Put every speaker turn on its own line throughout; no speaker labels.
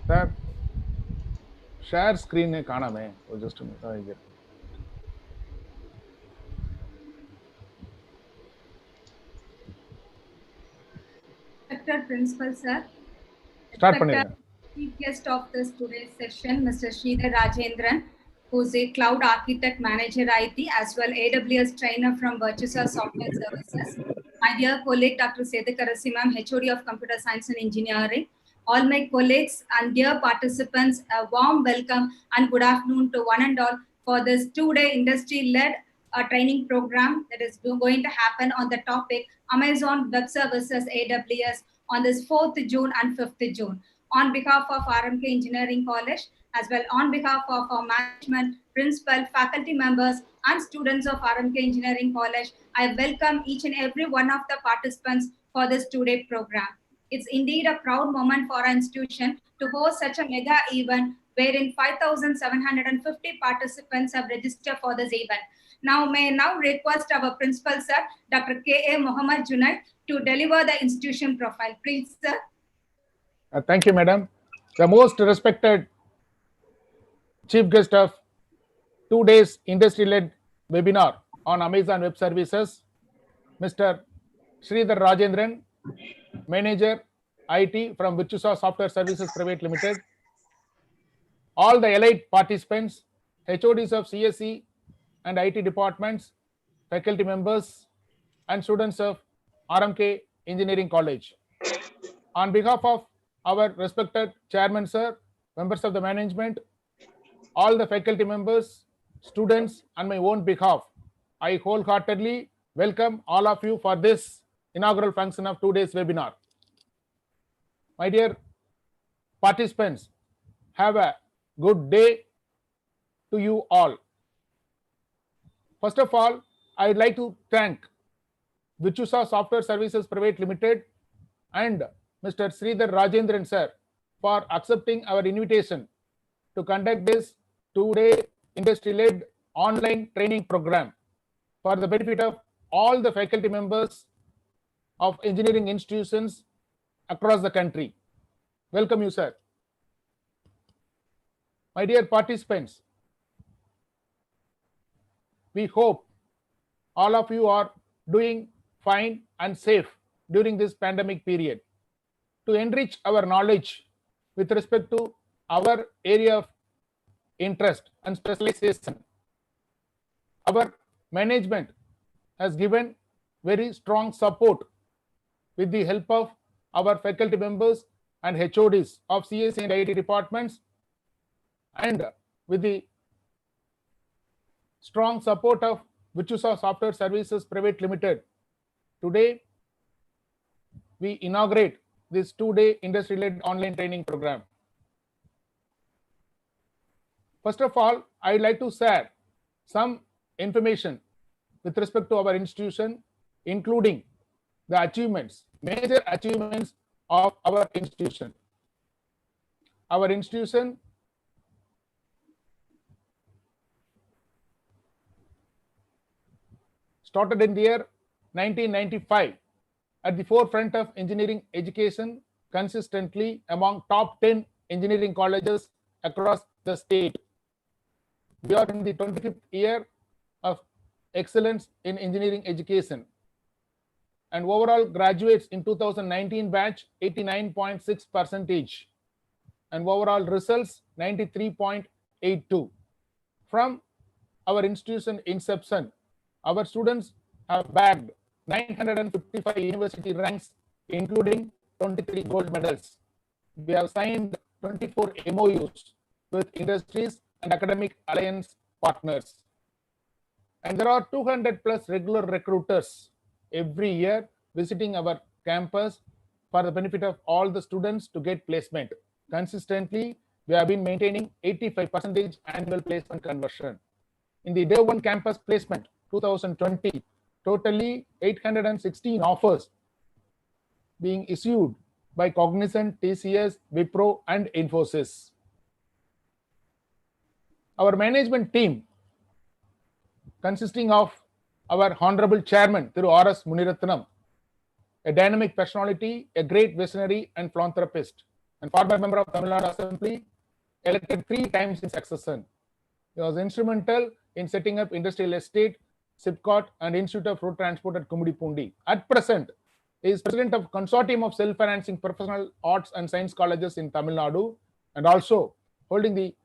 Sir, share screen kaaname. Just a minute.
Respected Principal Sir,
Start
respected
பண்ணிருங்க.
Chief Guest of this today's session, Mr. Sridhar Rajendran, who's a Cloud Architect Manager IT as well AWS trainer from Virtusa Software Services. My dear colleague, Dr. Sethukarasi ma'am, HOD of Computer Science and Engineering. All my colleagues and dear participants, a warm welcome and good afternoon to one and all for this two-day industry-led training program that is going to happen on the topic Amazon Web Services AWS on this 4th June and 5th June. On behalf of R.M.K Engineering College, as well on behalf of our management, principal, faculty members, and students of R.M.K Engineering College, I welcome each and every one of the participants for this two-day program. It's indeed a proud moment for our institution to host such a mega event wherein 5,750 participants have registered for this event. Now, may I now request our principal, sir, Dr. K.A. Mohamed Junaid, to deliver the institution profile. Please, sir.
Thank you, madam. The most respected chief guest of 2 days industry-led webinar on Amazon Web Services, Mr. Sridhar Rajendran, Manager IT from Virtusa Software Services Private Limited. All the elite participants, HODs of CSE and IT departments, faculty members, and students of R.M.K Engineering College. On behalf of our respected chairman, sir, members of the management, all the faculty members, students, and my own behalf, I wholeheartedly welcome all of you for this inaugural function of 2 days webinar. My dear participants, have a good day to you all. First of all, I'd like to thank Virtusa Software Services Private Limited and Mr. Sridhar Rajendran sir for accepting our invitation to conduct this 2-day industry-led online training program for the benefit of all the faculty members of engineering institutions across the country. Welcome you, sir. My dear participants, we hope all of you are doing fine and safe during this pandemic period. To enrich our knowledge with respect to our area of interest and specialization, our management has given very strong support with the help of our faculty members and HODs of CSE and IT departments, and with the strong support of Virtusa Software Services Private Limited. Today, we inaugurate this 2-day industry-led online training program. First of all, I'd like to share some information with respect to our institution, including the achievements, major achievements of our institution. Our institution started in the year 1995 at the forefront of engineering education, consistently among top 10 engineering colleges across the state. We are in the 25th year of excellence in engineering education, and overall graduates in 2019 batch 89.6%, and overall results 93.82. From our institution inception, our students have bagged 955 university ranks, including 23 gold medals. We have signed 24 MOUs with industries and academic alliance partners. And there are 200 plus regular recruiters every year visiting our campus for the benefit of all the students to get placement. Consistently, we have been maintaining 85% annual placement conversion. In the day one campus placement 2020, totally 816 offers being issued by Cognizant, TCS, Wipro, and Infosys. Our management team, consisting of our Honorable Chairman, Thiru R.S. Muniratnam, a dynamic personality, a great visionary and philanthropist, and former member of Tamil Nadu Assembly, elected 3 times in succession. He was instrumental in setting up industrial estate, SIPCOT, and Institute of Road Transport at Kummudipundi. At present, he is president of Consortium of Self-Financing Professional Arts and Science Colleges in Tamil Nadu, and also holding the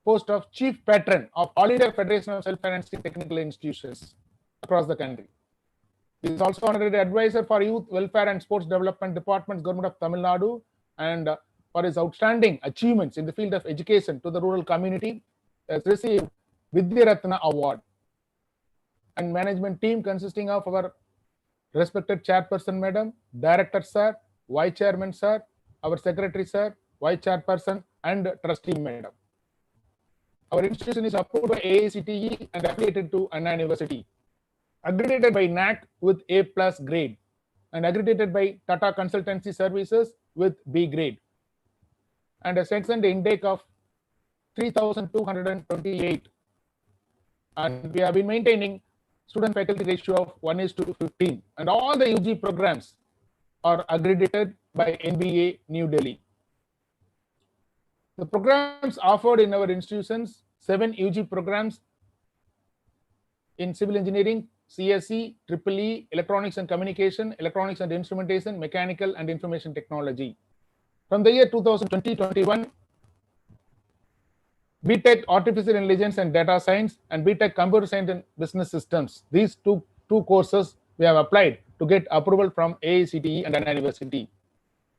post of Chief Patron of All India Federation of Self-Financing Technical Institutions across the country. He is also honorary advisor for Youth Welfare and Sports Development Departments, Government of Tamil Nadu, and for his outstanding achievements in the field of education to the rural community, has received Vidya Ratna Award. And management team consisting of our respected chairperson, madam, director, sir, vice chairman, sir, our secretary, sir, vice chairperson, and trustee, madam. Our institution is approved by AICTE and affiliated to Anna University. Accredited by NAC with A+ grade, and accredited by Tata Consultancy Services with B grade, and a sanctioned intake of 3,228. And we have been maintaining student faculty ratio of 1:15, and all the UG programs are accredited by NBA New Delhi. The programs offered in our institutions: 7 UG programs in civil engineering, CSE, EEE, electronics and communication, electronics and instrumentation, mechanical and information technology. From the year 2020-21, BTech Artificial Intelligence and Data Science and BTech Computer Science and Business Systems. These two courses we have applied to get approval from AICTE and Anna University.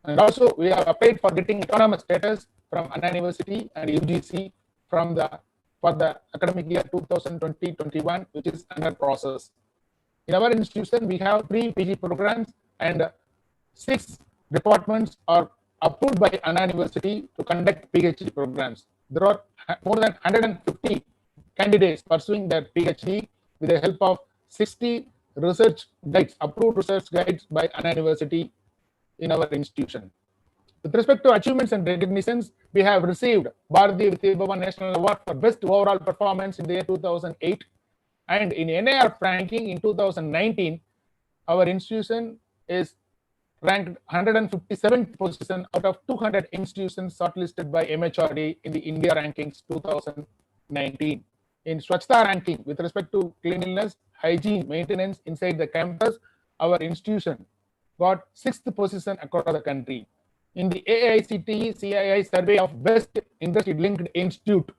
And also we have applied for getting autonomous status from Anna University and UGC for the academic year 2020-21, which is under process. In our institution, we have 3 PG programs and 6 departments are approved by Anna University to conduct PhD programs. There are more than 150 candidates pursuing their PhD with the help of 60 research guides, approved research guides by Anna University in our institution. With respect to achievements and recognitions, we have received Bharatiya Vidya Bhavan National Award for Best Overall Performance in the year 2008. And in NIR ranking in 2019, our institution is ranked 157th position out of 200 institutions shortlisted by MHRD in the India rankings 2019. In Swachhta ranking, with respect to cleanliness, hygiene, maintenance inside the campus, our institution got 6th position across the country. In the AICTE CII survey of Best Industry Linked Institute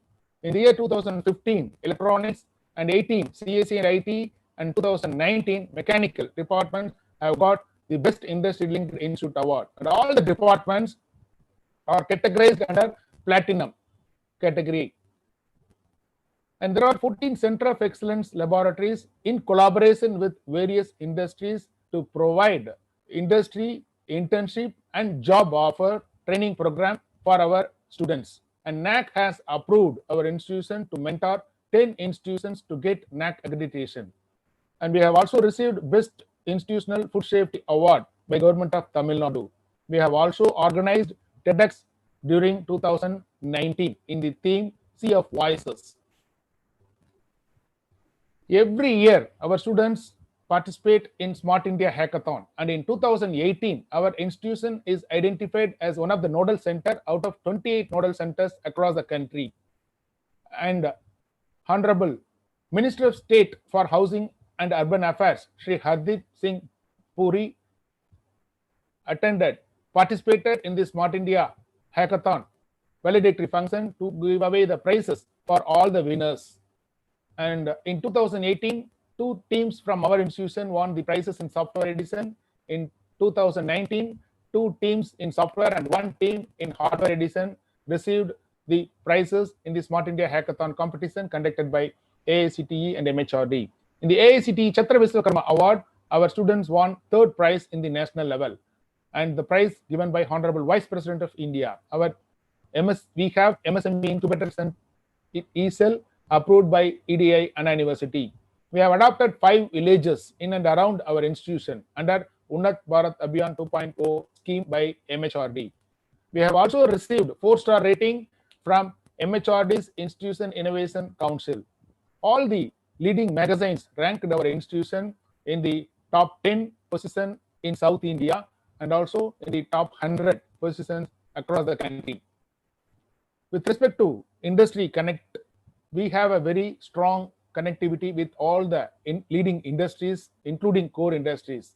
in the year 2015, electronics, and 18 CSE and IT, and 2019 mechanical departments have got the Best Industry Linked Institute Award. And all the departments are categorized under platinum category. And there are 14 Center of Excellence laboratories in collaboration with various industries to provide industry, internship, and job offer training program for our students. And NAC has approved our institution to mentor 10 institutions to get NAC accreditation. And we have also received Best Institutional Food Safety Award by Government of Tamil Nadu. We have also organized TEDx during 2019 in the theme Sea of Voices. Every year, our students participate in Smart India Hackathon. And in 2018, our institution is identified as one of the nodal centers out of 28 nodal centers across the country. And Honorable Minister of State for Housing and Urban Affairs, Shri Hardeep Singh Puri, participated in the Smart India Hackathon valedictory function to give away the prizes for all the winners. And in 2018, 2 teams from our institution won the prizes in software edition. In 2019, 2 teams in software and 1 team in hardware edition received the prizes in the Smart India Hackathon competition conducted by AICTE and MHRD. In the AICTE Chhatra Vishwakarma Award, our students won 3rd prize in the national level, and the prize given by Honorable Vice President of India. We have MSME Incubator Center ECEL approved by EDI Anna University. We have adopted 5 villages in and around our institution under Unnat Bharat Abhiyan 2.0 scheme by MHRD. We have also received 4-star rating from MHRD's Institution Innovation Council. All the leading magazines ranked our institution in the top 10 position in South India and also in the top 100 positions across the country. With respect to industry connect, we have a very strong connectivity with all the leading industries, including core industries.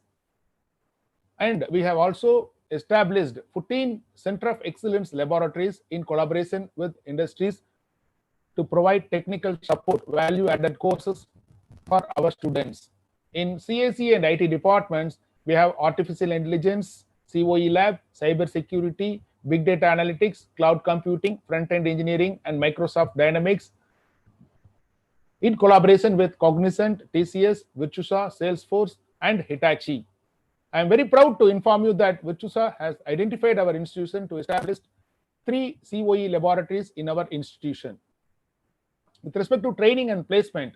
And we have also established 14 Center of Excellence laboratories in collaboration with industries to provide technical support, value-added courses for our students. In CAC and IT departments, we have artificial intelligence, COE lab, cyber security, big data analytics, cloud computing, front-end engineering, and Microsoft Dynamics in collaboration with Cognizant, TCS, Virtusa, Salesforce, and Hitachi. I am very proud to inform you that Virtusa has identified our institution to establish 3 COE laboratories in our institution. With respect to training and placement,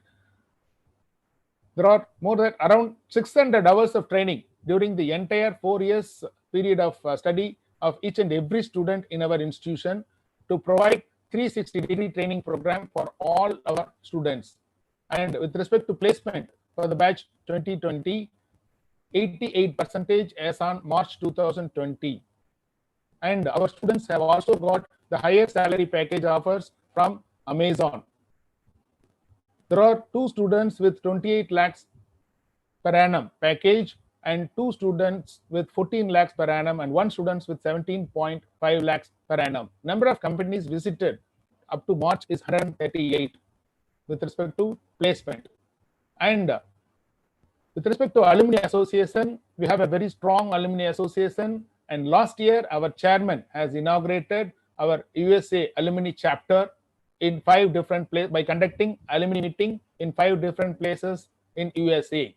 there are more than around 600 hours of training during the entire 4 years period of study of each and every student in our institution to provide 360-degree training program for all our students. And with respect to placement for the batch 2020, 88% as on March 2020. And our students have also got the highest salary package offers from Amazon. There are 2 students with 28 lakhs per annum package and 2 students with 14 lakhs per annum and 1 student with 17.5 lakhs per annum. Number of companies visited up to March is 138 with respect to placement. And with respect to alumni association, we have a very strong alumni association. And last year, our chairman has inaugurated our USA alumni chapter in 5 different places by conducting alumni meeting in 5 different places in USA.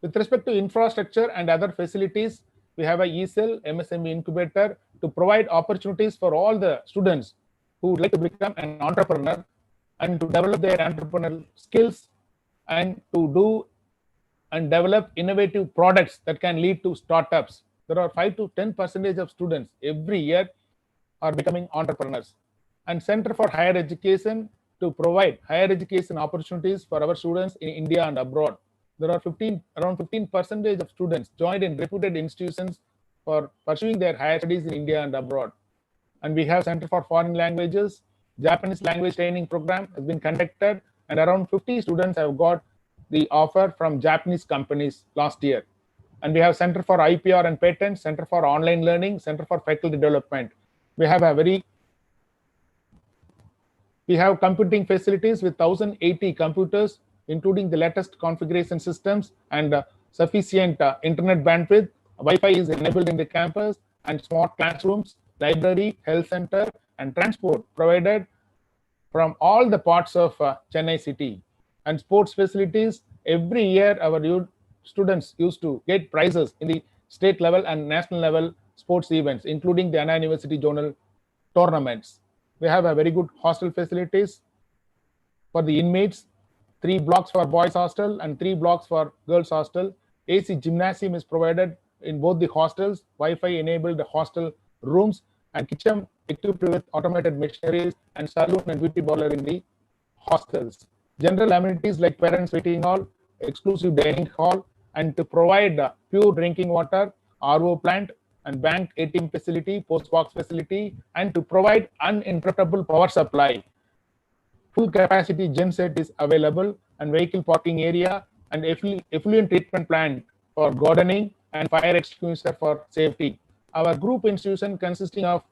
With respect to infrastructure and other facilities, we have a ESL MSME incubator to provide opportunities for all the students who would like to become an entrepreneur and to develop their entrepreneurial skills and to do and develop innovative products that can lead to startups. There are 5 to 10% of students every year are becoming entrepreneurs. And Center for Higher Education to provide higher education opportunities for our students in India and abroad. There are around 15% of students joined in reputed institutions for pursuing their higher studies in India and abroad. And we have Center for Foreign Languages. Japanese language training program has been conducted, and around 50 students have got the offer from Japanese companies last year. And we have Center for IPR and Patents, Center for Online Learning, Center for Faculty Development. We have computing facilities with 1,080 computers, including the latest configuration systems and sufficient internet bandwidth. Wi-Fi is enabled in the campus, and smart classrooms, library, health center, and transport provided from all the parts of Chennai city. And sports facilities, every year our students used to get prizes in the state level and national level sports events, including the Anna University Zonal tournaments. We have a very good hostel facilities for the inmates, 3 blocks for boys hostel and 3 blocks for girls hostel. AC gymnasium is provided in both the hostels, Wi-Fi enabled hostel rooms, and kitchen equipped with automated machineries, and saloon and beauty parlor in the hostels. General amenities like parents waiting hall, exclusive dining hall, and to provide pure drinking water, RO plant, and bank ATM facility, post box facility, and to provide uninterruptible power supply. Full capacity genset is available, and vehicle parking area, and effluent treatment plant for gardening, and fire extinguisher for safety. Our group institution consisting of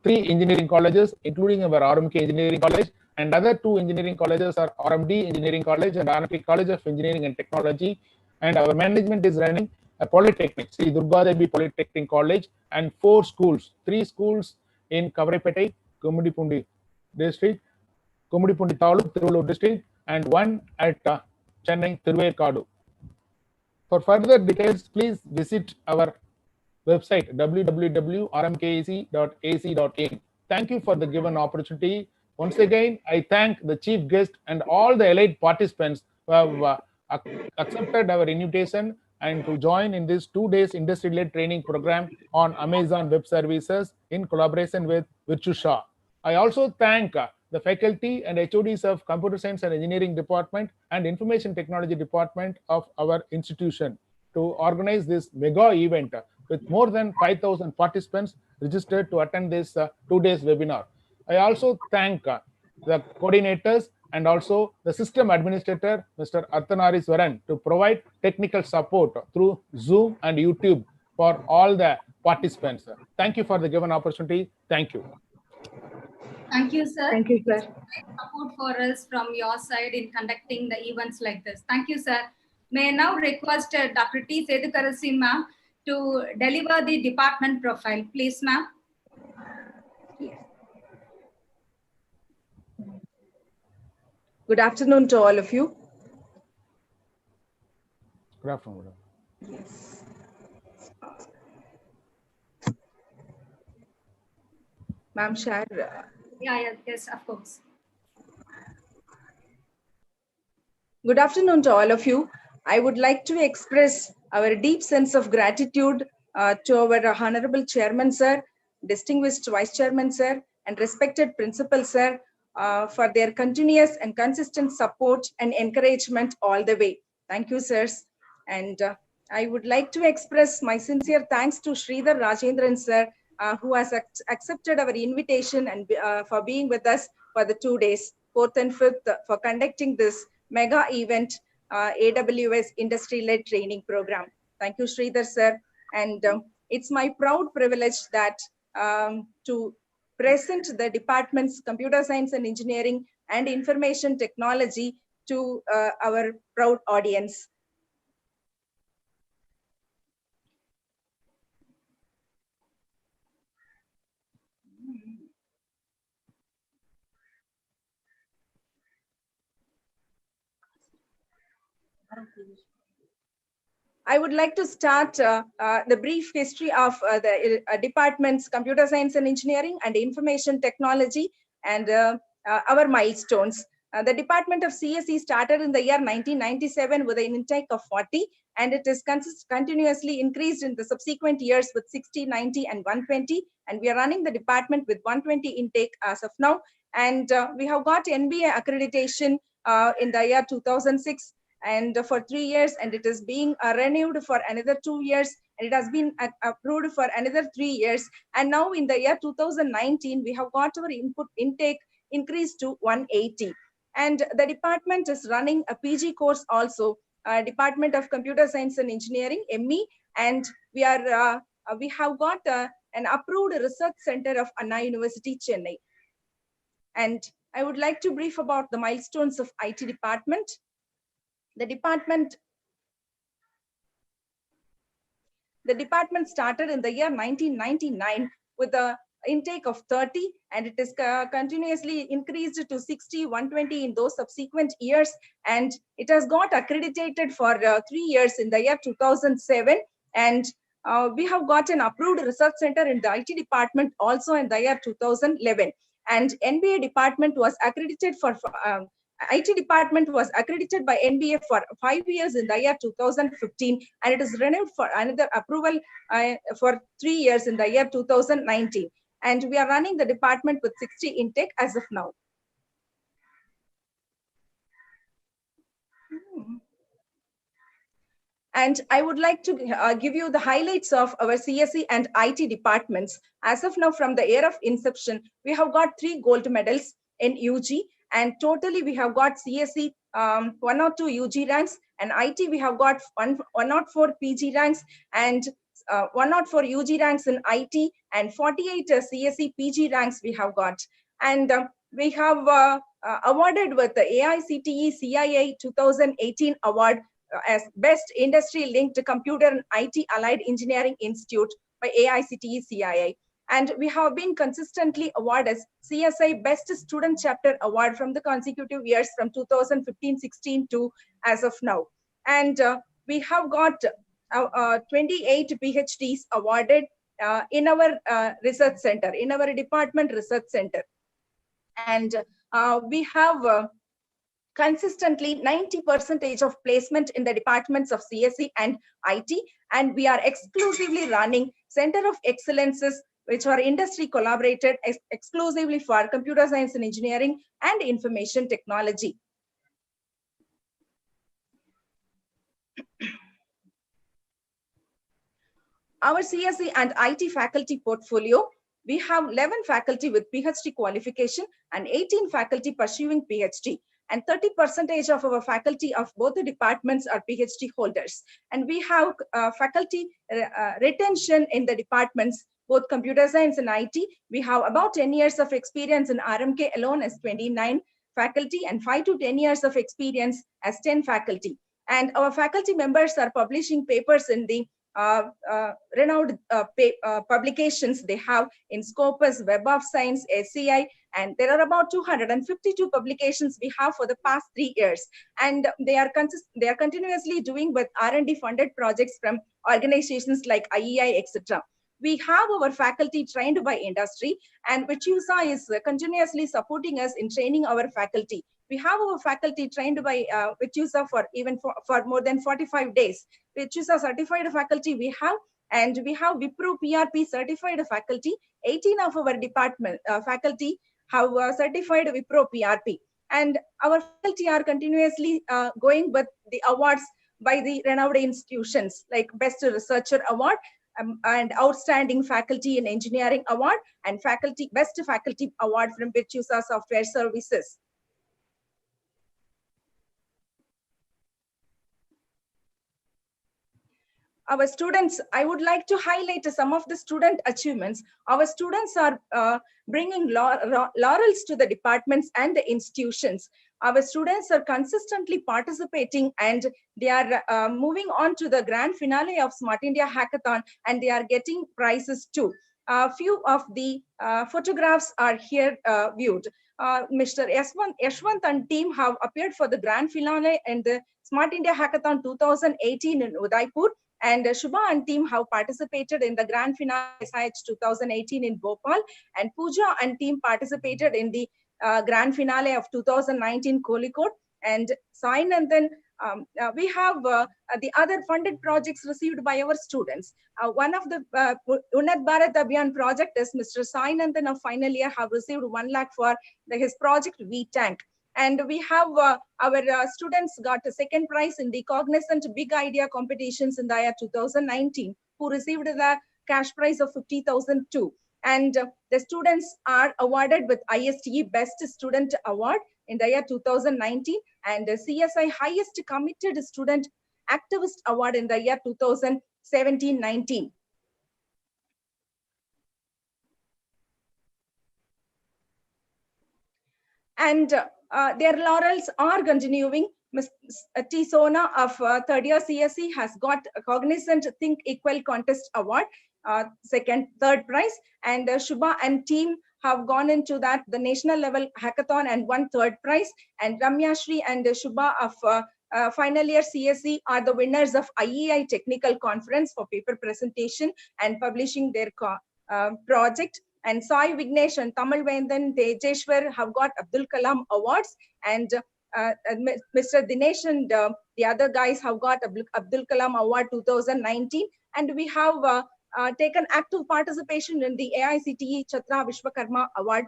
3 engineering colleges, including our R.M.K. Engineering College, and other 2 engineering colleges are RMD Engineering College and R.M.K. College of Engineering and Technology. And our management is running a polytechnic, Sri Durga Devi Polytechnic College, and 4 schools, 3 schools in Kavaraippettai, Kommudipundi district, Kommudipundi Taluk, Tiruvallur district, and 1 at Chennai, Thiruvekadu. For further details, please visit our website www.rmkec.ac.in. Thank you for the given opportunity. Once again, I thank the chief guest and all the elite participants who have accepted our invitation and to join in this 2 days industry-led training program on Amazon Web Services in collaboration with Virtusa. I also thank the faculty and HODs of Computer Science and Engineering Department and Information Technology Department of our institution to organize this mega event with more than 5,000 participants registered to attend this 2 days webinar. I also thank the coordinators and also the system administrator, Mr. Arthanari to provide technical support through Zoom and YouTube for all the participants. Thank you for the given opportunity. Thank you.
Thank you, sir.
Thank you, sir.
It's great support for us from your side in conducting the events like this. Thank you, sir. May I now request Dr. T. Sethukarasi, ma'am, to deliver the department profile. Please, ma'am.
Good afternoon to all of you.
Good afternoon.
Yes. Ma'am, share.
Yes, of course.
Good afternoon to all of you. I would like to express our deep sense of gratitude to our Honorable Chairman, sir, distinguished Vice Chairman, sir, and respected Principal, sir, for their continuous and consistent support and encouragement all the way. Thank you, sirs. And I would like to express my sincere thanks to Sridhar Rajendran, sir, who has accepted our invitation and for being with us for the 2 days, 4th and 5th, for conducting this mega event, AWS industry-led training program. Thank you, Sridhar, sir. And it's my proud privilege that to present the departments Computer Science and Engineering and Information Technology to our proud audience. I would like to start the brief history of the departments Computer Science and Engineering and Information Technology and our milestones. The Department of CSE started in the year 1997 with an intake of 40, and it is continuously increased in the subsequent years with 60, 90, and 120. And we are running the department with 120 intake as of now. And we have got NBA accreditation in the year 2006 and for 3 years, and it is being renewed for another 2 years, and it has been approved for another 3 years. And now in the year 2019, we have got our input intake increased to 180. And the department is running a PG course also, Department of Computer Science and Engineering, ME, and we have got an approved research center of Anna University, Chennai. And I would like to brief about the milestones of IT department. The department started in the year 1999 with a intake of 30, and it is continuously increased to 60, 120 in those subsequent years, and it has got accredited for 3 years in the year 2007, and we have got an approved research center in the IT department also in the year 2011, and NBA department was accredited for IT department was accredited by NBA for 5 years in the year 2015, and it is renewed for another approval for 3 years in the year 2019. And we are running the department with 60 intake as of now. And I would like to give you the highlights of our CSE and IT departments. As of now, from the year of inception, we have got 3 gold medals in UG, and totally we have got CSE 102 UG ranks, and IT we have got 104 PG ranks, and 104 UG ranks in IT, and 48 CSE PG ranks we have got. And we have awarded with the AICTE CIA 2018 award as Best Industry Linked Computer and IT Allied Engineering Institute by AICTE CIA. And we have been consistently awarded CSI Best Student Chapter Award from the consecutive years from 2015-16 to as of now. And we have got 28 PhDs awarded in our research center, in our department research center. And we have consistently 90% of placement in the departments of CSE and IT, and we are exclusively running Center of Excellences, which are industry collaborated exclusively for Computer Science and Engineering and Information Technology. Our CSE and IT faculty portfolio, we have 11 faculty with PhD qualification and 18 faculty pursuing PhD. And 30% of our faculty of both the departments are PhD holders. And we have faculty retention in the departments, both computer science and IT. We have about 10 years of experience in R.M.K alone as 29 faculty and 5 to 10 years of experience as 10 faculty. And our faculty members are publishing papers in the renowned publications they have in Scopus, Web of Science, SCI, and there are about 252 publications we have for the past 3 years. And they are continuously doing with R&D funded projects from organizations like IEI, etc. We have our faculty trained by industry, and Virtusa is continuously supporting us in training our faculty. We have our faculty trained by Virtusa for more than 45 days. Virtusa certified faculty we have, and we have Wipro PRP certified faculty. 18 of our department faculty have certified Wipro PRP. And our faculty are continuously going with the awards by the renowned institutions like Best Researcher Award, and Outstanding Faculty in Engineering Award, and Best Faculty Award from Virtusa Software Services. Our students, I would like to highlight some of the student achievements. Our students are bringing laurels to the departments and the institutions. Our students are consistently participating, and they are moving on to the grand finale of Smart India Hackathon, and they are getting prizes too. A few of the photographs are here viewed. Mr. Yashwant and team have appeared for the grand finale in the Smart India Hackathon 2018 in Udaipur. And Shubha and team have participated in the grand finale SIH 2018 in Bhopal, and Pooja and team participated in the grand finale of 2019 Kozhikode. And Sai Nandan, we have the other funded projects received by our students. One of the Unnat Bharat Abhiyan project is Mr. Sai Nandan of final year have received 1 lakh for his project V-Tank. And we have our students got a second prize in the Cognizant Big Idea competitions in the year 2019, who received the cash prize of 50,000 too. And the students are awarded with ISTE Best Student Award in the year 2019, and the CSI Highest Committed Student Activist Award in the year 2017-19. And their laurels are continuing. Ms. T. Sona of third year CSE has got a Cognizant Think Equal Contest Award, third prize, and Shubha and team have gone into that, the national level hackathon, and won third prize. And Ramya Shri and Shubha of final year CSE are the winners of IEI Technical Conference for paper presentation and publishing their project. And Sai Vignesh and Tamil Vendan Tejeshwar have got Abdul Kalam Awards, and Mr. Dinesh and the other guys have got Abdul Kalam Award 2019. And we have taken active participation in the AICTE Chhatra Vishwakarma Award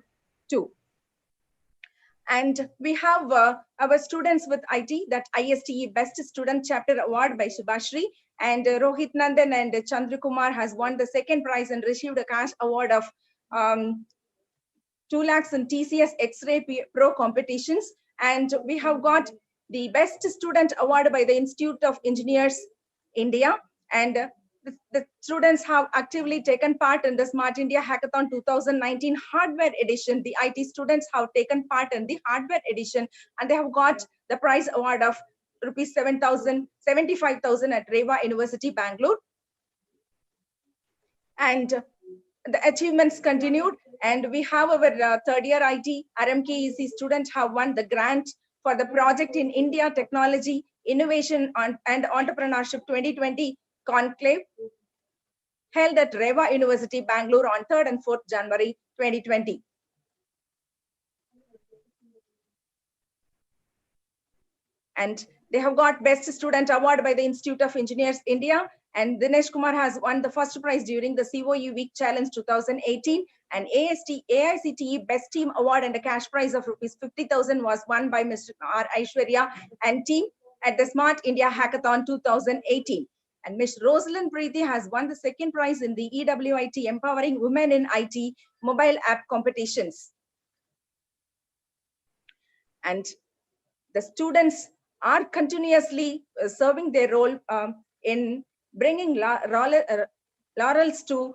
too. And we have our students with IT, that ISTE Best Student Chapter Award by Subhashri, and Rohit Nandan and Chandrakumar has won the second prize and received a cash award of 2 lakhs in TCS X-Ray Pro competitions. And we have got the Best Student Award by the Institute of Engineers India. And the students have actively taken part in the Smart India Hackathon 2019 hardware edition. The IT students have taken part in the hardware edition, and they have got the prize award of rupees 75,000 at Reva University, Bangalore. And the achievements continued, and we have our third year IT R.M.K students have won the grant for the project in India Technology, Innovation and Entrepreneurship 2020 conclave held at Reva University, Bangalore on 3rd and 4th January 2020. And they have got Best Student Award by the Institute of Engineers India, and Dinesh Kumar has won the first prize during the COE Week Challenge 2018, and AICTE Best Team Award and a cash prize of rupees 50,000 was won by Mr. R. Aishwarya and team at the Smart India Hackathon 2018. And Ms. Rosalind Preeti has won the second prize in the EWIT Empowering Women in IT mobile app competitions. And the students are continuously serving their role in bringing laurels to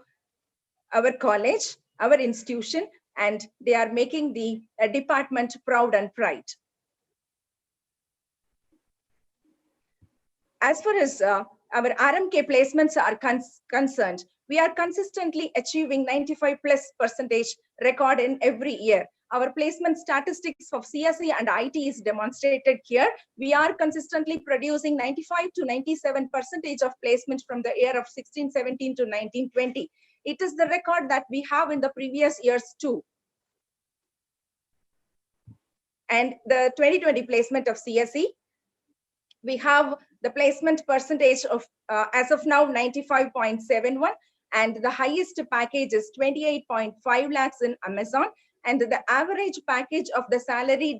our college, our institution, and they are making the department proud and pride. As far as our R.M.K placements are concerned, we are consistently achieving 95+% record in every year. Our placement statistics of CSE and IT is demonstrated here. We are consistently producing 95 to 97% of placement from the year of 16-17 to 19-20. It is the record that we have in the previous years too. And the 2020 placement of CSE, we have the placement percentage of, as of now, 95.71, and the highest package is 28.5 lakhs in Amazon, and the average package of the salary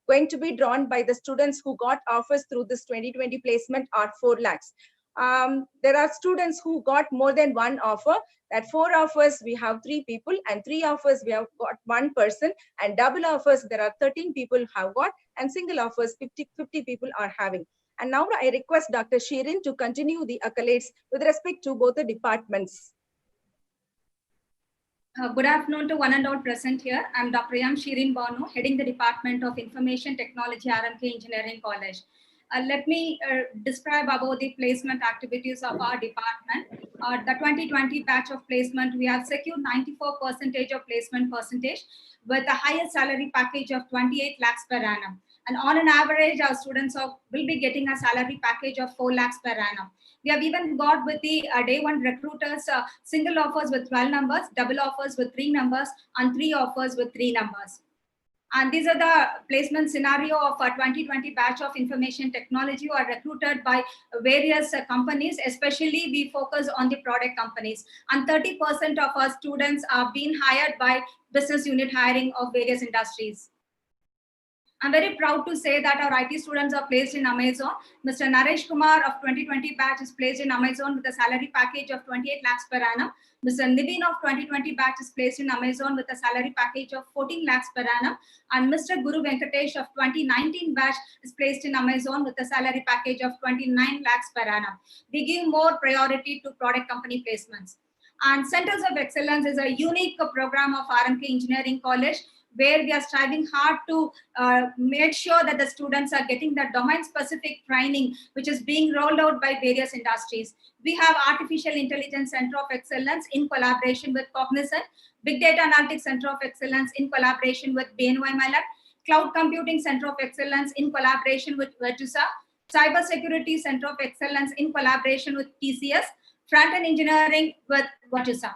going to be drawn by the students who got offers through this 2020 placement are 4 lakhs. There are students who got more than one offer. At 4 offers, we have 3 people, and 3 offers, we have got 1 person, and double offers, there are 13 people have got, and single offers, 50 people are having. And now I request Dr. Sheerin to continue the accolades with respect to both the departments.
Good afternoon to one and all present here. I'm Dr. Sheerin Banu, heading the Department of Information Technology, R.M.K. Engineering College. Let me describe about the placement activities of our department. The 2020 batch of placement, we have secured 94% of placement percentage with the highest salary package of 28 lakhs per annum. And on an average, our students will be getting a salary package of 4 lakhs per annum. We have even got with the day one recruiters, single offers with 12 numbers, double offers with 3 numbers, and 3 offers with 3 numbers. And these are the placement scenario of a 2020 batch of information technology who are recruited by various companies. Especially we focus on the product companies. And 30% of our students are being hired by business unit hiring of various industries. I'm very proud to say that our IT students are placed in Amazon. Mr. Naresh Kumar of 2020 batch is placed in Amazon with a salary package of 28 lakhs per annum. Mr. Niveen of 2020 batch is placed in Amazon with a salary package of 14 lakhs per annum. And Mr. Guru Venkatesh of 2019 batch is placed in Amazon with a salary package of 29 lakhs per annum. We give more priority to product company placements. And Centers of Excellence is a unique program of R.M.K. Engineering College, where we are striving hard to make sure that the students are getting the domain-specific training, which is being rolled out by various industries. We have Artificial Intelligence Center of Excellence in collaboration with Cognizant, Big Data Analytics Center of Excellence in collaboration with BNY Mellon, Cloud Computing Center of Excellence in collaboration with Virtusa, Cyber Security Center of Excellence in collaboration with TCS, Front-End Engineering with Virtusa.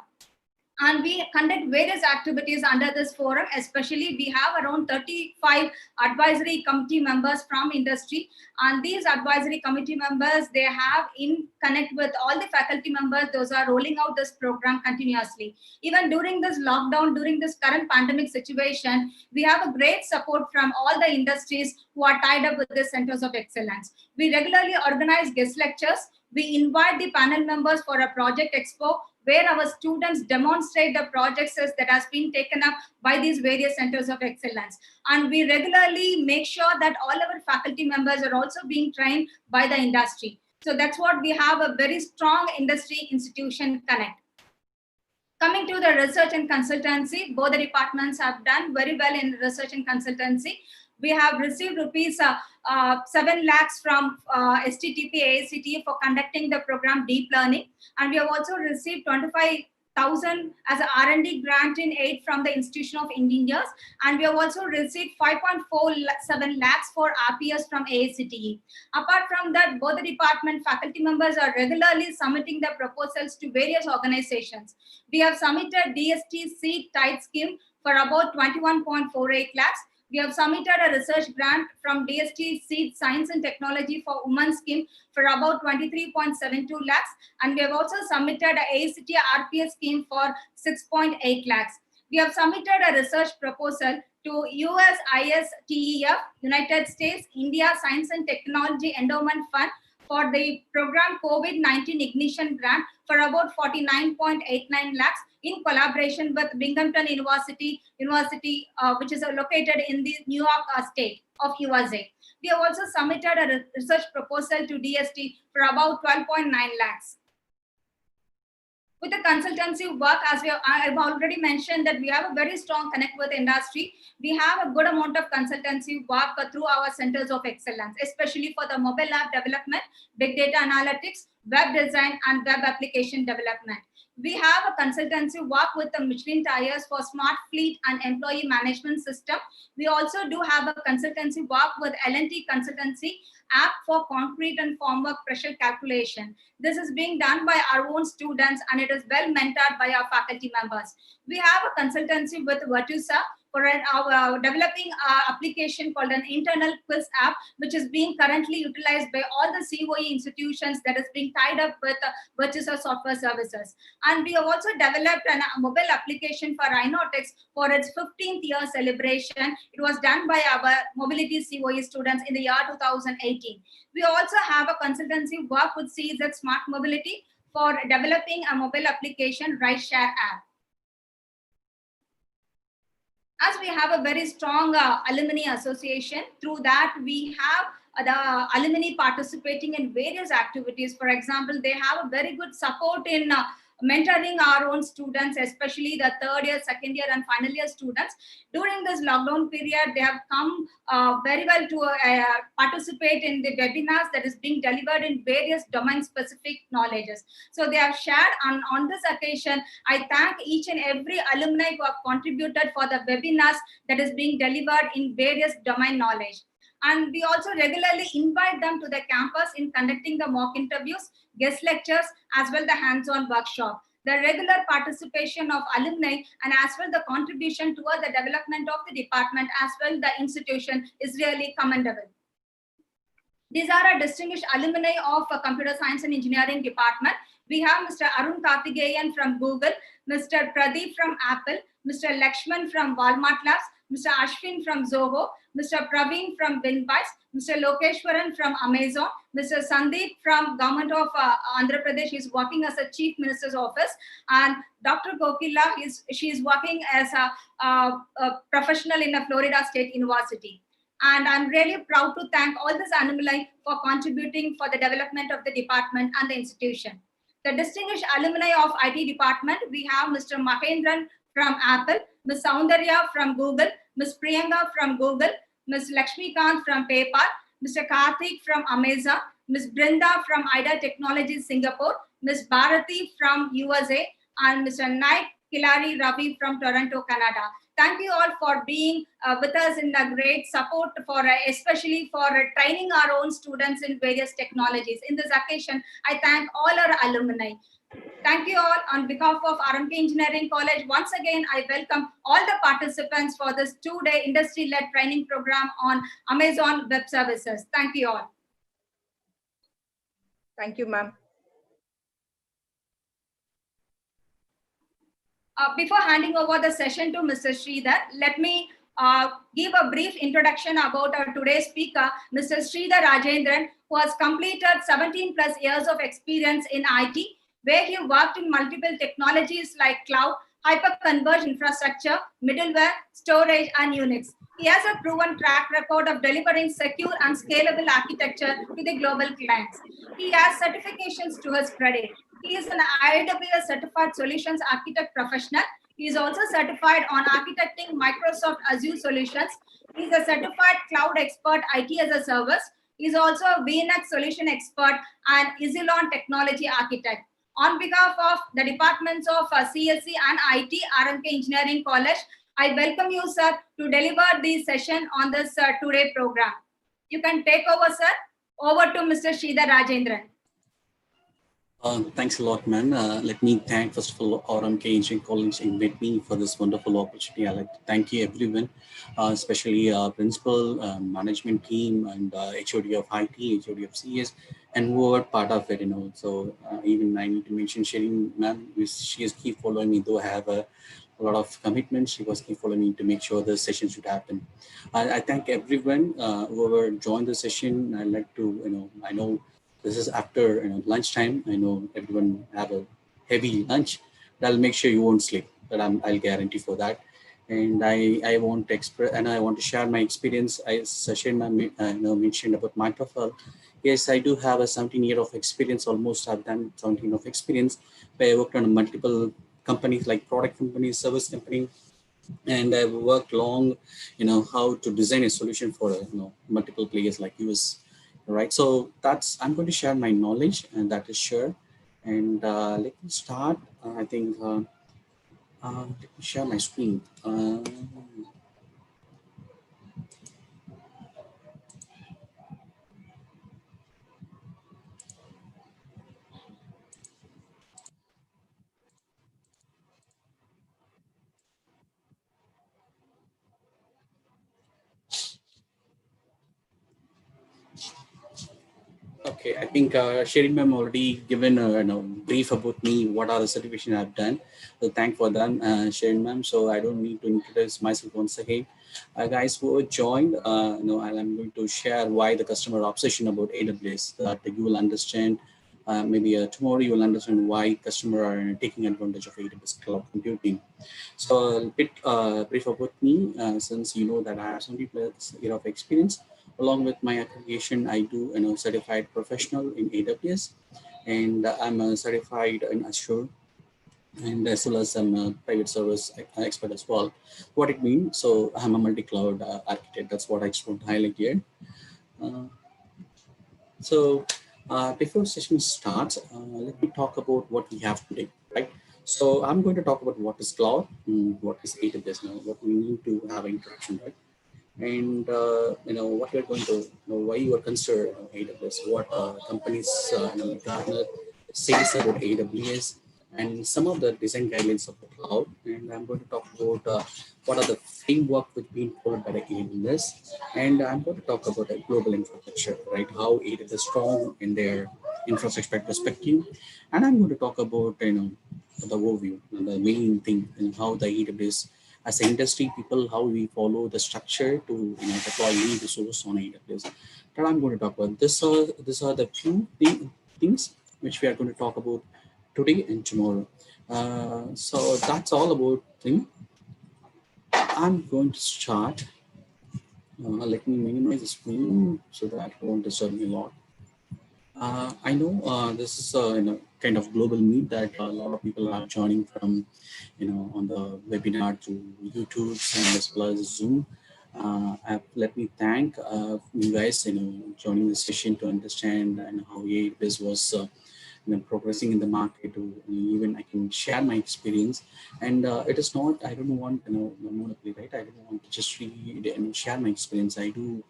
And we conduct various activities under this forum. Especially we have around 35 advisory committee members from industry, and these advisory committee members, they have in connect with all the faculty members. Those are rolling out this program continuously. Even during this lockdown, during this current pandemic situation, we have a great support from all the industries who are tied up with the Centers of Excellence. We regularly organize guest lectures. We invite the panel members for a project expo, where our students demonstrate the projects that has been taken up by these various Centers of Excellence. And we regularly make sure that all our faculty members are also being trained by the industry. So that's what we have, a very strong industry institution connect. Coming to the research and consultancy, both the departments have done very well in research and consultancy. We have received rupees 7 lakhs from STTP AICTE for conducting the program Deep Learning. And we have also received 25,000 as an R&D grant in aid from the Institution of Engineers. And we have also received 5.47 lakhs for RPS from AICTE. Apart from that, both the department faculty members are regularly submitting their proposals to various organizations. We have submitted DST seed type scheme for about 21.48 lakhs. We have submitted a research grant from DST Seed Science and Technology for Women scheme for about 23.72 lakhs. And we have also submitted a AICTE RPS scheme for 6.8 lakhs. We have submitted a research proposal to USISTEF, United States India Science and Technology Endowment Fund for the program COVID-19 Ignition Grant for about 49.89 lakhs in collaboration with Binghamton University, which is located in the New York state of USA. We have also submitted a research proposal to DST for about 12.9 lakhs. With the consultancy work, as I've already mentioned that we have a very strong connect with industry. We have a good amount of consultancy work through our centers of excellence, especially for the mobile app development, big data analytics, web design, and web application development. We have a consultancy work with the Michelin tires for smart fleet and employee management system. We also do have a consultancy work with L&T consultancy app for concrete and formwork pressure calculation. This is being done by our own students and it is well mentored by our faculty members. We have a consultancy with Virtusa for developing an application called an internal quiz app, which is being currently utilized by all the COE institutions that is being tied up with Virtusa software services. And we have also developed a mobile application for Rhinotics for its 15th year celebration. It was done by our mobility COE students in the year 2018. We also have a consultancy work with CZ Smart Mobility for developing a mobile application, Ride Share app. As we have a very strong alumni association, through that we have the alumni participating in various activities. For example, they have a very good support in mentoring our own students, especially the third year, second year, and final year students. During this lockdown period, they have come very well to participate in the webinars that is being delivered in various domain-specific knowledges. So they have shared, and on this occasion, I thank each and every alumni who have contributed for the webinars that is being delivered in various domain knowledge. And we also regularly invite them to the campus in conducting the mock interviews, guest lectures, as well the hands-on workshop. The regular participation of alumni and as well the contribution toward the development of the department as well the institution is really commendable. These are our distinguished alumni of Computer Science and Engineering Department. We have Mr. R.M.K from Google, Mr. Pradeep from Apple, Mr. Lakshman from Walmart Labs, Mr. Ashwin from Zoho, Mr. Praveen from Winbys, Mr. Lokeshwaran from Amazon, Mr. Sandeep from Government of Andhra Pradesh, he is working as a Chief Minister's Office, and Dr. Kokila, she is working as a professional in a Florida State University. And I'm really proud to thank all these alumni for contributing for the development of the department and the institution. The distinguished alumni of IT department, we have Mr. Mahendran from Apple, Ms. Soundarya from Google, Ms. Priyanka from Google, Ms. Lakshmikant from PayPal, Mr. Karthik from Amazon, Ms. Brinda from IDA Technologies Singapore, Ms. Bharati from USA, and Mr. Naik Kilari Ravi from Toronto, Canada. Thank you all for being with us in the great support for especially for training our own students in various technologies. In this occasion, I thank all our alumni. Thank you all on behalf of R.M.K Engineering College. Once again, I welcome all the participants for this two-day industry-led training program on Amazon Web Services. Thank you all.
Thank you, ma'am.
Before handing over the session to Mr. Sridhar, let me give a brief introduction about our today's speaker, Mr. Sridhar Rajendran, who has completed 17 plus years of experience in IT, where he worked in multiple technologies like cloud, hyper-converged infrastructure, middleware, storage, and Unix. He has a proven track record of delivering secure and scalable architecture to the global clients. He has certifications to his credit. He is an AWS Certified Solutions Architect Professional. He is also certified on architecting Microsoft Azure solutions. He is a certified cloud expert IT as a service. He is also a VNX solution expert and Isilon technology architect. On behalf of the departments of CSE and IT, R.M.K Engineering College, I welcome you, sir, to deliver the session on this today program. You can take over, sir. Over to Mr. Sridhar Rajendran.
Thanks a lot, man. Let me thank, first of all, R.M.K Engineering College invite me for this wonderful opportunity. I'd like to thank you, everyone, especially principal, management team, and HOD of IT, HOD of CS, and who were part of it, So even I need to mention Sheerin, ma'am, she is keep following me, though I have a lot of commitments. She was keep following me to make sure the session should happen. I thank everyone whoever joined the session. I'd like to, I know This is after lunchtime. I know everyone have a heavy lunch, but I'll make sure you won't sleep. But I'll guarantee for that. And I want to express, and I want to share my experience. I Sachin mentioned about my profile. Yes, I do have a 17 year of experience. Almost I've done 17 of experience. Where I worked on multiple companies like product companies, service company, and I've worked long, how to design a solution for multiple players like US, right? So that's I'm going to share my knowledge, and that is sure. And let me start. I think let me share my screen. Okay, I think Sheerin ma'am already given a brief about me, what are the certification I've done. So thank for that, Sheerin ma'am. So I don't need to introduce myself once again. Guys who are joined, and I'm going to share why the customer obsession about AWS. That you will understand. Maybe tomorrow you will understand why customer are taking advantage of AWS cloud computing. So a bit brief about me, since you know that I have 70 plus year of experience. Along with my accreditation, I do certified professional in AWS, and I'm a certified in Azure, and as well as I'm a private service expert as well. What it means? So I'm a multi-cloud architect. That's what I just want to highlight here. Uh, so before session starts, let me talk about what we have today, right? So I'm going to talk about what is cloud, what is AWS now, what we need to have introduction, right? And what we're going to, why you are considered AWS, what companies Gartner says about AWS, and some of the design guidelines of the cloud. And I'm going to talk about what are the framework which being followed by the AWS, and I'm going to talk about a global infrastructure, right? How AWS is strong in their infrastructure perspective, and I'm going to talk about the overview, the main thing, and how the AWS as an industry people, how we follow the structure to deploy any resource on AWS. That I'm going to talk about. These are the few things which we are going to talk about today and tomorrow. So that's all about thing. I'm going to start. Let me minimize the screen so that it won't disturb me a lot. I know this is kind of global meet that a lot of people are joining from, on the webinar to YouTube and as well as Zoom. Let me thank you guys, joining the session to understand and how this was progressing in the market. To even I can share my experience, and it is not. I don't want monopoly, right? I don't want to just read and share my experience. I do,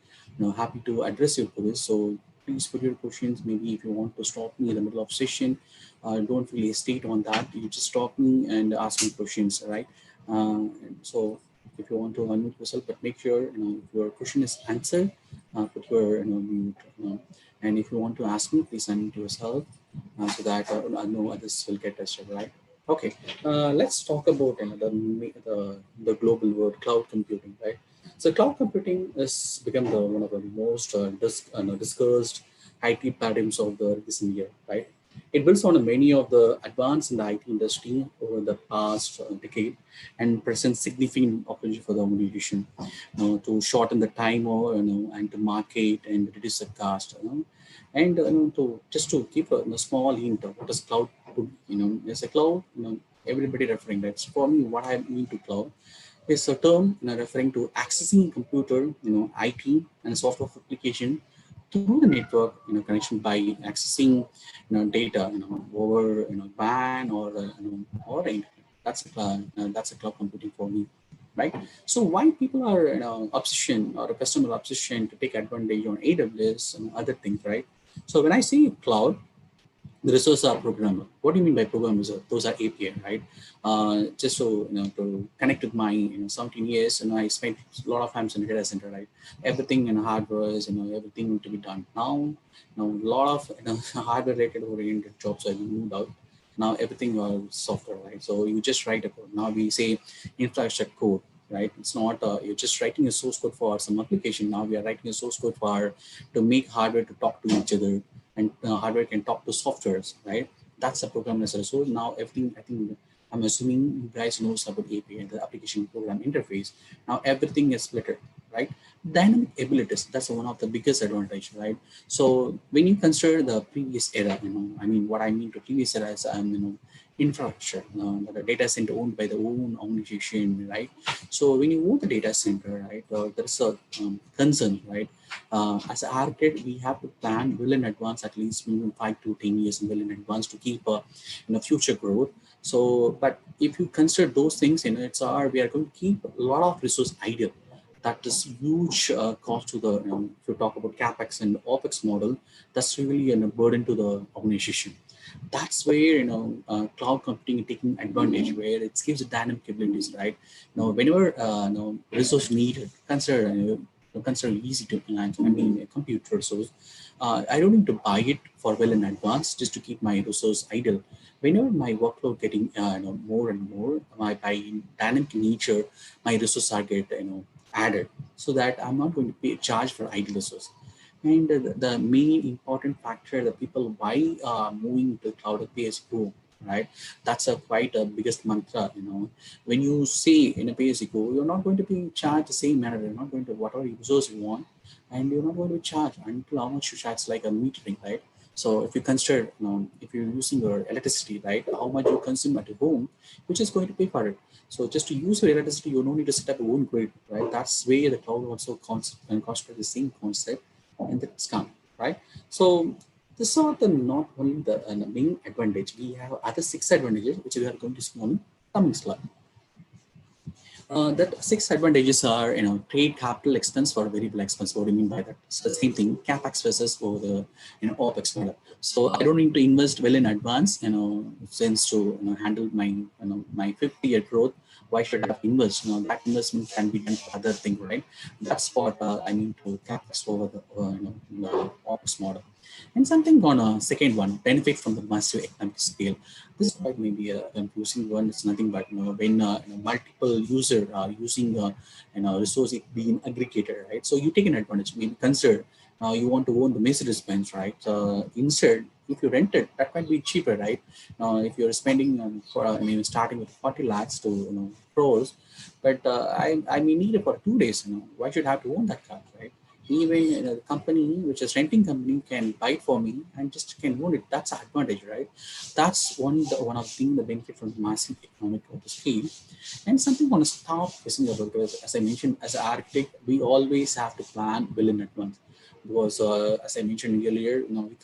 happy to address your queries. So please put your questions. Maybe if you want to stop me in the middle of session, don't really hesitate on that. You just stop me and ask me questions, right? So if you want to unmute yourself, but make sure if your question is answered, put your mute. And if you want to ask me, please unmute yourself so that no others will get tested, right? Okay, let's talk about the global word cloud computing, right? So cloud computing has become one of the most discussed IT paradigms of the recent year, right? It builds on many of the advances in the IT industry over the past decade and presents significant opportunity for the organization to shorten the time or and to market and reduce the cost. And to just to give a small hint of what is cloud. As a cloud, everybody referring that. So for me, what I mean to cloud is a term referring to accessing computer, IT and software application through the network, connection by accessing, data, over, WAN or internet. That's a cloud computing for me, right? So why people are, obsession or a customer obsession to take advantage on AWS and other things, right? So when I say cloud, the resources are programmer. What do you mean by programmers? Those are API, right? Just so to connect with my 17 years, I spent a lot of times in the data center, right? Everything in hardware is everything to be done now. A lot of hardware related oriented jobs have been moved out. Now everything are software, right? So you just write a code. Now we say infrastructure code, right? It's not you're just writing a source code for some application. Now we are writing a source code for to make hardware to talk to each other. and hardware can talk to softwares, right? That's a program as well. So now everything, I think, I'm assuming you guys knows about API and the application program interface. Now everything is split, right? Dynamic abilities, that's one of the biggest advantage, right? So when you consider the previous era, I mean, what I mean to previous era is, infrastructure, the data center owned by the own organization, right? So when you own the data center, right, there's a concern, right? As an architect, we have to plan well in advance, at least minimum 5 to 10 years well in advance to keep future growth. So, but if you consider those things, we are going to keep a lot of resource idle. That is huge cost to the, if you talk about CapEx and OpEx model, that's really a burden to the organization. That's where, cloud computing is taking advantage, where it gives dynamic capabilities, right? Whenever, resource needed, consider easy to manage, a compute resource. I don't need to buy it for well in advance just to keep my resource idle. Whenever my workload getting more and more, by dynamic nature, my resources are get added, so that I'm not going to pay charge for idle resource. And the main important factor that people why moving to cloud pay as you go, right? That's a quite a biggest mantra. When you say in a pay as you go, you're not going to be charged the same manner. You're not going to whatever resource you want, and you're not going to charge until how much you charge, like a metering, right? So if you consider, if you're using your electricity, right, how much you consume at home, which is going to pay for it. So just to use your electricity, you don't need to set up your own grid, right? That's where the cloud also concentrate the same concept, and that's come, right? So this are the not only the main advantage. We have other 6 advantages which we are going to see on coming slide. That 6 advantages are, trade capital expense for variable expense. What do you mean by that? So the same thing, capex versus for the OpEx model. So I don't need to invest well in advance, since to handle my my 50-year growth. Why should I have invest? That investment can be done for other thing, right? That's what I mean to capex over the OpEx model. And something on a second one, benefit from the massive economic scale. This is quite maybe a confusing one. It's nothing but when multiple users are using resource it being aggregated, right? So you take an advantage. Maybe consider you want to own the Mercedes-Benz, right? Instead, if you rent it, that might be cheaper, right? If you're spending for starting with 40 lakhs to crores, but I may need it for 2 days. Why should I have to own that car, right? Even the company which is renting company can buy it for me and just can own it. That's an advantage, right? That's one of the benefit from the massive economic scale. And something I want to stop missing about, because as I mentioned, as an architect, we always have to plan well in advance. Because as I mentioned earlier, we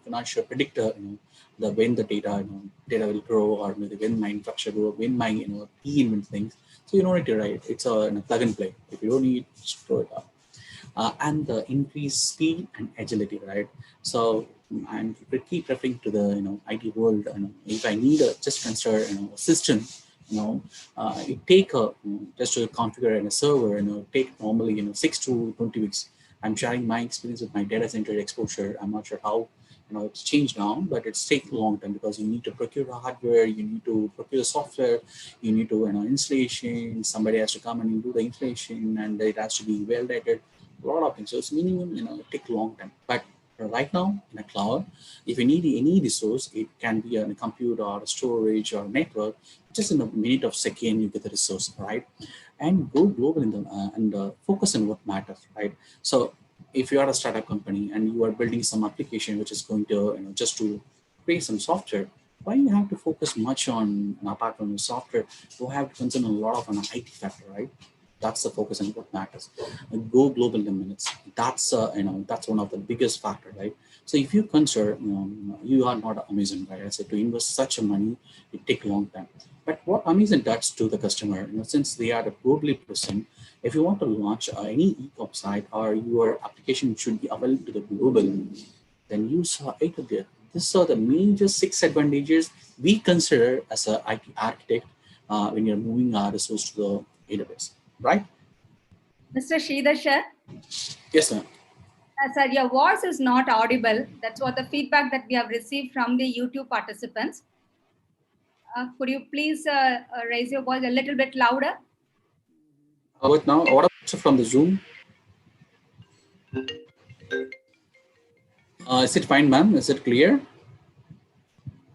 cannot sure predict the when the data will grow, or maybe when my infrastructure grow, when my key invent things. So you don't need to write. It's a plug and play. If you don't need, store it up. And the increased speed and agility, right? So I'm keep referring to the IT world. If I need a just consider a system, it take just to configure in a server, take normally 6 to 20 weeks. I'm sharing my experience with my data center exposure. I'm not sure how it's changed now, but it's take a long time, because you need to procure the hardware, you need to procure the software, you need to installation. Somebody has to come and do the installation, and it has to be well dated. A lot of things. So it's minimum, it take a long time. But right now in a cloud, if you need any resource, it can be a compute or a storage or a network. Just in a minute of second, you get the resource, right? And go global in and focus on what matters, right? So if you are a startup company and you are building some application which is going to just to create some software, why you have to focus much on apart from the software? You have to concern a lot of an IT factor, right? That's the focus and what matters. And go global in minutes. That's that's one of the biggest factor, right? So if you consider, you are not Amazon, right? I said to invest such a money, it take a long time. But what Amazon does to the customer, since they are globally present, if you want to launch any e-com site, or your application should be available to the global, then use AWS. These are the major 6 advantages we consider as an IT architect when you're moving our resource to the AWS. Right?
Mr. Sridhar, sir?
Yes, ma'am.
Sir, your voice is not audible. That's what the feedback that we have received from the YouTube participants. Could you please raise your voice a little bit louder?
How about now? What about from the Zoom? Is it fine, ma'am? Is it clear?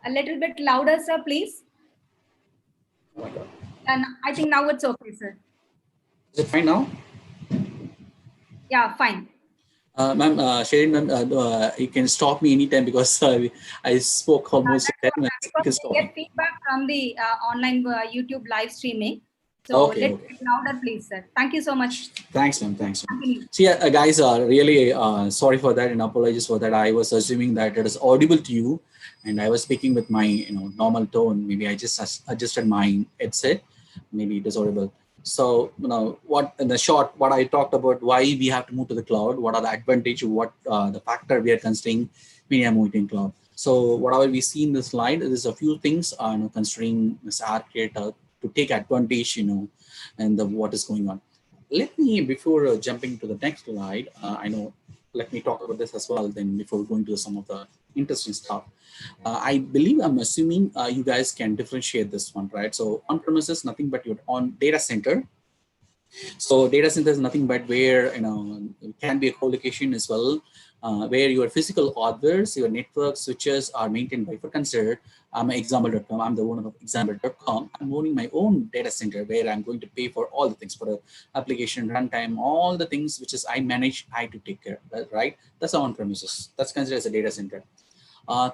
A little bit louder, sir, please. And I think now it's okay, sir.
Is it fine now?
Yeah, fine.
Ma'am, Sheerin, ma'am, you can stop me anytime because I spoke almost 10 minutes. You can
Because
stop
we
me.
get feedback from the online YouTube live streaming. So
Okay,
let's
okay.
get louder, please, sir. Thank you so much.
Thanks, ma'am. Thanks, ma'am.
Continue.
So yeah, guys, really sorry for that and apologies for that. I was assuming that it is audible to you, and I was speaking with my normal tone. Maybe I just adjusted my headset. Maybe it is audible. So what in the short, what I talked about, why we have to move to the cloud, what are the advantage, what the factor we are considering when we are moving to cloud. So whatever we see in the slide, there's a few things considering this R.M.K to take advantage, and what is going on. Let me, before jumping to the next slide, let me talk about this as well, then before going to some of the interesting stuff. I believe, I'm assuming you guys can differentiate this one, right? So on-premises, nothing but your on data center. So data center is nothing but where, it can be a co-location as well, where your physical hardwares, your network switches are maintained by, for consider, I'm example.com, I'm the owner of example.com. I'm owning my own data center where I'm going to pay for all the things for the application runtime, all the things which is I manage, I to take care of that, right? That's on premises. That's considered as a data center.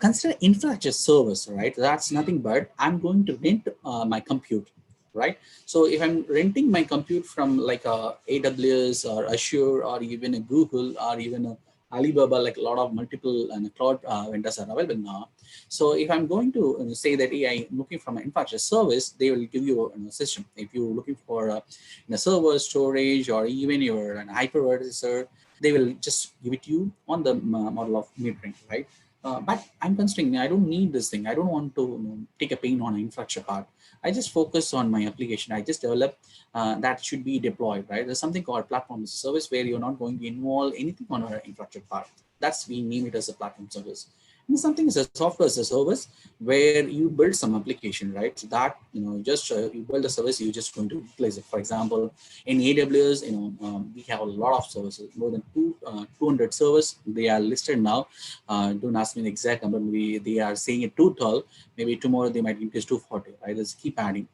Consider infrastructure service, right? That's nothing but I'm going to rent my compute, right? So if I'm renting my compute from like a AWS or Azure or even a Google or even a Alibaba, like a lot of multiple cloud vendors are available now. So if I'm going to say that hey, I'm looking for an infrastructure service, they will give you a system. If you're looking for a server storage or even your hypervisor, they will just give it to you on the model of metering, right? But I'm considering I don't need this thing. I don't want to take a pain on an infrastructure part. I just focus on my application. I just develop that should be deployed, right? There's something called platform as a service where you're not going to involve anything on our infrastructure part. That's we name it as a platform service. And something is a software as a service where you build some application, right? So that just you build a service, you're just going to replace it. For example, in AWS, we have a lot of services, more than 200 servers. They are listed now. Don't ask me the exact number. Maybe they are saying it 212. Maybe tomorrow they might increase 240. Right? Just keep adding.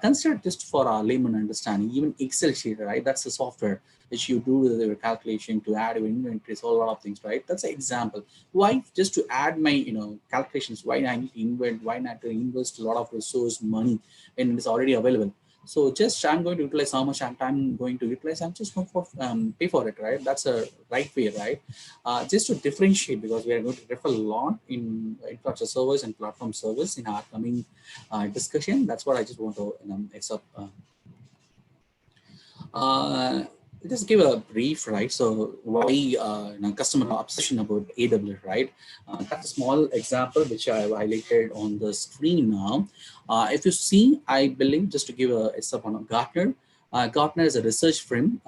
Consider just for our layman understanding, even Excel sheet, right? That's the software which you do with your calculation to add your inventories, a lot of things, right? That's an example. Why just to add my calculations? Why I need to invent? Why not to invest a lot of resource money when it's already available? So just I'm going to utilize how much I'm going to utilize. I'm just going for pay for it, right? That's a right way, right? Just to differentiate, because we are going to refer a lot in infrastructure service and platform service in our coming discussion. That's what I just want to accept. Just give a brief, right? So why customer obsession about AWS, right? That's a small example which I highlighted on the screen now. If you see, I believe, just to give a heads up on Gartner. Gartner is a research firm,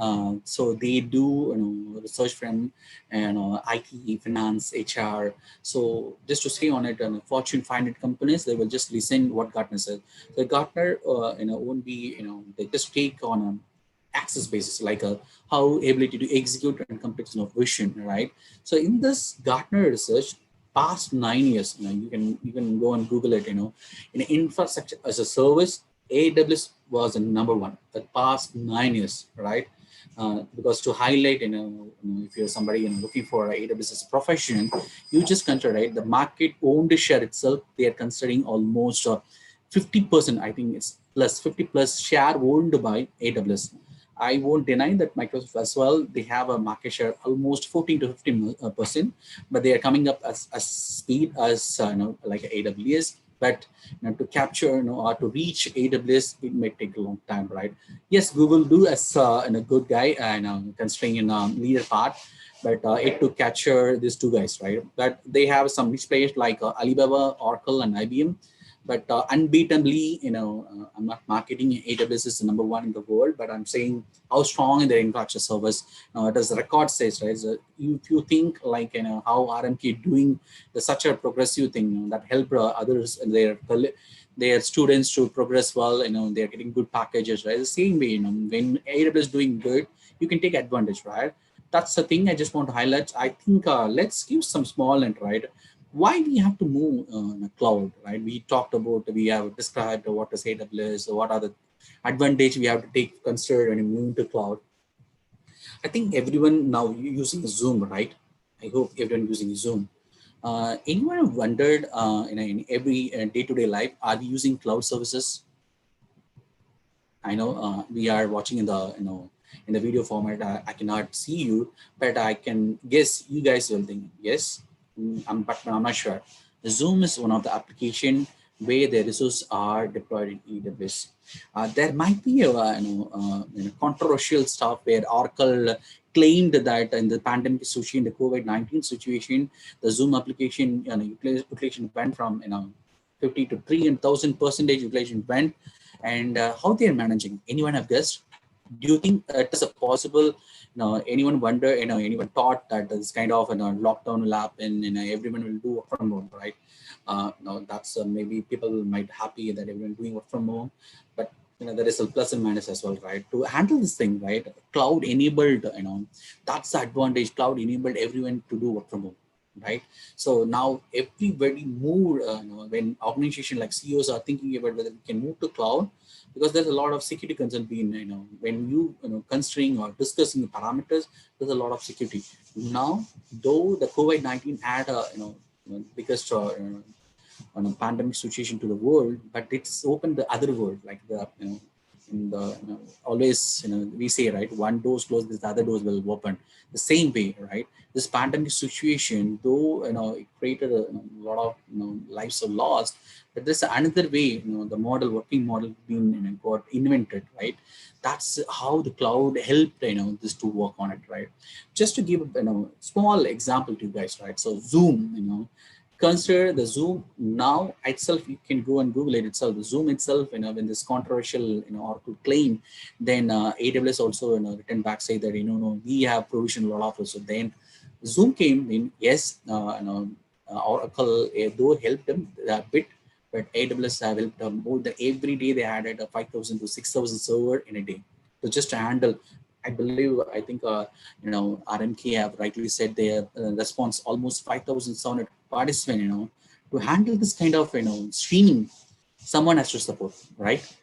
so they do research firm and IT, finance, HR. So just to say on it, Fortune 500 companies, they will just listen what Gartner says. So Gartner, won't be, they just take on access basis, like how ability to execute and complete vision, right? So in this Gartner research, past 9 years, you can go and Google it. In infrastructure as a service, AWS was the number one the past 9 years, right? Because to highlight, if you're somebody looking for AWS as a profession, you just consider, right, the market owned share itself, they are considering almost 50%. I think it's plus 50 plus share owned by AWS. I won't deny that Microsoft as well, they have a market share almost 14 to 15%, but they are coming up as speed as like AWS. But to capture or to reach AWS, it may take a long time, right? Yes, Google do as a good guy and considering in leader part, but it to capture these two guys, right? But they have some niche players like Alibaba, Oracle, and IBM. But unbeatably, I'm not marketing AWS is the number one in the world, but I'm saying how strong in their infrastructure service. It does the record says, right? So if you think like how R.M.K doing such a progressive thing that help others and their students to progress well, they're getting good packages, right? The same way, when AWS is doing good, you can take advantage, right? that's the thing I just want to highlight. I think let's give some small and right. Why we have to move in a cloud, right? We talked about, we have described what is AWS, what are the advantage we have to take consider when you move to cloud. I think everyone now using Zoom, right? I hope everyone using Zoom. Anyone wondered in every day-to-day life, are we using cloud services? I know we are watching in the in the video format. I cannot see you, but I can guess you guys will think yes. But I'm not sure. Zoom is one of the application where the resources are deployed in AWS. There might be a controversial stuff where Oracle claimed that in the pandemic situation, the COVID-19 situation, the Zoom application utilization went from 50 to 3,000% utilization went, and how they are managing. Anyone have guessed? Do you think it is a possible? Anyone wonder? Anyone thought that this kind of lockdown will happen and everyone will do work from home, right? No, that's maybe people might happy that everyone doing work from home, but there is a plus and minus as well, right? To handle this thing, right? Cloud enabled, that's the advantage. Cloud enabled everyone to do work from home, right? So now everybody moved, when organization like CEOs are thinking about whether we can move to cloud, because there's a lot of security concern being, when you considering or discussing the parameters, there's a lot of security. Now, though the COVID-19 had a, biggest on a pandemic situation to the world, but it's opened the other world, like the, in the, always, we say, right, one door's closed, the other doors will open. The same way, right? This pandemic situation, though, it created a lot of, lives are lost, but there's another way, the model, working model being got invented, right? That's how the cloud helped, this to work on it, right? Just to give a small example to you guys, right? So Zoom, consider the Zoom now itself, you can go and Google it itself. The Zoom itself, when this controversial, Oracle claim, then AWS also, written back say that, no, we have provisioned a lot of it. So then Zoom came in, yes, Oracle, though helped them a bit, but AWS have helped them more than every day. They added a 5,000 to 6,000 server in a day. So just to handle, I believe, I think, R.M.K have rightly said their response almost 5,700 participants, to handle this kind of, streaming, someone has to support, right?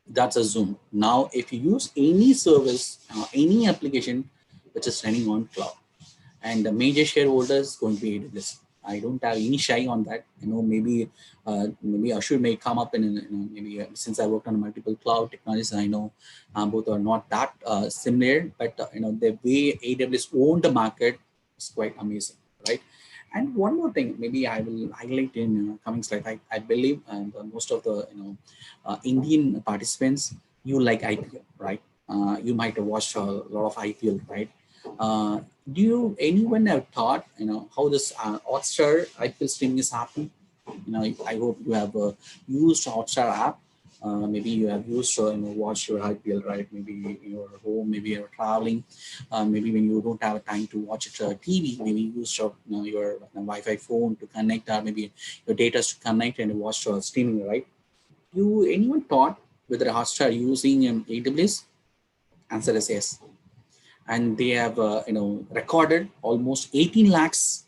That's a Zoom. Now, if you use any service, any application which is running on cloud, and the major shareholder is going to be AWS. I don't have any shy on that. Maybe Ashur may come up in, maybe since I worked on multiple cloud technologies, I know both are not that similar, but the way AWS owned the market is quite amazing, right? And one more thing, maybe I will highlight in coming slide. I believe, and most of the Indian participants, you like IPL, right? You might have watched a lot of IPL, right? Do anyone have thought, how this Hotstar IPL streaming is happening? I hope you have used Hotstar app. Maybe you have used watch your IPL, right? Maybe you're home, maybe you're traveling, maybe when you don't have time to watch it TV, maybe you use your Wi-Fi phone to connect, or maybe your data to connect and watch streaming, right? Anyone thought whether Hotstar using AWS? Answer is yes. And they have recorded almost 18 lakhs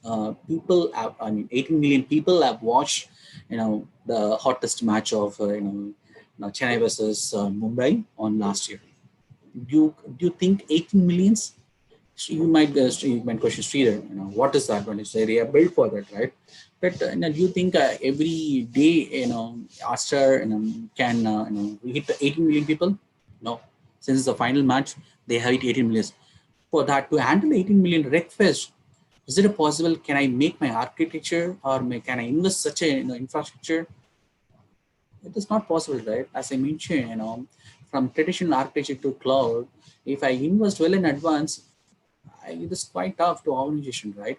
people have, 18 million people have watched the hottest match of Chennai versus Mumbai on last year. Do you think 18 millions? You might question Sridhar, what is that? When you say they are built for that, right? But do you think every day Hotstar can hit 18 million people? No. Since the final match, they have hit 18 million. For that to handle 18 million requests, is it possible? Can I make my architecture, or can I invest such a infrastructure? It is not possible, right? As I mentioned, from traditional architecture to cloud, if I invest well in advance, it is quite tough to organization, right?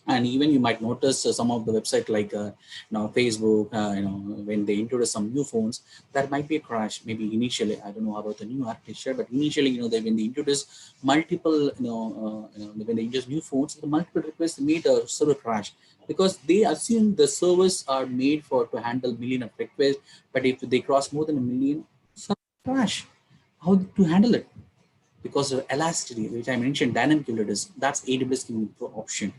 And even you might notice some of the website like Facebook, when they introduce some new phones, there might be a crash. Maybe initially, I don't know about the new architecture, but initially, when they introduce multiple, when they introduce new phones, the multiple requests made a server crash, because they assume the servers are made to handle million of requests. But if they cross more than a million, server crash. How to handle it? because of elasticity, which I mentioned, dynamic is that's AWS giving option.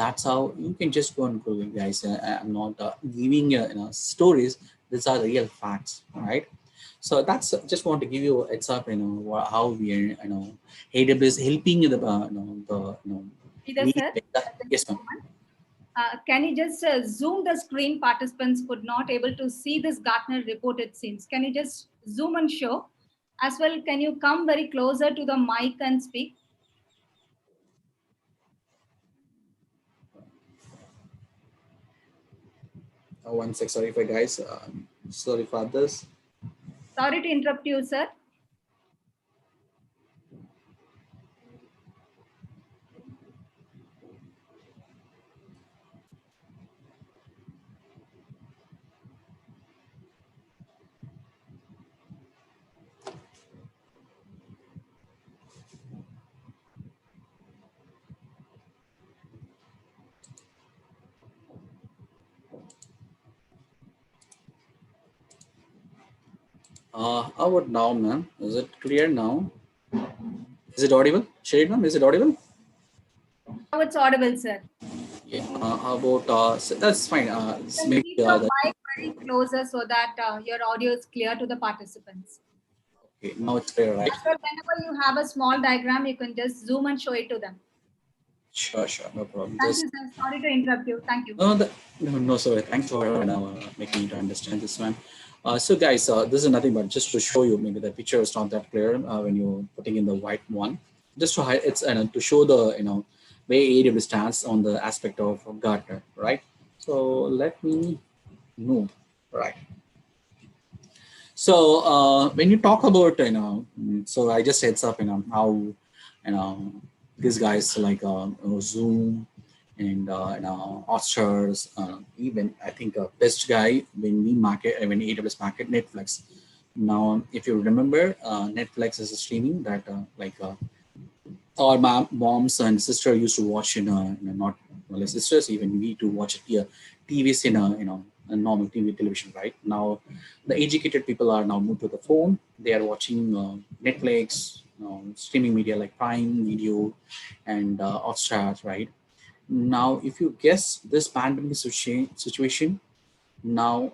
That's how you can just go and Google, guys. I'm not giving stories. These are real facts, right? So that's just want to give you a heads up, how we are, AWS helping the,
Sridhar
meet.
sir,
Yes, ma'am.
can you just zoom the screen? Participants could not able to see this Gartner report, it seems. Can you just zoom and show? As well, can you come very closer to the mic and speak?
One sec, sorry for guys. Sorry for this.
Sorry to interrupt you, sir.
How about now, ma'am? Is it clear now? Is it audible? Sheerin, ma'am, is it audible?
Now it's audible, sir.
Yeah. How about, so that's fine.
Keep your mic very closer so that your audio is clear to the participants.
Okay, now it's clear, right?
As well, whenever you have a small diagram, you can just zoom and show it to them.
Sure, no problem.
Thank you, sir. Sorry to interrupt you. Thank you.
No, sorry. Thanks for making me to understand this, ma'am. So guys, this is nothing but just to show you, maybe the picture is not that clear when you're putting in the white one. Just to hide, it's to show the where AWS stands on the aspect of Gartner, right? So let me move, right? So when you talk about so I just heads up how these guys like Zoom and Oscars, even I think best guy when AWS market Netflix. Now, if you remember, Netflix is a streaming that our moms and sister used to watch not well, sisters, even we to watch it here, TVs in a normal television. Right now, the educated people are now moved to the phone. They are watching Netflix, streaming media like Prime Video and Hotstar, right? Now, if you guess this pandemic situation, now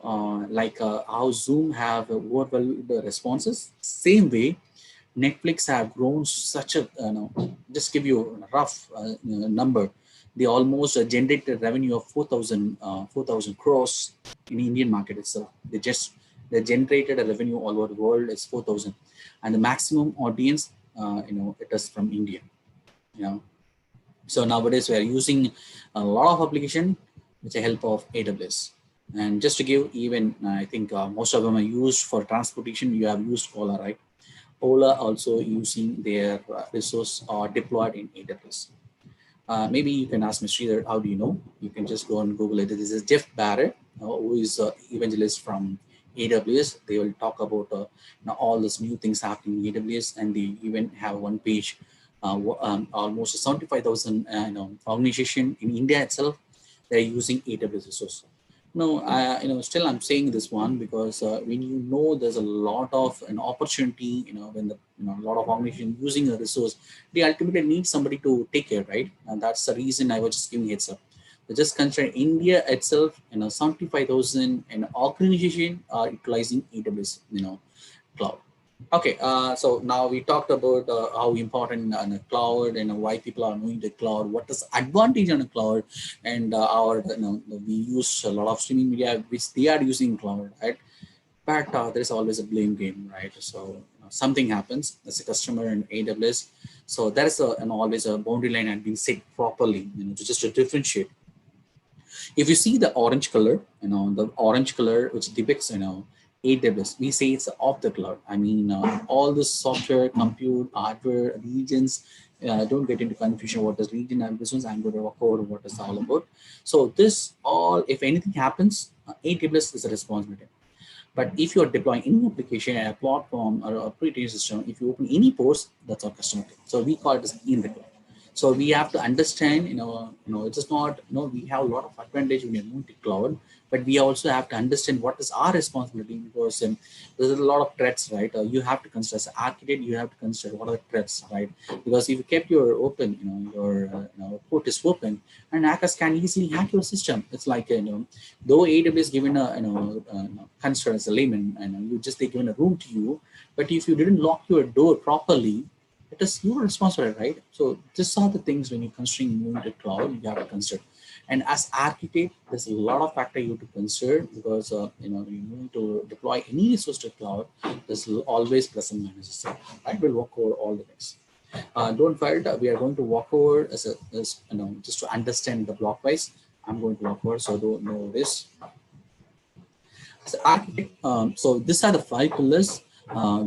how Zoom have overwhelmed the responses, same way Netflix have grown such a, just give you a rough number. They almost generated revenue of 4,000 crores in the Indian market itself. They generated a revenue all over the world is 4,000, and the maximum audience, it is from India. So nowadays we are using a lot of application with the help of AWS. And just to give even, I think most of them are used for transportation. You have used Ola, right? Ola also using their resource or deployed in AWS. Maybe you can ask Mr. Sridhar, how do you know? You can just go and Google it. This is Jeff Barrett, who is evangelist from AWS. They will talk about all these new things happening in AWS, and they even have one page, almost 75,000 organization in India itself. They're using AWS resource. No, still I'm saying this one because when there's a lot of an opportunity, when a lot of organization using a resource, they ultimately need somebody to take care, right? And that's the reason I was just giving heads up. So just consider India itself, 75,000 organization are utilizing AWS, cloud. Okay, so now we talked about how important the cloud and why people are moving to cloud, what is the advantage on the cloud, and we use a lot of streaming media which they are using cloud, right? But there's always a blame game, right? So something happens as a customer in AWS, so there is always a boundary line and being set properly, just to differentiate. If you see the orange color, the orange color which depicts, AWS, we say it's off the cloud. I mean, all the software, compute, hardware, regions, don't get into confusion what is region and business. I'm going to walk over what it's all about. So this all, if anything happens, AWS is a responsibility. But if you're deploying any application, a platform or a operating system, if you open any ports, that's our customer. So we call it as in the cloud. So we have to understand, it is not, we have a lot of advantage when you move to cloud, but we also have to understand what is our responsibility, because there's a lot of threats, right? You have to consider as an architect, you have to consider what are the threats, right? Because if you kept your open, your port is open, and hackers can easily hack your system. It's like, though AWS given a, consider as a layman, and you just they given a room to you, but if you didn't lock your door properly, it is your responsibility, right? So these are the things when you're considering moving to cloud, you have to consider. And as architect, there's a lot of factor you have to consider, because you need to deploy any resource to cloud. There's always plus and minuses, right? We'll walk over all the things. Don't worry, we are going to walk over as just to understand the block wise. I'm going to walk over, so don't know this. As an architect, so these are the 5 pillars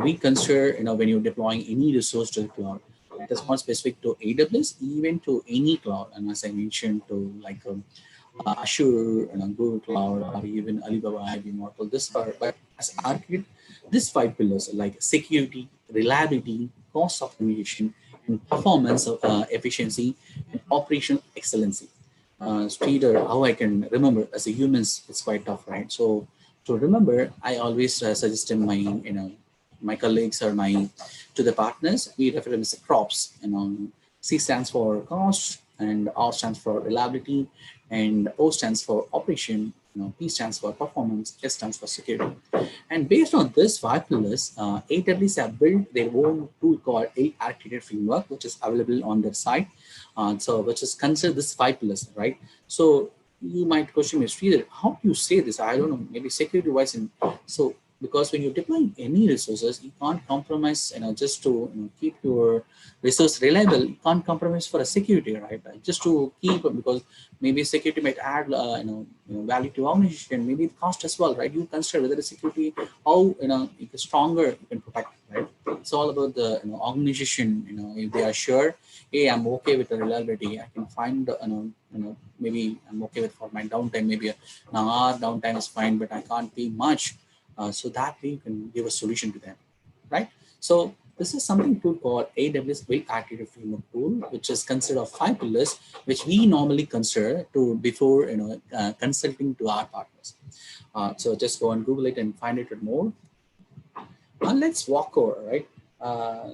we consider, when you're deploying any resource to the cloud. It is not specific to AWS, even to any cloud. And as I mentioned, to like Azure, Google Cloud, or even Alibaba, IBM, Oracle, but as an architect, these 5 pillars like security, reliability, cost optimization, and performance efficiency, and operational excellency. Sridhar, how I can remember as a humans, it's quite tough, right? So to remember, I always suggest my colleagues or to the partners, we refer them as crops. C stands for cost, and R stands for reliability, and O stands for operation. P stands for performance, S stands for security. And based on this 5 pillars, AWS have built their own tool called A Architecture Framework, which is available on their site. So which is considered this 5 pillars, right? So you might question me, Sridhar, how do you say this? I don't know, maybe security wise. So because when you're deploying any resources, you can't compromise, just to keep your resource reliable, you can't compromise for a security, right? Just to keep, because maybe security might add, value to organization, maybe the cost as well, right? You consider whether the security, how, stronger you can protect, right? It's all about the organization, if they are sure, hey, I'm okay with the reliability, I can find, maybe I'm okay with for my downtime, maybe an hour downtime is fine, but I can't pay much. So that way you can give a solution to them, right? So this is something tool called AWS Build Architecture Framework tool, which is considered of 5 pillars, which we normally consider to before consulting to our partners. So just go and Google it and find it more. Let's walk over, right?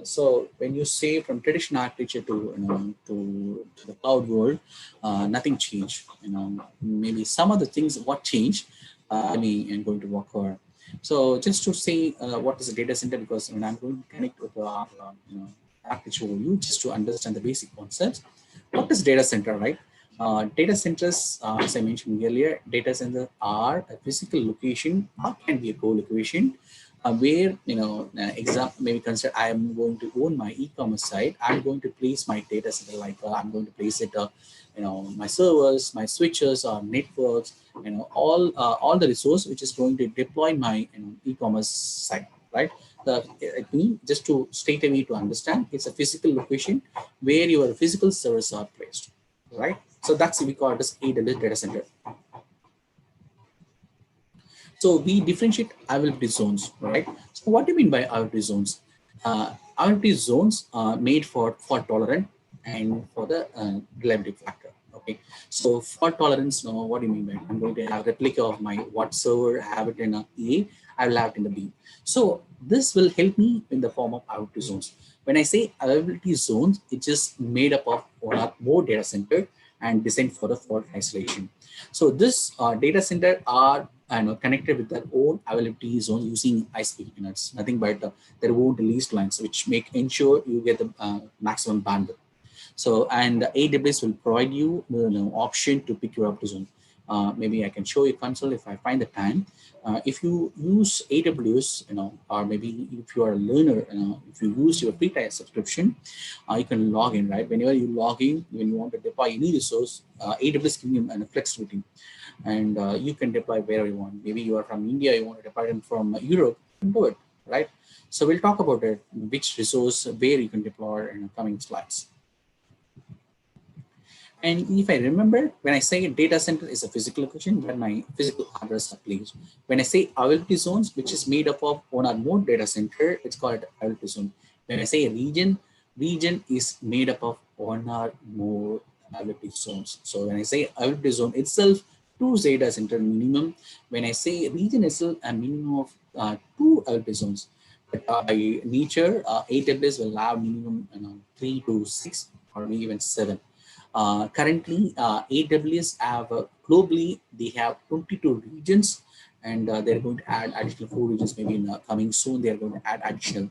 So when you say from traditional architecture to the cloud world, nothing changed. Maybe some of the things what changed. I'm going to walk over. So just to say what is a data center, because when I'm going to connect with our architecture overview, just to understand the basic concepts. What is data center, right? Data centers, as I mentioned earlier, data centers are a physical location or can be a co-location where, maybe consider I am going to own my e-commerce site. I'm going to place my data center, like I'm going to place it, my servers, my switches, or networks, all the resource which is going to deploy my e-commerce site, right? It means, just to straight away to understand, it's a physical location where your physical servers are placed, right? So that's we call it as AWS data center. So we differentiate availability zones, right? So what do you mean by availability zones? Availability zones are made for fault tolerant and for the reliability factor. Okay, so fault tolerance, what do you mean by it? I'm going to have a replica of my what server, have it in a A, I will have it in the B. So this will help me in the form of availability zones. When I say availability zones, it's just made up of one or more data center and designed for the fault isolation. So this data center are connected with their own availability zone using ISP. It's nothing but their own release lines, which ensure you get the maximum bandwidth. So, and AWS will provide you the option to pick your up zone. Maybe I can show you console if I find the time. If you use AWS, or maybe if you are a learner, if you use your free trial subscription, you can log in, right? Whenever you log in, when you want to deploy any resource, AWS giving you flexibility, and you can deploy wherever you want. Maybe you are from India, you want to deploy them from Europe, you can do it, right? So we'll talk about it, which resource, where you can deploy in the coming slides. And if I remember, when I say data center is a physical location where my physical address are placed. When I say availability zones, which is made up of one or more data center, it's called availability zone. When I say region is made up of one or more availability zones. So when I say availability zone itself, 2 data center minimum. When I say region itself, a minimum of 2 availability zones. But by nature, AWS will have minimum 3 to 6 or maybe even 7. Currently, AWS have globally, they have 22 regions, and they're going to add additional 4 regions maybe in coming soon. They're going to add additional.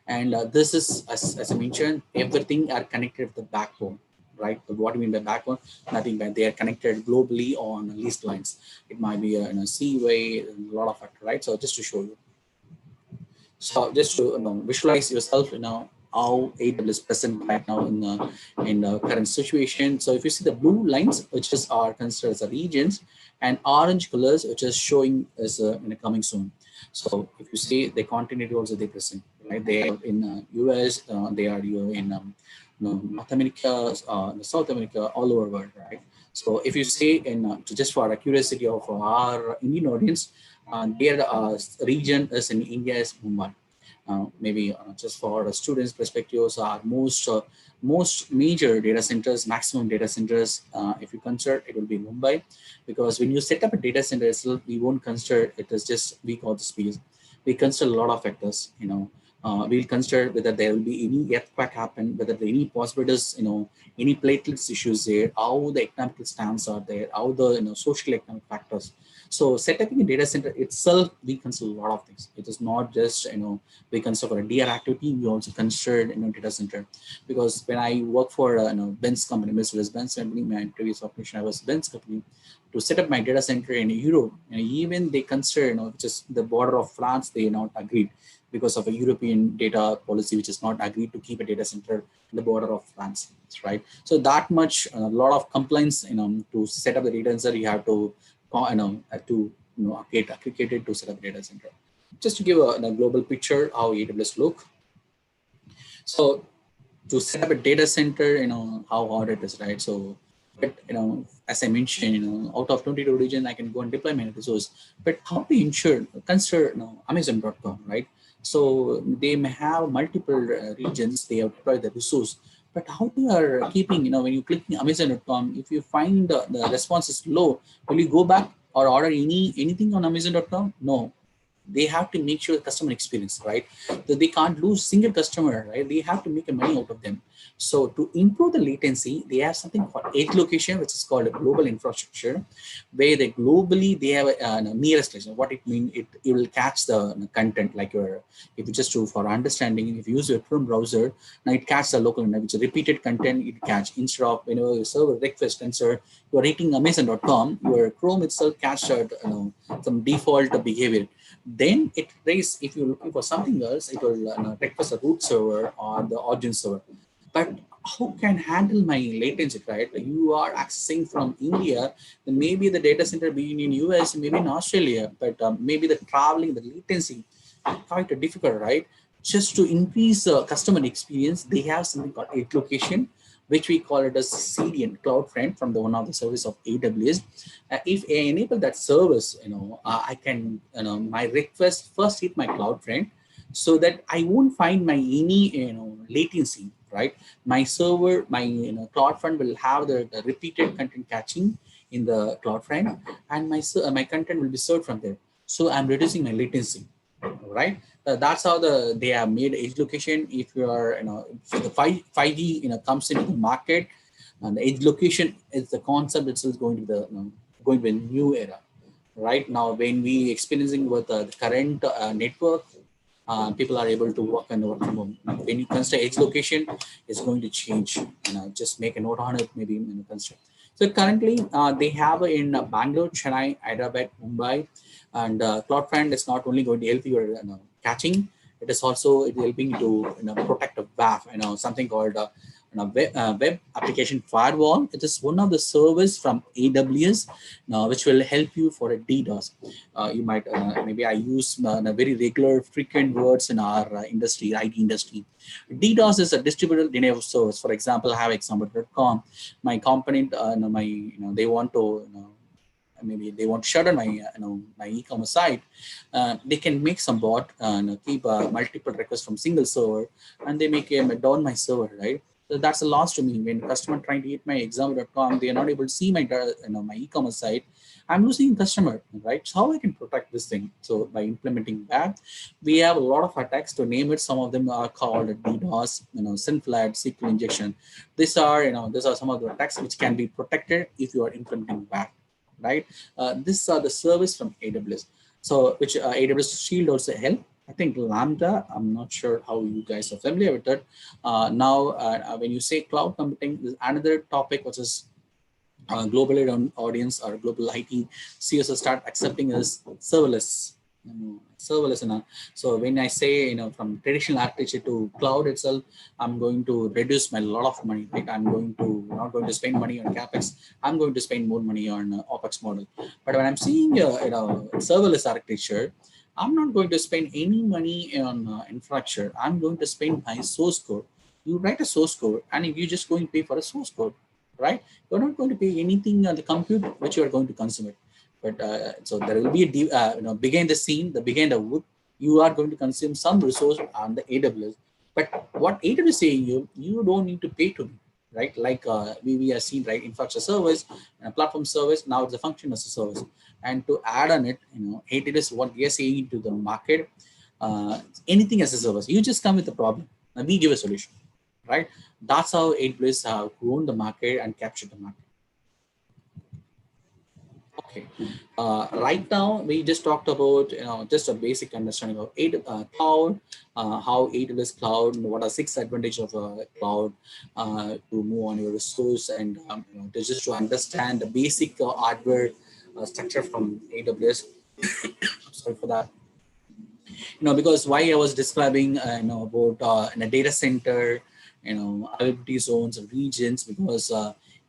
And this is, as I mentioned, everything are connected with the backbone, right? But what do you mean by backbone? Nothing but they are connected globally on leased lines. It might be a seaway, a lot of factors, right? So just to show you. So just to visualize yourself, how AWS is present right now in the current situation. So if you see the blue lines, which are considered as the regions, and orange colors, which is showing as in a coming soon. So if you see the continent also they present, right? They are in US, they are in North America, South America, all over the world, right? So if you say in just for the curiosity of our Indian audience, their region is in India is Mumbai. Maybe just for students' perspectives, are most major data centers, maximum data centers, if you consider, it will be Mumbai, because when you set up a data center itself, we won't consider it as just we call the space. We consider a lot of factors. We'll consider whether there will be any earthquake happen, whether there any possibilities, any platelets issues there, how the economic stance are there, how the social economic factors. So setting a data center itself, we consider a lot of things. It is not just we consider for a DR activity. We also consider data center, because when I work for Benz company, Mercedes-Benz company, my previous operation I was Benz company, to set up my data center in Europe, and even they consider just the border of France, they not agreed because of a European data policy, which is not agreed to keep a data center in the border of France, right? So that much, a lot of complaints, to set up the data center, you have to get accredited to set up a data center. Just to give a global picture how AWS look. So to set up a data center, how hard it is, right? So, but as I mentioned, out of 22 regions, I can go and deploy my resource. But how to ensure? Consider Amazon.com, right? So they may have multiple regions. They have deployed the resource. But how you are keeping, when you click Amazon.com, if you find the response is low, will you go back or order anything on Amazon.com? No. They have to make sure the customer experience, right? That they can't lose single customer, right? They have to make a money out of them. So to improve the latency, they have something called edge location, which is called a global infrastructure, where they globally they have a nearest location. What it means, it will catch the content, like if you just do for understanding, if you use your Chrome browser, now it catches the local, which is repeated content, it catch instead of whenever you serve a request answer, you are rating Amazon.com, your Chrome itself catches some default behavior. Then it raise, if you're looking for something else, it will request a root server or the origin server. But how can handle my latency, right? You are accessing from India, then maybe the data center being in US, maybe in Australia, but maybe the traveling, the latency, quite difficult, right? Just to increase customer experience, they have something called edge location, which we call it as CDN, Cloud Friend, from the one of the service of AWS. If I enable that service, I can, my request first hit my Cloud Friend, so that I won't find my any, latency, right? My server, my Cloud Friend will have the repeated content catching in the Cloud Friend, and my content will be served from there. So I'm reducing my latency, right? That's how they have made edge location. If you are, so the 5G, comes into the market, and the edge location is the concept itself going to the going to a new era. Right now, when we experiencing with the current network, people are able to work and work from home. When you consider edge location, it's going to change. Just make a note on it, maybe consider. So currently, they have in Bangalore, Chennai, Hyderabad, Mumbai, and Cloud Friend is not only going to help you catching, it is also helping you to protect a WAF, something called web application firewall. It is one of the service from AWS, which will help you for a DDoS. You might maybe I use very regular frequent words in our industry, IT industry. DDoS is a distributed denial of service. For example, I have example.com. My component, they want to maybe they want to shut down my my e-commerce site. They can make some bot and keep multiple requests from single server, and they make down my server, right? So that's a loss to me. When customer trying to hit my exam.com, they are not able to see my my e-commerce site. I'm losing customer, right? So how I can protect this thing? So by implementing that, we have a lot of attacks. To name it, some of them are called DDoS, SynFlat, SQL injection. These are some of the attacks which can be protected if you are implementing back, right? These are the service from AWS. So which AWS Shield also help. I think Lambda, I'm not sure how you guys are familiar with it. Now, when you say cloud computing, there's another topic which is global audience or global IT CSO start accepting as serverless. Serverless. So when I say, from traditional architecture to cloud itself, I'm going to reduce my lot of money. Right? I'm not going to spend money on capex. I'm going to spend more money on opex model. But when I'm seeing serverless architecture, I'm not going to spend any money on infrastructure. I'm going to spend my source code. You write a source code, and if you're just going to pay for a source code, right? You're not going to pay anything on the compute which you are going to consume it. But so there will be a behind the scene, behind the wood, you are going to consume some resource on the AWS. But what AWS is saying, you don't need to pay to me, right? Like we are seeing, right? Infrastructure service and a platform service. Now it's a function as a service. And to add on it, AWS, what we are saying to the market, anything as a service. You just come with a problem, and we give a solution, right? That's how AWS have grown the market and captured the market. Okay. Right now, we just talked about just a basic understanding of cloud, how AWS cloud, what are 6 advantages of cloud to move on your resource, and just to understand the basic hardware structure from AWS. Sorry for that. Because why I was describing about in a data center, availability zones, regions, because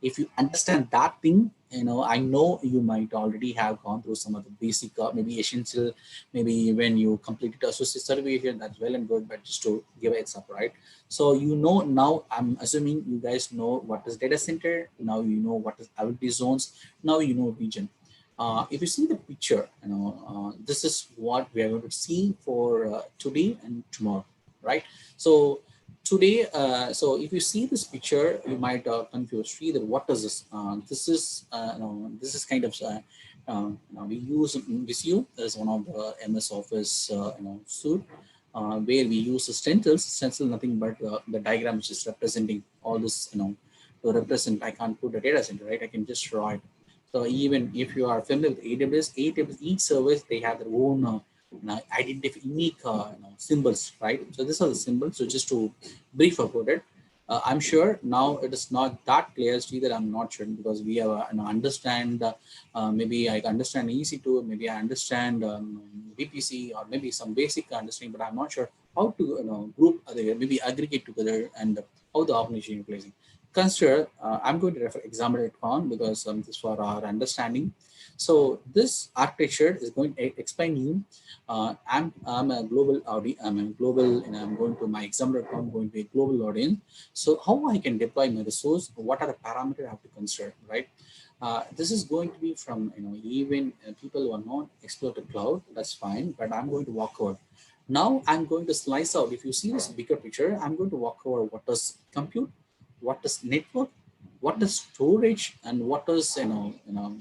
if you understand that thing, I know you might already have gone through some of the basic, maybe essential, maybe when you completed associate certification, that's well and good, but just to give a heads up, right? So now, I'm assuming you guys know what is data center. Now you know what is availability zones. Now you know region. If you see the picture, this is what we are going to see for today and tomorrow, right? So today, so if you see this picture, you might confuse Sridhar, what is this? This is kind of we use Visio as one of the MS Office suite, where we use stencils. Stencil nothing but the diagram which is representing all this, to represent. I can't put a data center, right? I can just draw it. So even if you are familiar with AWS, each service, they have their own unique symbols, right? So these are the symbols. So just to brief about it, I'm sure now it is not that clear, Sridhar. I'm not sure, because we have understand. Maybe I understand EC2, maybe I understand VPC, or maybe some basic understanding, but I'm not sure how to group, maybe aggregate together, and how the organization is placing. Consider, I'm going to refer example.com because this is for our understanding. So this architecture is going to explain you. I'm a global audience. I'm going to my example.com, going to be a global audience. So how I can deploy my resource? What are the parameters I have to consider, right? This is going to be from even people who are not expert to cloud. That's fine, but I'm going to walk over. Now I'm going to slice out. If you see this bigger picture, I'm going to walk over what does compute, what is network, what is storage, and what is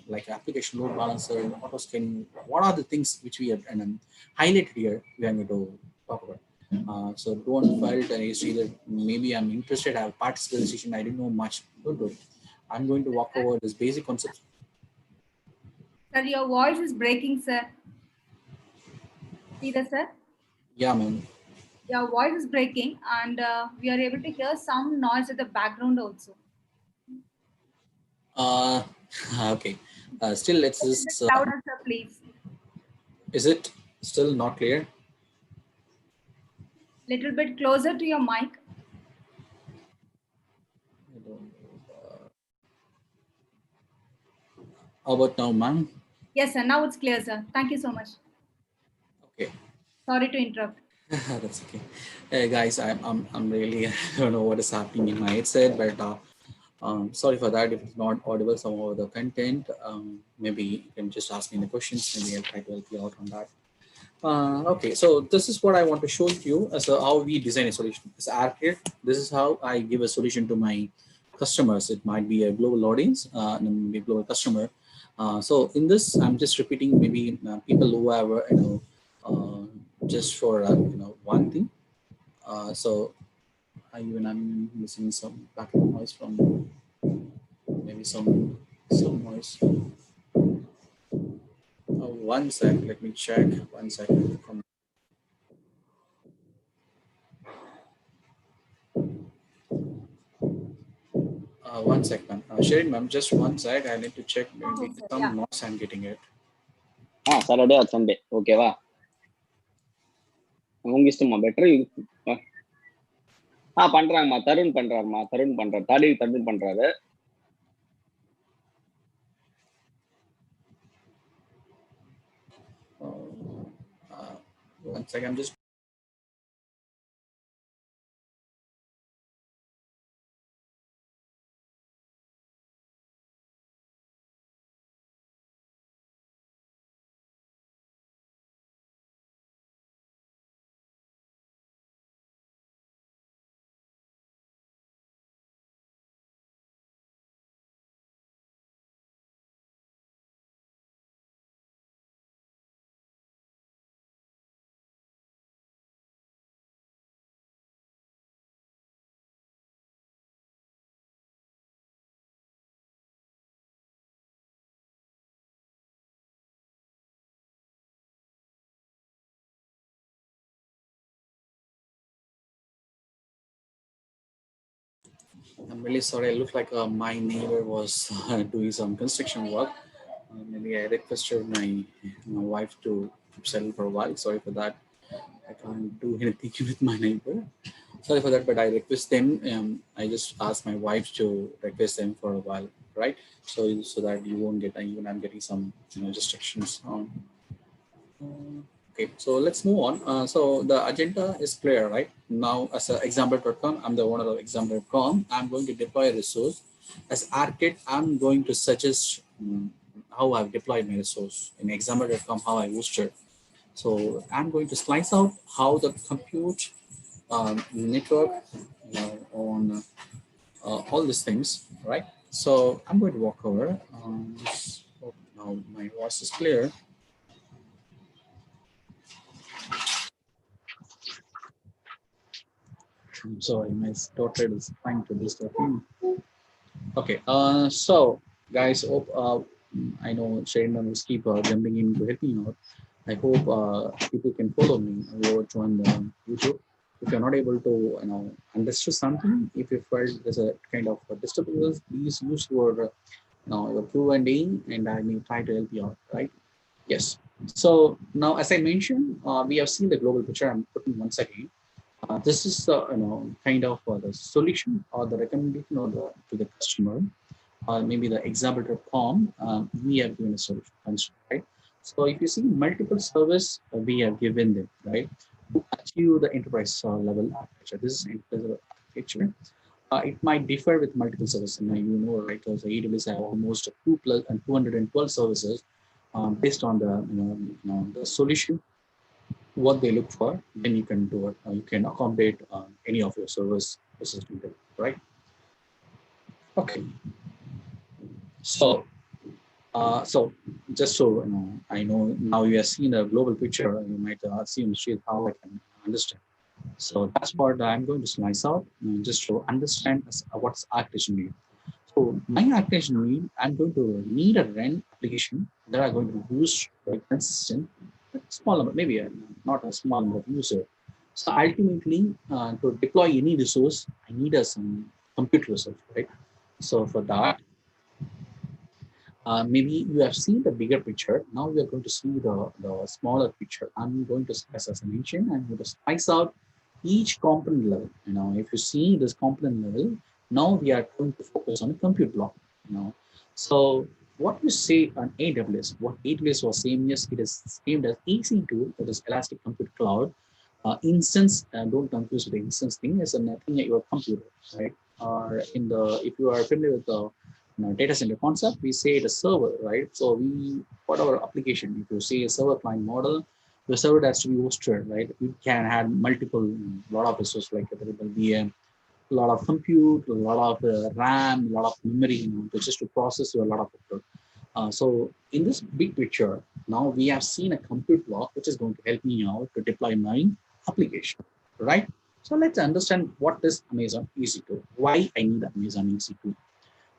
like application load balancer, what are the things which we have highlighted here we are going to talk about. So don't felt and see that maybe I'm interested, I have participated session, I didn't know much. Don't do it. I'm going to walk over this basic concepts.
Sir, your voice is breaking, sir. See that, sir?
Yeah, ma'am.
Your voice is breaking, and we are able to hear some noise at the background also.
Okay. Still, let's just.
Louder, sir, please.
Is it still not clear?
Little bit closer to your mic.
How about now, ma'am?
Yes, sir. Now it's clear, sir. Thank you so much.
Okay.
Sorry to interrupt.
That's okay. Hey guys, I'm really I don't know what is happening in my headset, but sorry for that if it's not audible some of the content. Maybe you can just ask me the questions. Maybe I'll try to help you out on that. Okay, so this is what I want to show you as how we design a solution. As architect, this is how I give a solution to my customers. It might be a global audience, maybe a global customer. So in this, I'm just repeating maybe people who have just for one thing. So I'm missing some background noise from maybe some noise. One sec, let me check. 1 second. One sec, ma'am. Sheerin, ma'am, just 1 sec. I need to check. Maybe some noise I'm getting it.
Saturday or Sunday. Okay, va. உங்க இஷ்டமா better பண்றாங்கம்மா Tarun பண்றாருமா Tarun பண்றாரு
One second, I'm just I'm really sorry. I look like my neighbor was doing some construction work. Maybe I requested my wife to settle for a while. Sorry for that. I can't do anything with my neighbor. Sorry for that, but I request them. I just asked my wife to request them for a while, right? So that you won't get even I'm getting some restrictions on. Okay, so let's move on. So the agenda is clear, right? Now, as an example.com, I'm the owner of example.com. I'm going to deploy a resource. As architect, I'm going to suggest how I've deployed my resource in example.com, how I hosted. So I'm going to slice out how the compute network on all these things, right? So I'm going to walk over. Now my voice is clear. I'm sorry, my daughter is trying to disturb me. Okay, so guys, I know Sheerin will keep jumping in to help me out. I hope people can follow me or join the YouTube. If you're not able to, understand something, if you felt there's a kind of disturbance, please use your, your Q&A, and I may try to help you out. Right? Yes. So now, as I mentioned, we have seen the global picture. I'm putting once again. This is kind of the solution or the recommendation or to the customer, or maybe the example.com. We have given a solution, right? So if you see multiple service, we have given them, right, to achieve the enterprise level architecture. This is enterprise architecture. It might differ with multiple services. Right? Because the AWS have almost 212 services based on the solution what they look for, then you can do it. You can accommodate any of your service associated, right? Okay. So, just so I know now you have seen a global picture. You might assume how I can understand. So that's what I'm going to slice out just to understand what's architecture need. So my architecture need, I'm going to need a run application that are going to use very consistent, small number, maybe not a small number of user. So ultimately, to deploy any resource, I need some compute resource, right? So for that, maybe you have seen the bigger picture. Now we are going to see the smaller picture. I'm going to, as I mentioned, I'm going to slice out each component level. If you see this component level, now we are going to focus on the compute block. So what you say on AWS, what AWS was saying, yes, it is named as EC2, that is Elastic Compute Cloud. Instance, don't confuse with the instance thing, is nothing at your computer, right? Or if you are familiar with the data center concept, we say it a server, right? So for our application, if you say a server client model, The server has to be hosted, right? We can have multiple, lot of resources like there will be a lot of compute, a lot of RAM, a lot of memory, just to process a lot of code. So in this big picture, now we have seen a compute block which is going to help me out to deploy my application, right? So let's understand what is Amazon EC2, why I need Amazon EC2.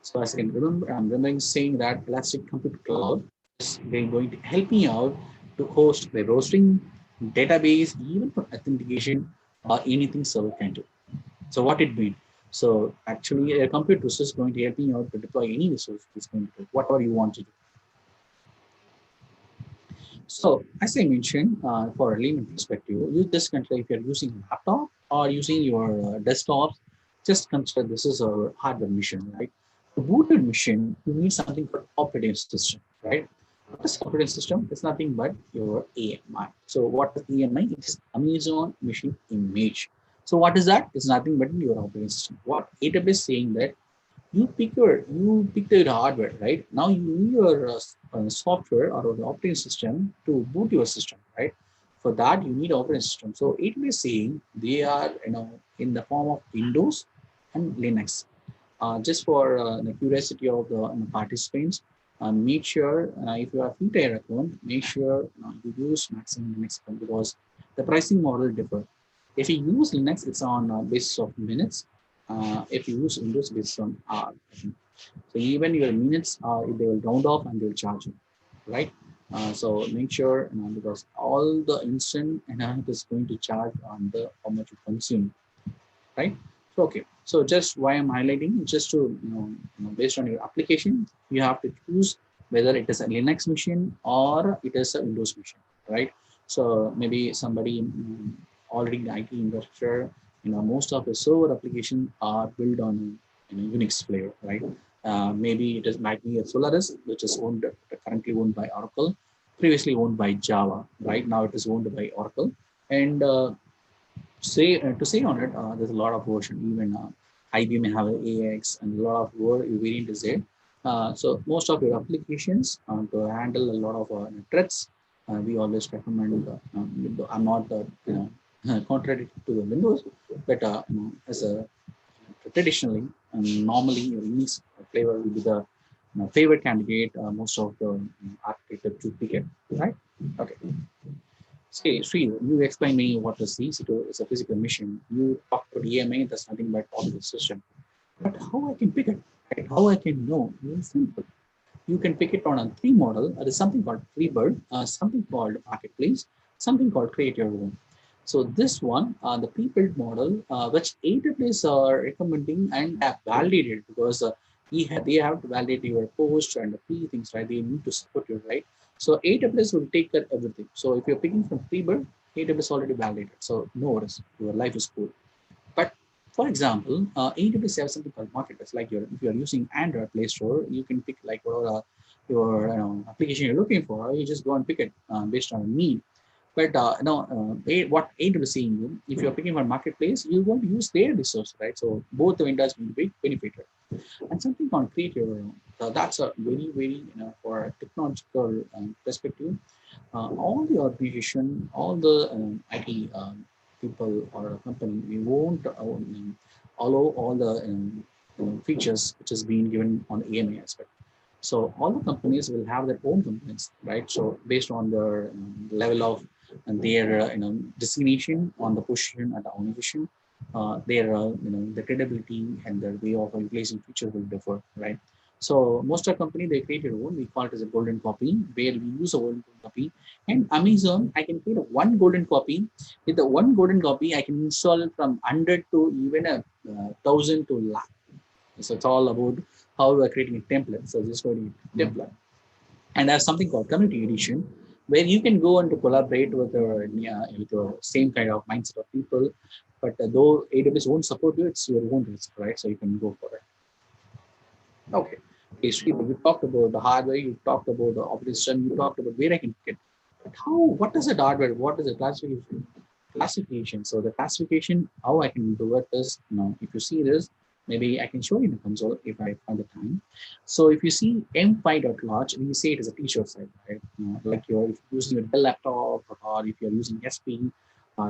So as I can remember, I'm remembering saying that Elastic Compute Cloud is going to help me out to host the hosting, database, even for authentication or anything server can do. So what it means? So actually, a compute resource is going to help me out to deploy any resource. It's going to do whatever you want to do. So as I mentioned, for a layman perspective, you just consider if you're using a laptop or using your desktop, just consider this is a hardware machine, right? To boot a machine, you need something called operating system, right? What is operating system? It's nothing but your AMI. So what is AMI? It is Amazon Machine Image. So what is that? It's nothing but your operating system. What AWS is saying that you pick the hardware, right? Now you need your software or the operating system to boot your system, right? For that you need operating system. So AWS is saying they are in the form of Windows and Linux. Just for the curiosity of the participants, make sure if you have free tier account, make sure you use maximum Linux account because the pricing model differ. If you use Linux, it's on basis of minutes. If you use Windows, based on hour. So even your minutes, they will round off and they'll charge you, right? So make sure because all the instant it is going to charge on the how much you consume, right? So okay. So just why I'm highlighting, just to based on your application, you have to choose whether it is a Linux machine or it is a Windows machine, right? So maybe somebody already in IT investor, most of the server applications are built on Unix flavor, right? Maybe might be a Solaris, which is currently owned by Oracle, previously owned by Java, right? Now it is owned by Oracle, and to say on it, there's a lot of version. Even IBM may have an AX and a lot of variant is there. So most of your applications to handle a lot of threats, we always recommend. I'm not contrary to the Windows, but as a traditionally and normally your Unix flavor will be the favorite candidate. Most of the architecture to pick it, right? Okay. Say, Sri, you explain me what is EC2 is a physical machine. You talk about EMA, that's nothing but operating system. But how I can pick it? Right? How I can know? It's simple. You can pick it on a three model. There is something called Freebird, something called Marketplace, something called Create Your Own. So this one, the pre-built model, which AWS are recommending and have validated because they have to validate your post and the pre things, right? They need to support you, right? So AWS will take care of everything. So if you're picking from pre-built, AWS already validated. So no worries, your life is cool. But for example, AWS has something called Marketplace. Like if you're using Android Play Store, you can pick like whatever your application you're looking for. You just go and pick it based on need. But what AWS is saying, if you're picking from Marketplace, you want to use their resource, right? So both the vendors will be benefited. And something on Create Your Own. That's a very for a technological perspective. All the organization, all the IT people or a company, we won't allow all the features which is being given on AMA aspect. So all the companies will have their own components, right? So based on their level of their designation on the position at the organization, their the credibility and their way of replacing features will differ, right? So most of the company they create their own. We call it as a golden copy, where we use a golden copy. And Amazon, I can create a one golden copy. With the one golden copy, I can install from 100 to even a 1,000 to lakh. So it's all about how we're creating a template. So just creating a template. And there's something called community edition, where you can go and to collaborate with your same kind of mindset of people. But though AWS won't support you, it's your own risk, right? So you can go for it. Okay. Sri, you talked about the hardware, you talked about the operating system, you talked about where I can get. But what is the hardware? What is the classification? So the classification, how I can do it is, if you see this,
Maybe I can show you in the console if I find the time. So if you see m5.large, we say it is a t-shirt site, right? Like you're using a Dell laptop, or if you're using SP,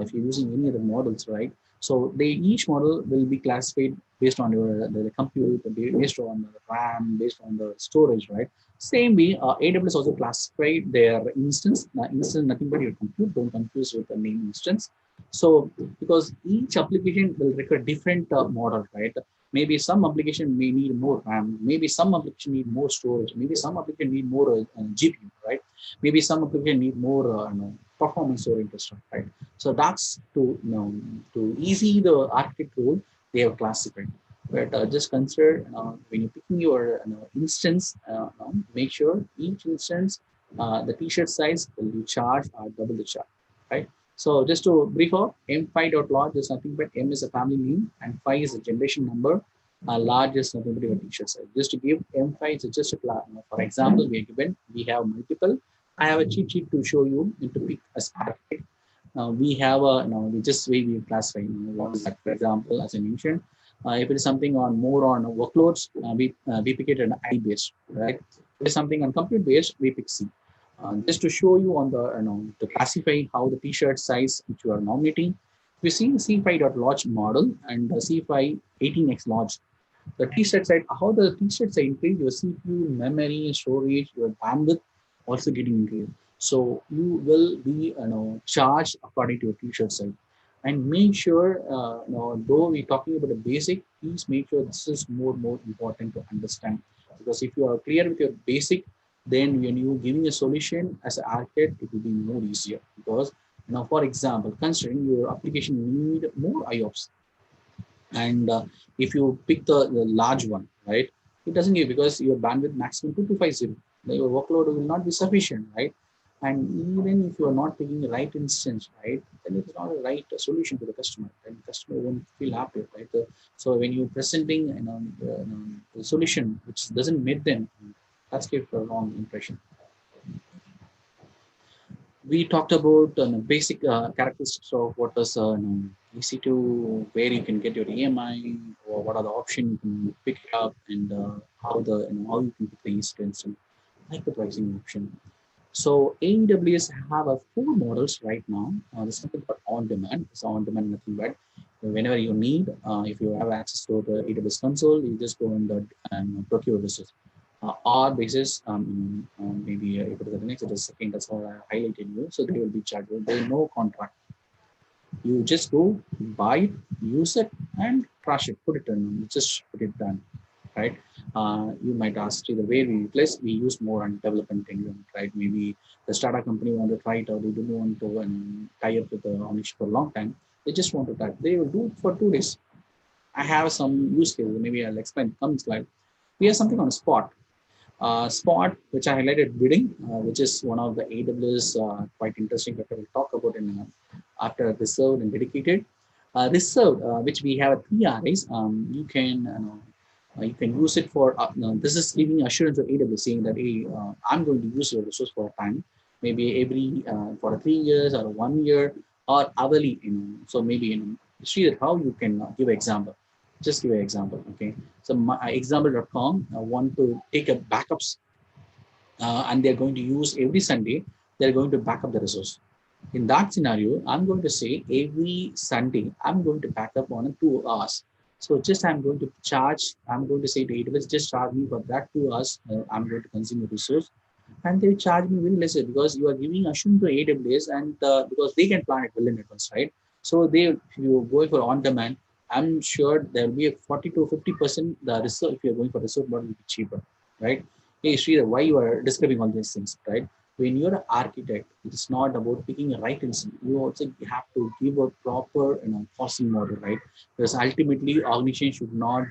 if you're using any other models, right? So each model will be classified based on the compute, based on the RAM, based on the storage, right? Same way, AWS also classified their instance. Instance nothing but your compute. Don't confuse with the name instance. So because each application will require different model, right? Maybe some application may need more RAM. Maybe some application need more storage. Maybe some application need more GPU, right? Maybe some application need more performance oriented stuff, right? So that's to easy the architect role they have classified. But just consider when you're picking your instance, make sure each instance the t-shirt size will be charged or double the charge, right? So just to brief out, m5.large is nothing but m is a family name and 5 is a generation number. Large is nothing but your t-shirt size. Just to give m5 is just a class. For example, we have multiple. I have a cheat sheet to show you to pick as architect. We have a we just way we classify what is that. For example, as I mentioned, if it is something on more on workloads, we pick it an I based, right? If it is something on compute based, we pick C. Just to show you on the to classify how the t-shirt size which you are nominating, we see the C5.large model and the C5 18x large. The t-shirt size, how the t-shirt size increase your CPU, memory, storage, your bandwidth also getting increased. So you will be charged according to your t-shirt size. And make sure, though we're talking about the basic, please make sure this is more important to understand. Because if you are clear with your basic, then when you're giving a solution as an architect, it will be more easier. Because for example, considering your application need more IOPS, and if you pick the large one, right, it doesn't give because your bandwidth maximum 2250, your workload will not be sufficient, right? And even if you are not taking the right instance, right, then it is not a right solution to the customer, and the customer won't feel happy, right? So when you're presenting the solution which doesn't meet them, that's gives a wrong impression. We talked about basic characteristics of what is EC2, where you can get your EMI, or what are the options you can pick it up, and how you can pick the instance, and like the pricing option. So AWS have 4 models right now. There's something called on-demand. It's on-demand, nothing but whenever you need, if you have access to the AWS console, you just go and procure resources. Or basis, maybe if it is the next, it is second, that's what I highlighted you. So they will be charged. There is no contract. You just go buy it, use it, and trash it, put it in, just put it done, right? You might ask the way we replace, we use more on development engine, right? Maybe the startup company want to try it, or they don't want to tie up with the ownership for a long time. They just want to try. They will do it for 2 days. I have some use cases. Maybe I'll explain. Come slide. We have something on Spot. Spot, which I highlighted bidding, which is one of the AWS quite interesting that I will talk about in after reserved and dedicated. Reserved, which we have 3 RAs, you can use it for. This is giving assurance to AWS saying that hey, I'm going to use your resource for a time, maybe every for 3 years or 1 year or hourly. So maybe see how you can give an example. Just give an example, okay? So example.com want to take a backups and they're going to use every Sunday, they're going to back up the resource. In that scenario, I'm going to say every Sunday, I'm going to back up on 2 hours. So just I'm going to charge, I'm going to say to AWS, just charge me for that 2 hours, I'm going to consume the resource. And they charge me very lesser because you are giving assurance to AWS and because they can plan it well in advance, right? So if you go for on-demand, I'm sure there will be a 40 to 50% the resource. If you're going for resource model, will be cheaper, right? Hey, Sridhar, why you are describing all these things, right? When you're an architect, it's not about picking a right instance. You also have to give a proper, costing model, right? Because ultimately, organization should not,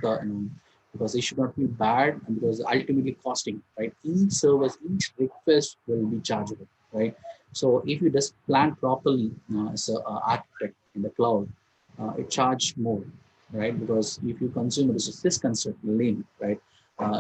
because it should not be bad, and because ultimately costing, right? Each service, each request will be chargeable, right? So if you just plan properly as an architect in the cloud, it charge more, right? Because if you consume this concept lane, right?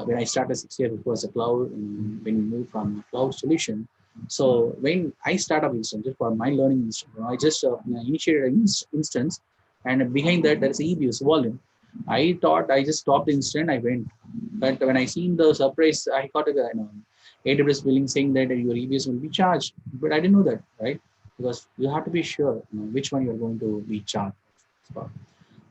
When I started 6 years before as a cloud, when we moved from cloud solution, so when I start up instance, just for my learning instance, I just initiated an instance, and behind that there is EBS volume. I thought I just stopped the instant, I went. But when I seen the surprise, I got a AWS billing saying that your EBS will be charged. But I didn't know that, right? Because you have to be sure which one you're going to be charged for.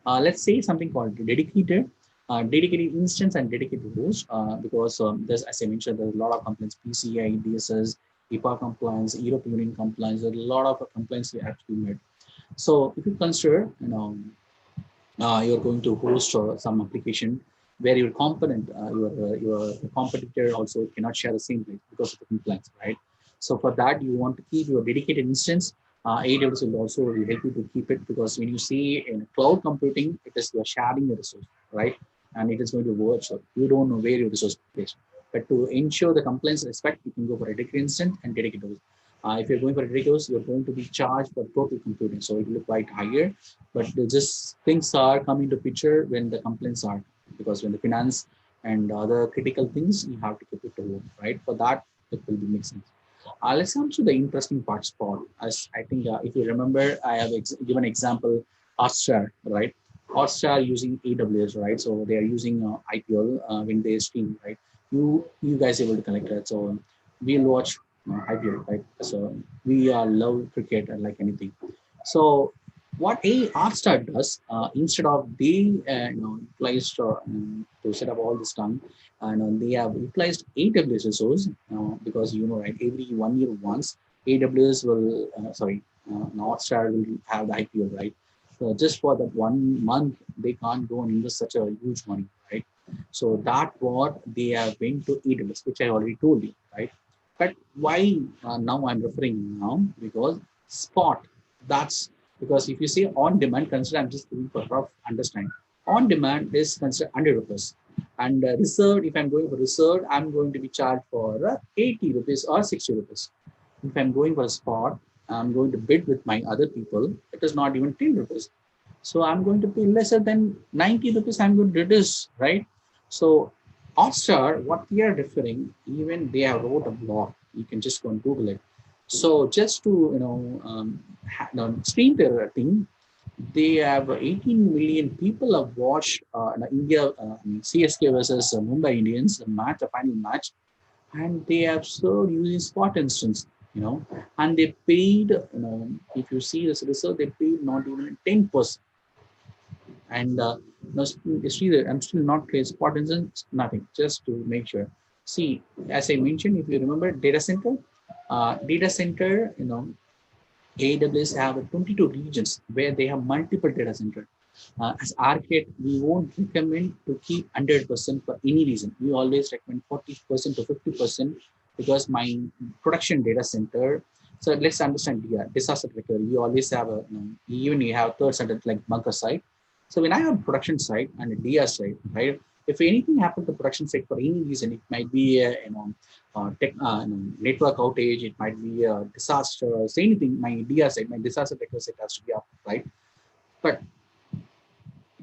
Let's say something called dedicated, dedicated instance and dedicated host, because there's, as I mentioned, there's a lot of complaints, PCI, DSS, HIPAA compliance, European Union compliance, there's a lot of complaints you have to be made. So if you consider, you're going to host some application where your component, your competitor also cannot share the same place because of the compliance, right? So for that, you want to keep your dedicated instance. AWS will also help you to keep it, because when you see in cloud computing, it is you're sharing the resource, right? And it is going to work. So you don't know where your resource is placed. But to ensure the compliance respect, you can go for a dedicated instance and dedicated. If you're going for dedicated, you're going to be charged for total computing. So it will be quite higher, but just things are coming to picture when the complaints are, because when the finance and other critical things, you have to keep it to home, right? For that, it will be make sense. Let's come to the interesting parts, Paul. As I think, if you remember, I have given example, Hotstar, right? Hotstar using AWS, right? So they are using IPL when they stream, right? You guys able to connect that. So we'll watch IPL, right? So we love cricket and like anything. So what a Hotstar does, instead of they utilized to set up all this time, and they have utilized AWS resource, because right, every 1 year once AWS will Hotstar will have the IPO, right? So just for that 1 month, they can't go and invest such a huge money, right? So that what they have been to AWS, which I already told you, right? But why now I'm referring now, because Spot, that's because if you say on demand, consider, I'm just giving for rough understanding. On demand is considered 100 rupees. And reserved, if I'm going for reserved, I'm going to be charged for 80 rupees or 60 rupees. If I'm going for a spot, I'm going to bid with my other people, it is not even 10 rupees. So I'm going to pay lesser than 90 rupees, I'm going to reduce, right? So Hotstar, what we are referring, even they have wrote a blog. You can just go and Google it. So just to stream their thing, they have 18 million people have watched India CSK versus Mumbai Indians the match, the final match, and they have served using Spot instance, and they paid, if you see this result, they paid not even 10%. And Sridhar, I'm still not clear. Spot instance, nothing, just to make sure. See, as I mentioned, if you remember data center, AWS have 22 regions where they have multiple data centers. As R.M.K, we won't recommend to keep 100% for any reason. We always recommend 40% to 50%, because my production data center. So let's understand disaster recovery. We always have even you have third center like bunker site. So when I have production site and a DR site, right? If anything happened to production site for any reason, it might be network outage, it might be a disaster, say anything, my DR site, my disaster recovery site has to be up, right? But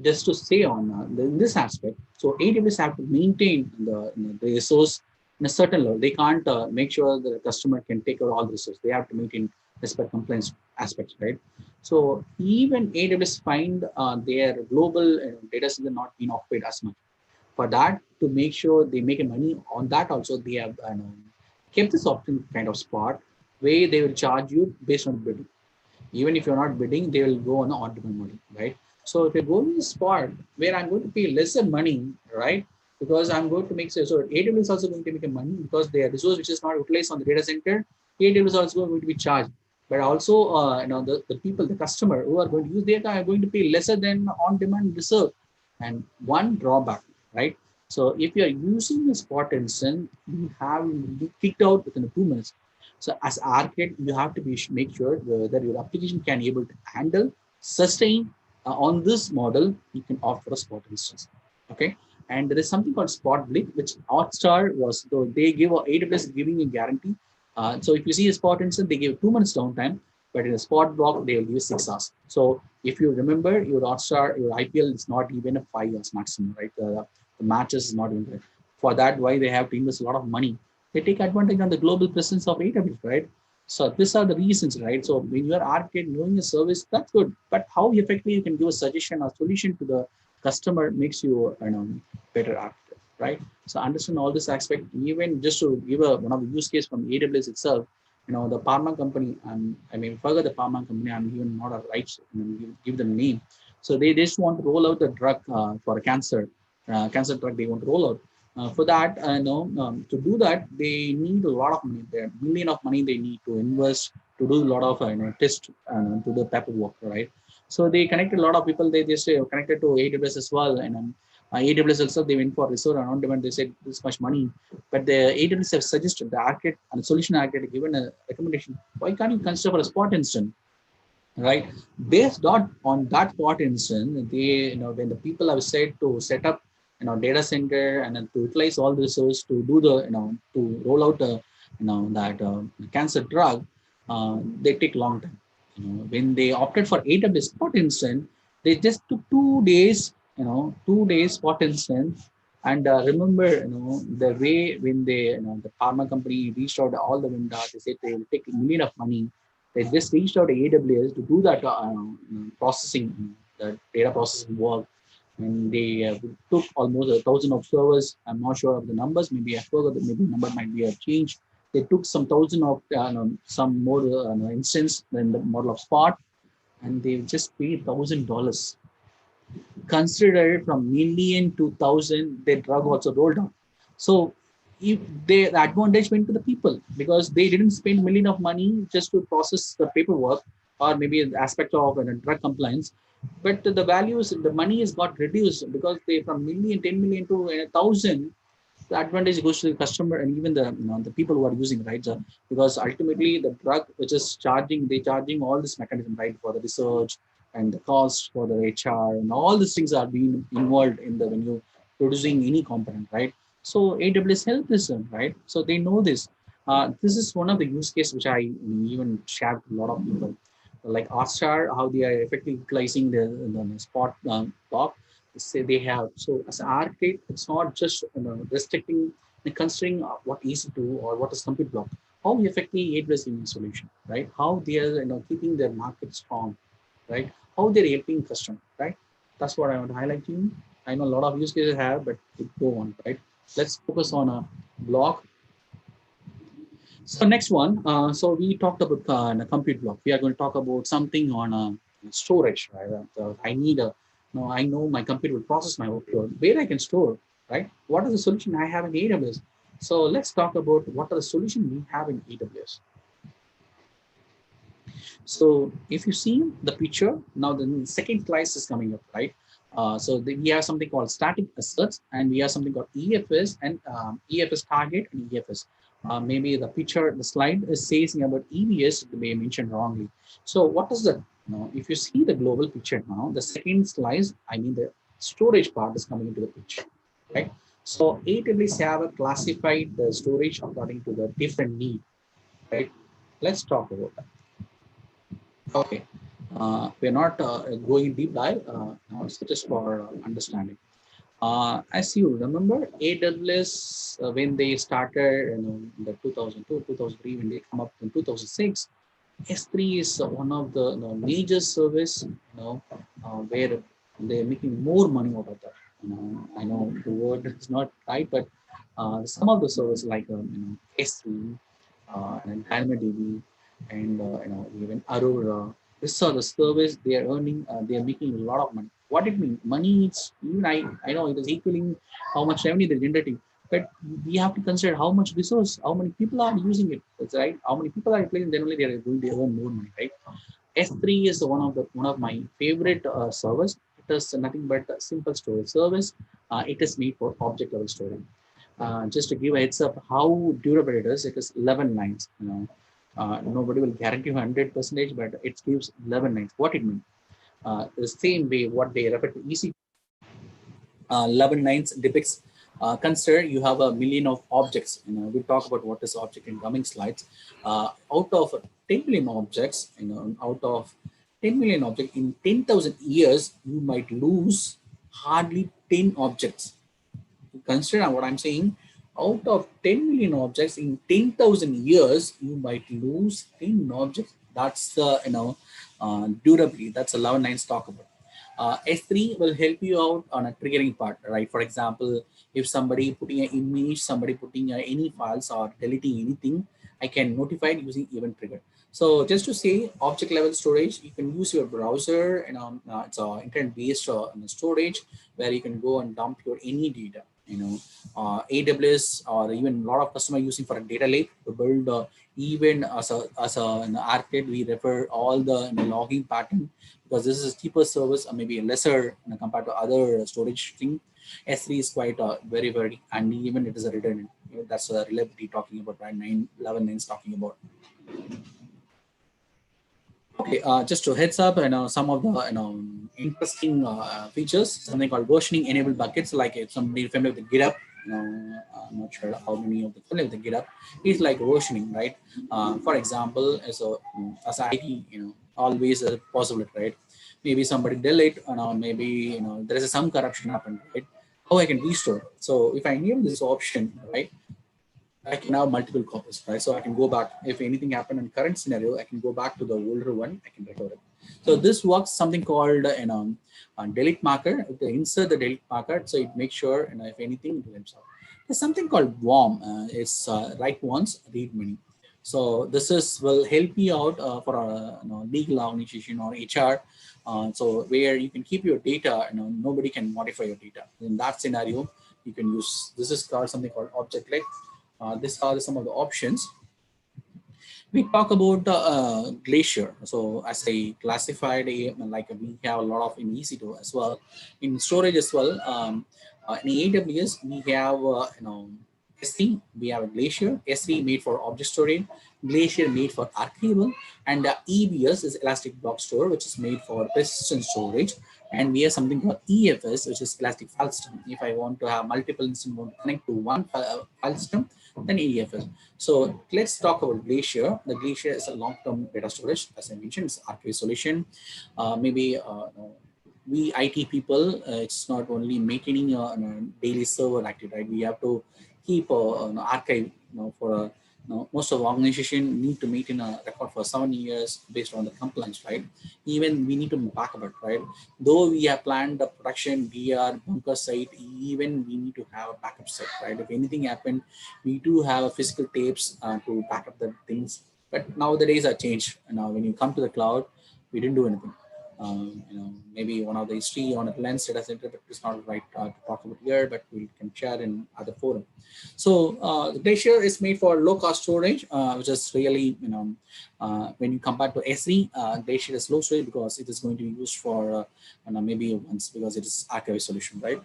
just to say on in this aspect, so AWS have to maintain the resource in a certain level. They can't make sure the customer can take out all the resources. They have to maintain respect compliance aspects, right? So even AWS find their global data center not being occupied as much. For that, to make sure they make money on that, also they have kept this option kind of spot where they will charge you based on bidding. Even if you're not bidding, they will go on the on-demand model, right? So if you're going to the spot where I'm going to pay lesser money, right? Because I'm going to make so AWS is also going to make money because their resource which is not utilized on the data center, AWS is also going to be charged. But also, the people, the customer who are going to use data are going to pay lesser than on-demand reserve. And one drawback, right? So if you are using the spot instance, you have to be kicked out within 2 minutes. So as R.M.K, you have to make sure that your application can be able to handle, sustain on this model. You can offer a spot instance. Okay, and there is something called spot blip, which Hotstar was. So they give AWS giving a guarantee. So if you see a spot instance, they give 2 minutes downtime, but in a spot block they will give 6 hours. So if you remember, your Hotstar, your IPL is not even a 5 hours maximum, right? The matches is not even there. For that, why they have to invest a lot of money. They take advantage on the global presence of AWS, right? So these are the reasons, right? So when you are R.M.K knowing a service, that's good. But how effectively you can give a suggestion or solution to the customer makes you, better architect, right? So understand all this aspect. Even just to give one of the use case from AWS itself, the pharma company, forget the pharma company, I'm even not a right, give them name. So they just want to roll out the drug for a cancer drug they want to roll out. For that, to do that, they need a lot of money. There are million of money they need to invest to do a lot of test to the paperwork, right? So they connected a lot of people. They just connected to AWS as well, and AWS also they went for resource and on demand. They said this much money, but the AWS have suggested the architect and the solution architect given a recommendation. Why can't you consider for a spot instance? Right, based on that spot instance, they when the people have said to set up data center and then to utilize all the resources to do the to roll out the that cancer drug, they take long time. When they opted for AWS spot instance, they just took 2 days, 2 days spot instance. And remember, the way when they the pharma company reached out all the vendors, they said they will take a million of money. They just reached out to AWS to do that processing, the data processing work. And they took almost 1,000 of servers. I'm not sure of the numbers. Maybe I forgot. Maybe the number might be a change. They took some thousand of some more instance than the model of Spot, and they just paid $1,000. Consider from million to thousand, their drug also rolled out. So if the advantage went to the people because they didn't spend million of money just to process the paperwork or maybe an aspect of drug compliance, but the values, the money has got reduced because they from million, 10 million to 1,000. The advantage goes to the customer and even the the people who are using, right? Because ultimately the drug which is they charging all this mechanism, right, for the research and the cost for the HR and all these things are being involved in the when you producing any component, right? So AWS help this, right? So they know this. This is one of the use case which I even shared with a lot of people, like Ostar, how they are effectively utilizing the spot block. Say they have. So as an architect, it's not just restricting and considering what EC2 or what is compute block. How effectively AWS in solution, right? How they are keeping their market strong, right? How they're helping customer, right? That's what I want to highlight to you. I know a lot of use cases have, but it go on, right? Let's focus on a block. So next one, so we talked about a compute block. We are going to talk about something on storage, right? I need a, I know my computer will process my workload. Where I can store, right? What is the solution I have in AWS? So let's talk about what are the solution we have in AWS. So if you see the picture, now the second slice is coming up, right? We have something called static assets, and we have something called EFS and EFS target and EFS. Maybe the picture, the slide is saying about EBS, it may mention wrongly. So what is the, if you see the global picture now, the second slice, I mean the storage part is coming into the picture, right? So AWS have classified the storage according to the different need, right? Let's talk about that. Okay, we're not going deep dive, it's just for understanding. As you remember, AWS, when they started in the 2002, 2003, when they come up in 2006, S3 is one of the major service, where they're making more money out of that. I know the word is not right, but some of the services like S3 and DynamoDB and even Aurora. This are the service they are earning. They are making a lot of money. What it means? Money is even I know it is equaling how much revenue they're generating, but we have to consider how much resource, how many people are using it. That's right. How many people are playing? Then only they are going to earn more money, right? S3 is one of my favorite servers. It is nothing but a simple storage service. It is made for object level storage. Just to give a heads up how durable it is 11 lines. Nobody will guarantee 100%, but it gives 11 lines. What it means? The same way what they refer to EC 11 lines depicts. Consider you have a million of objects. We'll talk about what is object in coming slides. Out of 10 million objects, out of 10 million objects in 10,000 years, you might lose hardly 10 objects. Consider what I'm saying. Out of 10 million objects in 10,000 years, you might lose 10 objects. That's the durability. That's 11 lines talk about. S3 will help you out on a triggering part, right? For example, if somebody putting an image, somebody putting any files or deleting anything, I can notify it using event trigger. So just to say, object level storage, you can use your browser, and it's internet based storage where you can go and dump your any data. AWS or even a lot of customers using for a data lake to build even as an architect, we refer all the logging pattern because this is a cheaper service or maybe a lesser compared to other storage thing. S3 is quite very, very, and even it is a redundant. That's a reliability talking about, right? 11.9 is talking about. Okay, just to heads up, some of the interesting features, something called versioning enabled buckets. Like if somebody familiar with GitHub, I'm not sure how many of the familiar with the GitHub. It's like versioning, right? For example, as IT, always a possibility, right? Maybe somebody delete, maybe there is some corruption happened, right? How I can restore? So if I enable this option, right? I can have multiple copies, right? So I can go back. If anything happened in current scenario, I can go back to the older one. I can recover it. So this works something called a delete marker. If they insert the delete marker, so it makes sure if anything it deletes out. There's something called WOM. It's write once, read many. So this will help you out for a legal organization or HR. So where you can keep your data, nobody can modify your data. In that scenario, you can use this is called something called object lake. These are some of the options. We talk about Glacier. So as I classified, like we have a lot of in EC2 as well, in storage as well. In AWS, we have S3, we have a Glacier. S3 made for object storage, Glacier made for archival, and EBS is Elastic Block Store, which is made for persistent storage. And we have something called EFS, which is Elastic File System. If I want to have multiple instances want to connect to one file system, then EFS. So let's talk about Glacier. The Glacier is a long-term data storage, as I mentioned, it's archive solution. Maybe we IT people, it's not only maintaining a daily server active, right? We have to keep an archive, for most of the organization need to maintain a record for 7 years based on the compliance, right? Even we need to back up it, right? Though we have planned the production DR bunker site, even we need to have a backup site, right? If anything happened, we do have physical tapes to back up the things. But nowadays are changed. Now when you come to the cloud, we didn't do anything. Maybe one of the history on a lens data center, but it's not right to talk about here, but we can share in other forum. So the Glacier is made for low cost storage, which is really, when you compare to S3, Glacier is low storage because it is going to be used for maybe once because it is archive solution, right?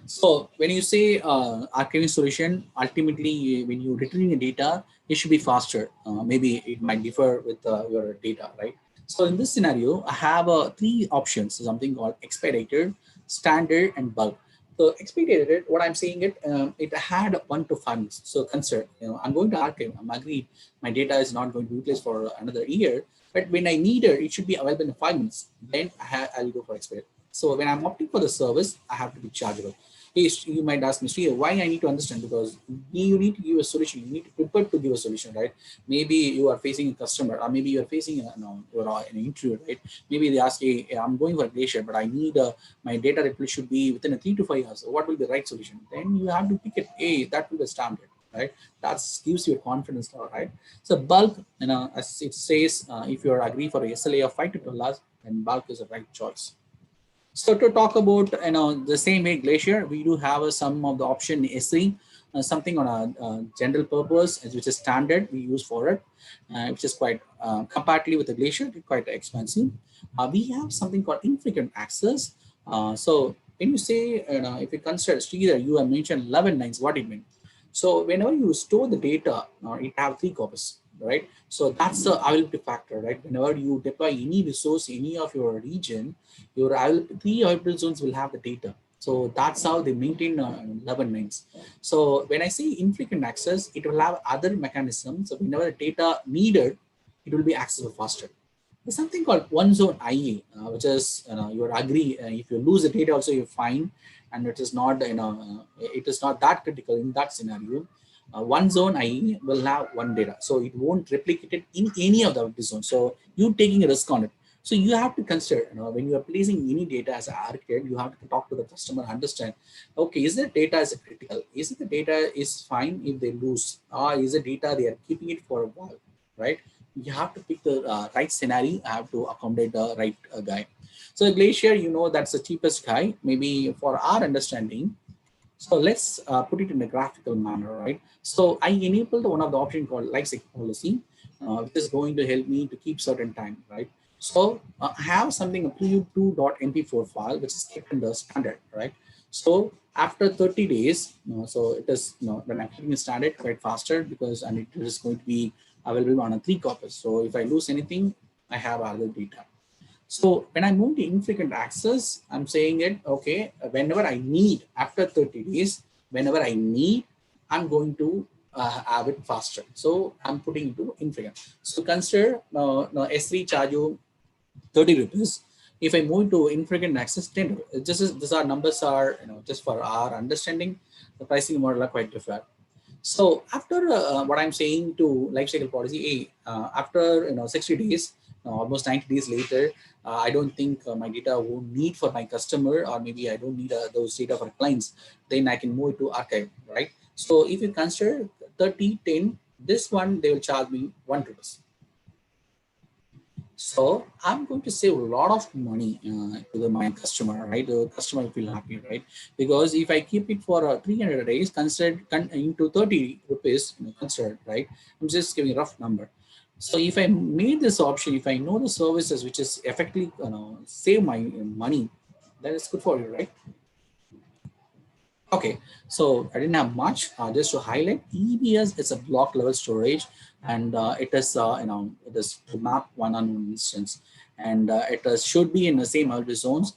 So when you say archiving solution, ultimately when you retrieve the data, it should be faster. Maybe it might differ with your data, right? So in this scenario, I have 3 options, something called expedited, standard, and bulk. So expedited, what I'm saying it had 1 to 5 minutes. So consider, I'm going to archive, I'm agreed, my data is not going to be utilized for another year, but when I need it should be available in 5 minutes. Then I'll go for expedited. So when I'm opting for the service, I have to be chargeable. You might ask me, Sridhar, why I need to understand? Because you need to give a solution. You need to prepare to give a solution, right? Maybe you are facing a customer, or maybe you are facing an interview, right? Maybe they ask, hey, I'm going for a Glacier, but I need my data reply should be within 3 to 5 hours. What will be the right solution? Then you have to pick it. Hey, that will be standard, right? That gives you a confidence level, right? So bulk, as it says, if you are agree for a SLA of 5 to 12 hours, then bulk is the right choice. So to talk about the same way Glacier, we do have some of the option S3, something on a general purpose, which is standard we use for it, which is quite comparatively with the Glacier, quite expensive. We have something called infrequent access. So when you say, if you consider Sridhar, you have mentioned 11.9, what it means. So whenever you store the data, it have 3 copies, right? So that's the availability factor, right? Whenever you deploy any resource, any of your region, your 3 available zones will have the data. So that's how they maintain 11.9. So when I say infrequent access, it will have other mechanisms. So whenever the data needed, it will be accessible faster. There's something called one zone IA, which is you agree if you lose the data also you're fine, and it is not it is not that critical in that scenario. One zone IE will have one data, so it won't replicate it in any of the zones. So you taking a risk on it. So you have to consider, when you are placing any data as an architect, you have to talk to the customer, understand, okay, is the data is critical? Is it the data is fine if they lose? Or is the data they are keeping it for a while, right? You have to pick the right scenario, have to accommodate the right guy. So Glacier, that's the cheapest guy, maybe for our understanding. So let's put it in a graphical manner, right? So I enabled one of the option called lifecycle policy, which is going to help me to keep certain time, right? So I have something, a preview2.mp4 file, which is kept in the standard, right? So after 30 days, so it is, when I'm keeping it standard quite faster because and it is going to be available on a 3 copies. So if I lose anything, I have other data. So when I move to infrequent access, I'm saying it, okay, whenever I need, after 30 days, whenever I need, I'm going to have it faster. So I'm putting it to infrequent. So consider S3 charge you 30 rupees. If I move to infrequent access, 10 rupees. These are numbers are, just for our understanding, the pricing model are quite different. So after what I'm saying to lifecycle policy, after 60 days, almost 90 days later, I don't think my data won't need for my customer, or maybe I don't need those data for clients. Then I can move it to archive, right? So if you consider 30/10, this one they will charge me 1 rupees. So I'm going to save a lot of money to my customer, right? The customer will feel happy, right? Because if I keep it for 300 days, considered into 30 rupees, considered, right? I'm just giving a rough number. So if I made this option, if I know the services which is effectively save my money, that is good for you, right? Okay, so I didn't have much. Just to highlight, EBS is a block level storage, and it is it is to map one unknown instance, and it should be in the same always zones.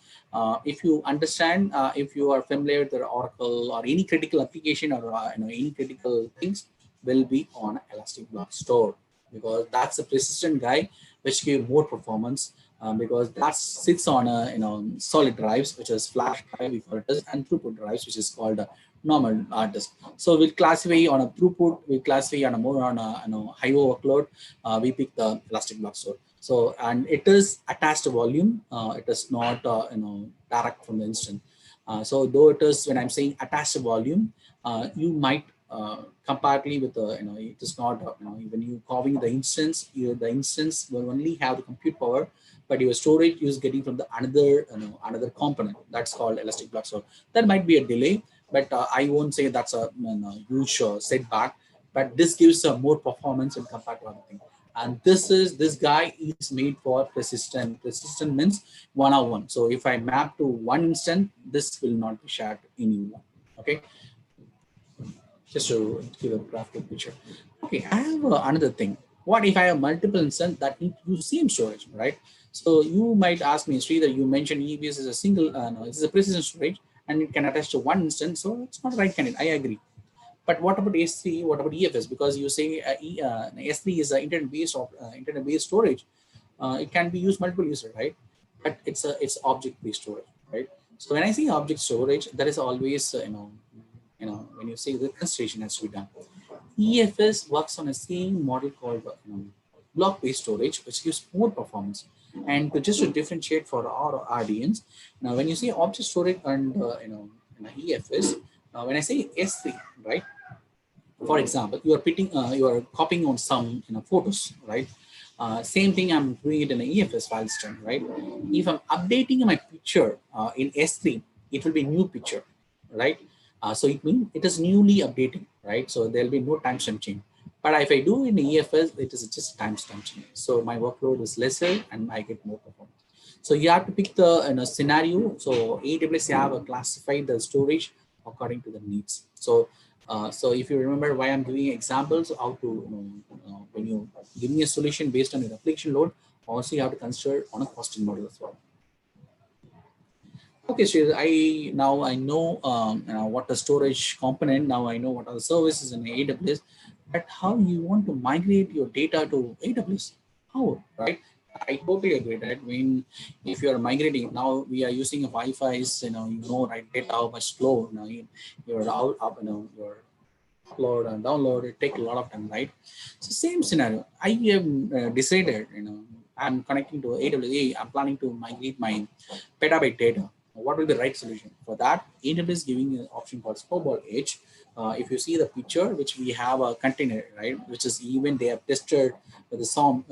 If you understand, if you are familiar with the Oracle or any critical application or any critical things, will be on Elastic Block Store, because that's a persistent guy which give more performance. Because that sits on a solid drives, which is flash drive we call it as, and throughput drives, which is called a normal hard disk. So we'll classify on a throughput, we classify on a more on a high workload. We pick the Elastic Block Store. So and it is attached to volume. It is not direct from the instance. So though it is, when I'm saying attached to volume, you might comparatively with the it is not when you copying the instance, the instance will only have the compute power, but your storage is getting from the another component that's called Elastic Block. So there might be a delay, but I won't say that's a huge setback. But this gives more performance in compared to other thing. And this guy is made for persistent. Persistent means one-on-one. So if I map to one instance, this will not be shared to anyone. Okay. Just to give a graphical picture. Okay, I have another thing. What if I have multiple instances that need to use same storage, right? So you might ask me, Sridhar, you mentioned EBS is a single, no, it's a persistent storage and it can attach to one instance. So it's not right candidate. I agree. But what about S3? What about EFS? Because you say S3 is internet-based storage. It can be used multiple users, right? But it's object-based storage, right? So when I say object storage, that is always when you say the constellation has to be done. EFS works on a same model called block-based storage, which gives more performance. And just to differentiate for our audience, now when you say object storage and EFS, when I say S3, right? For example, you are copying on some photos, right? Same thing I'm doing it in an EFS file system, right? If I'm updating my picture in S3, it will be new picture, right? So it means it is newly updating, right? So there'll be no timestamp change. But if I do in EFS, it is just timestamp change. So my workload is lesser and I get more performance. So you have to pick the scenario. So AWS have classified the storage according to the needs. So so if you remember why I'm giving examples how to when you give me a solution based on your application load, also you have to consider on a costing model as well. Okay, so I know what the storage component. Now I know what are the services in AWS, but how you want to migrate your data to AWS? How, right? I totally agree that when if you are migrating now, we are using a Wi-Fi. Right, data how much slow. You're out up. Your upload and download. It take a lot of time, right? So same scenario. I have decided I'm connecting to AWS, I'm planning to migrate my petabyte data. What will be the right solution? For that, AWS is giving an option called Snowball Edge. If you see the picture, which we have a container, right, which is even they have tested with some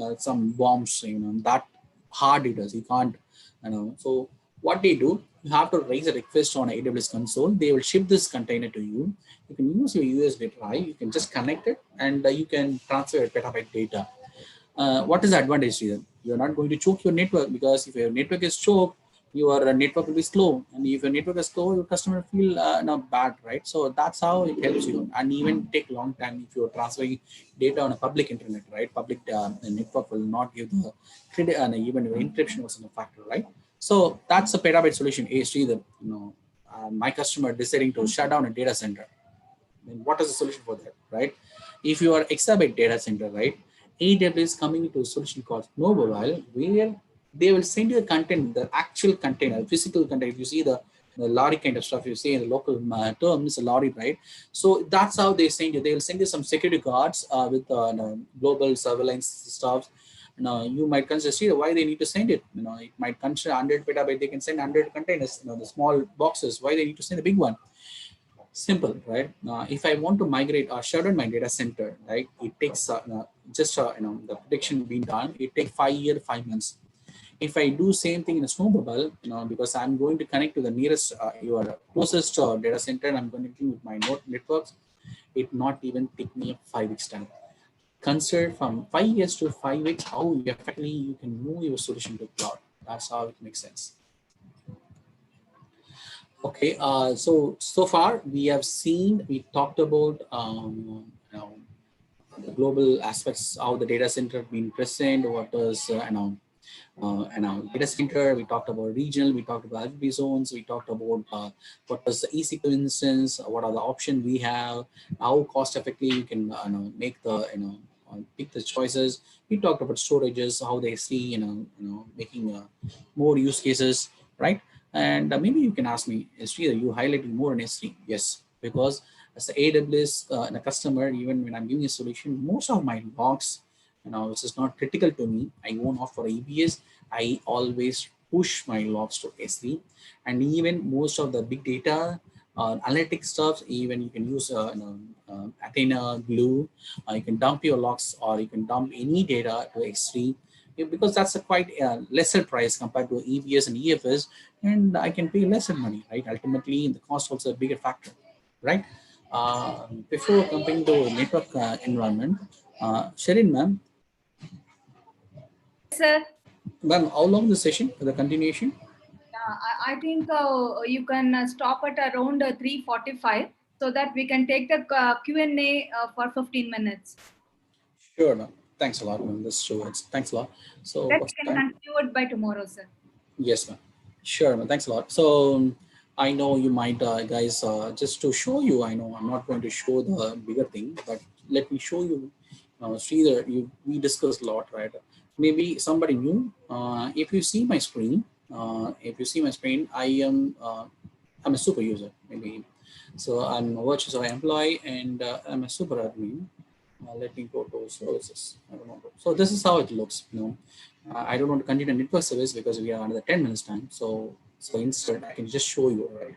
bombs, that hard it is. You can't, So what they do, you have to raise a request on AWS console. They will ship this container to you. You can use your USB drive. You can just connect it, and you can transfer your petabyte data. What is the advantage here? You're not going to choke your network, because if your network is choked, your network will be slow, and if your network is slow, your customer feel bad, right? So that's how it helps you, and even take long time if you're transferring data on a public internet, right? Public network will not give the credit, and even your encryption was a factor, right? So that's a petabyte solution. Sridhar, my customer deciding to shut down a data center. Then what is the solution for that, right? If you are exabyte data center, right? AWS is coming into a solution called Mobile, where they will send you the content, the actual container, physical content. If you see the lorry kind of stuff, you see in the local terms, a lorry, right? So that's how they send you. They will send you some security guards with global surveillance stuff. You might consider why they need to send it. It might consider 100 petabyte. They can send 100 containers. The small boxes. Why they need to send the big one? Simple, right? If I want to migrate or shut down my data center, right, it takes just the prediction being done. It takes 5 years, 5 months. If I do same thing in a snowball, because I'm going to connect to the nearest your closest data center, and I'm connecting with my networks, it not even take me 5 weeks time. Consider from 5 years to 5 weeks how effectively you can move your solution to cloud. That's how it makes sense. Okay, so far we have seen, we talked about the global aspects, how the data center been present, what is data center. We talked about regional, we talked about IP zones, we talked about what is the EC2 instance, what are the options we have, how cost effectively you can make the pick the choices. We talked about storages, how they see making more use cases, right? And maybe you can ask me, Sridhar, you highlighting more on S3? Yes, because as the AWS and a customer, even when I'm giving a solution, most of my logs, which is not critical to me, I won't opt for EBS. I always push my logs to S3, and even most of the big data, analytics stuff, even you can use Attendane, Glue. You can dump your logs, or you can dump any data to S3, because that's a quite lesser price compared to EBS and EFS, and I can pay lesser money, right? Ultimately, the cost also a bigger factor, right? Before coming to network environment, Sheerin, ma'am.
Sir.
Ma'am, how long the session for the continuation?
I think you can stop at around 3:45, so that we can take the Q&A for 15 minutes.
Sure, ma'am. Thanks a lot, ma'am. That's true. Thanks a lot. So
that
what's
can
the time?
continue it by tomorrow, sir.
Yes, ma'am. Sure, ma'am. Thanks a lot. So I know you might, guys, just to show you, I know I'm not going to show the bigger thing, but let me show you. Sridhar, we discussed a lot, right? Maybe somebody new. If you see my screen, I am I'm a super user, maybe. So I'm a Virtusa employee, and I'm a super admin. Let me go to services. I don't know. So this is how it looks. I don't want to continue network service because we are under 10 minutes time. So instead, I can just show you, right?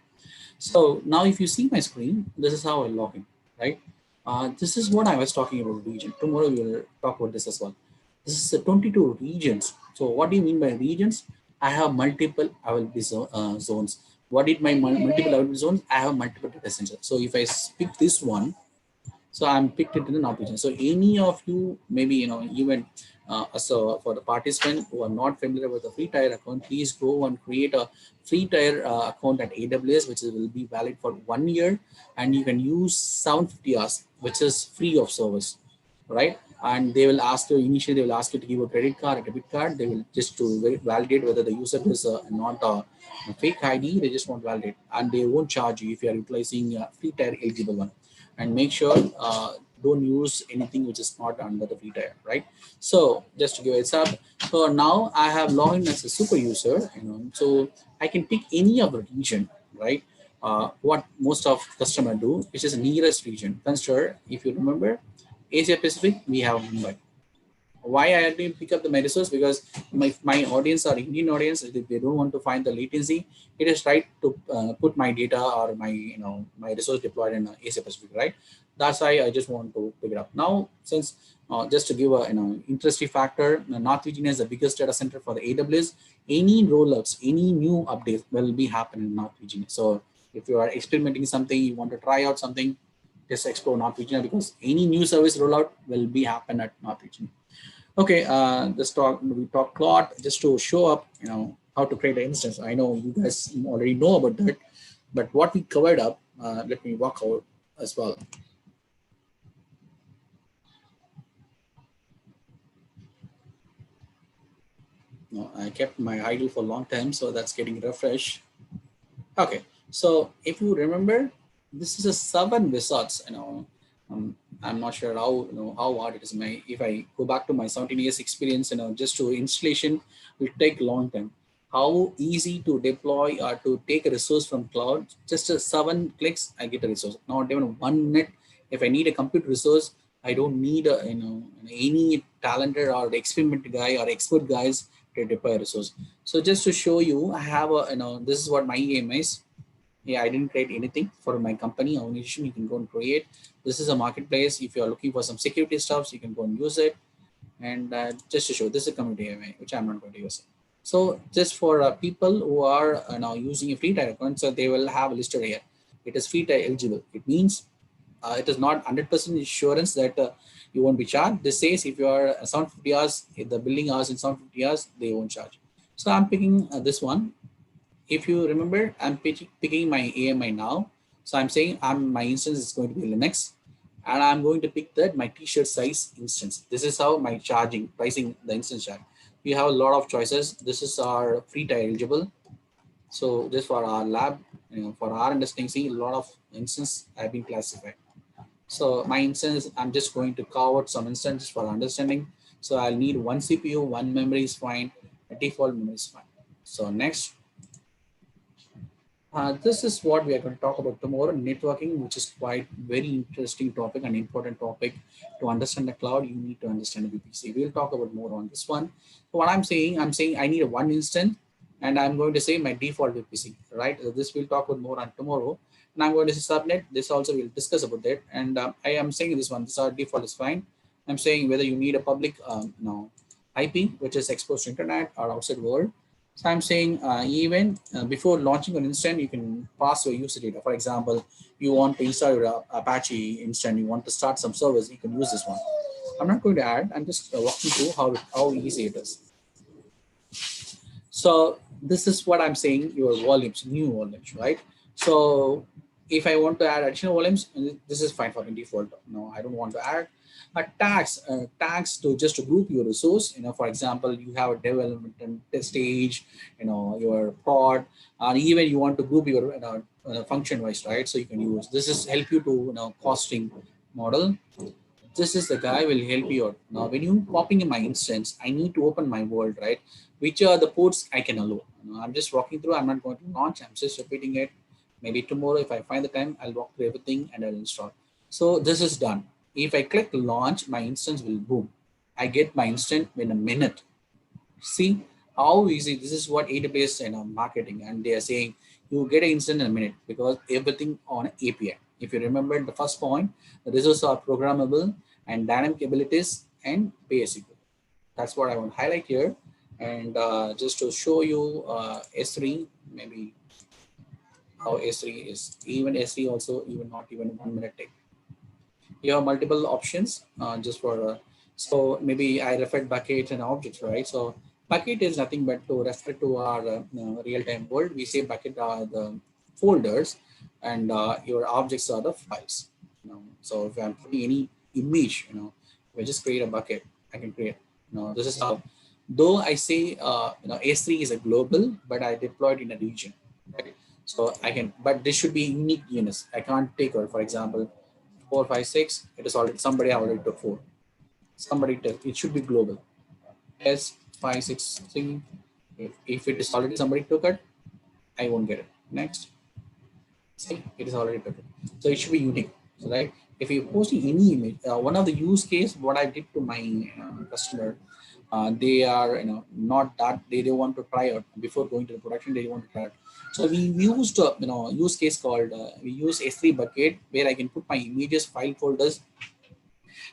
So now if you see my screen, this is how I log in, right? This is what I was talking about region. Tomorrow we will talk about this as well. This is the 22 regions. So what do you mean by regions? I have multiple availability zones. What did my multiple availability zones? I have multiple data centers. So if I pick this one, so I'm picked it in an option. So any of you, maybe, even so for the participants who are not familiar with the free tier account, please go and create a free tier account at AWS, which will be valid for 1 year, and you can use 750 hours, which is free of service, right? And they will ask you, initially they will ask you to give a credit card, a debit card. They will just to validate whether the user is not a fake ID. They just want to validate, and they won't charge you if you are utilizing a free tier eligible one. And make sure don't use anything which is not under the free tier, right? So just to give it up. So now I have logged in as a super user, so I can pick any of the region, right? What most of customer do, which is nearest region. Consider, if you remember, Asia Pacific, we have Mumbai. Why I didn't pick up my resource? Because my audience are Indian audience. If they don't want to find the latency, it is right to put my data or my my resource deployed in Asia Pacific, right? That's why I just want to pick it up. Now, since just to give a interesting factor, North Virginia is the biggest data center for the AWS. Any rollouts, any new updates will be happening in North Virginia. So if you are experimenting something, you want to try out something, just explore North Virginia, because any new service rollout will be happen at North Virginia. Okay, we talked a lot just to show up, how to create an instance. I know you guys already know about that, but what we covered up, let me walk out as well. No, I kept my idle for a long time, so that's getting refreshed. Okay, so if you remember, this is a 7 wizards. I'm not sure how hard it is. If I go back to my 17 years experience, just to installation will take a long time. How easy to deploy or to take a resource from cloud? Just a 7 clicks, I get a resource. Not even 1 minute. If I need a compute resource, I don't need any talented or experimented guy or expert guys to deploy a resource. So just to show you, I have a this is what my EM is. Yeah, I didn't create anything for my company or organization. You can go and create. This is a marketplace. If you are looking for some security stuff, you can go and use it. And just to show, this is a community EMI, which I'm not going to use. So just for people who are now using a free tier account, so they will have listed here. It is free tier eligible. It means it is not 100% assurance that you won't be charged. This says if you are 750 hours, if the billing hours in 750 hours, they won't charge. So I'm picking this one. If you remember, I'm picking my AMI now. So I'm saying my instance is going to be Linux, and I'm going to pick that my t-shirt size instance. This is how my pricing the instance charge. We have a lot of choices. This is our free tier eligible. So just for our lab, for our understanding, a lot of instances have been classified. So my instance, I'm just going to carve out some instances for understanding. So I'll need 1 CPU, 1 memory is fine, a default memory is fine. So next, this is what we are going to talk about tomorrow, networking, which is quite very interesting topic and important topic. To understand the cloud, you need to understand the VPC. We'll talk about more on this one. So what I'm saying I need a 1 instance, and I'm going to say my default VPC, right? This we'll talk about more on tomorrow. And I'm going to say subnet. This also we'll discuss about that. And I am saying this one, this our default is fine. I'm saying whether you need a public IP, which is exposed to internet or outside world. So I'm saying even before launching an instance, you can pass your user data. For example, you want to install your Apache instance, you want to start some service, you can use this one. I'm not going to add, I'm just walking through how easy it is. So this is what I'm saying, your volumes, new volumes, right? So if I want to add additional volumes, this is fine for the default. No, I don't want to add. Tags to just to group your resource. For example, you have a development stage, your pod, and even you want to group your function wise, right? So you can use this is help you to costing model. This is the guy will help you out. Now, when you popping in my instance, I need to open my world, right? Which are the ports I can allow. I'm just walking through. I'm not going to launch. I'm just repeating it. Maybe tomorrow, if I find the time, I'll walk through everything and I'll install. So this is done. If I click launch, my instance will boom. I get my instance in a minute. See how easy this is. What AWS marketing, and they are saying you get an instance in a minute because everything on API. If you remember the first point, the resources are programmable and dynamic abilities and pay as you go. That's what I want to highlight here. And just to show you S3, maybe how S3 is. Even S3 also, even not even 1 minute take. You have multiple options just for, so maybe I referred bucket and objects, right? So bucket is nothing but to refer to our real-time world. We say bucket are the folders and your objects are the files. So if I'm putting any image, if I just create a bucket, I can create, this is how, though I say, S3 is a global, but I deployed in a region, right? So I can, but this should be unique units. I can't take, or for example, 4, 5, 6, it is already, somebody already took 4. Somebody took, it should be global. S 5, 6, 3. If it is already somebody took it, I won't get it. Next. See, it is already took it. So it should be unique. So right, if you're posting any image, one of the use case, what I did to my customer, they are not that they want to try out before going to the production. They want to try it. So we used use case called we use S3 bucket where I can put my images file folders,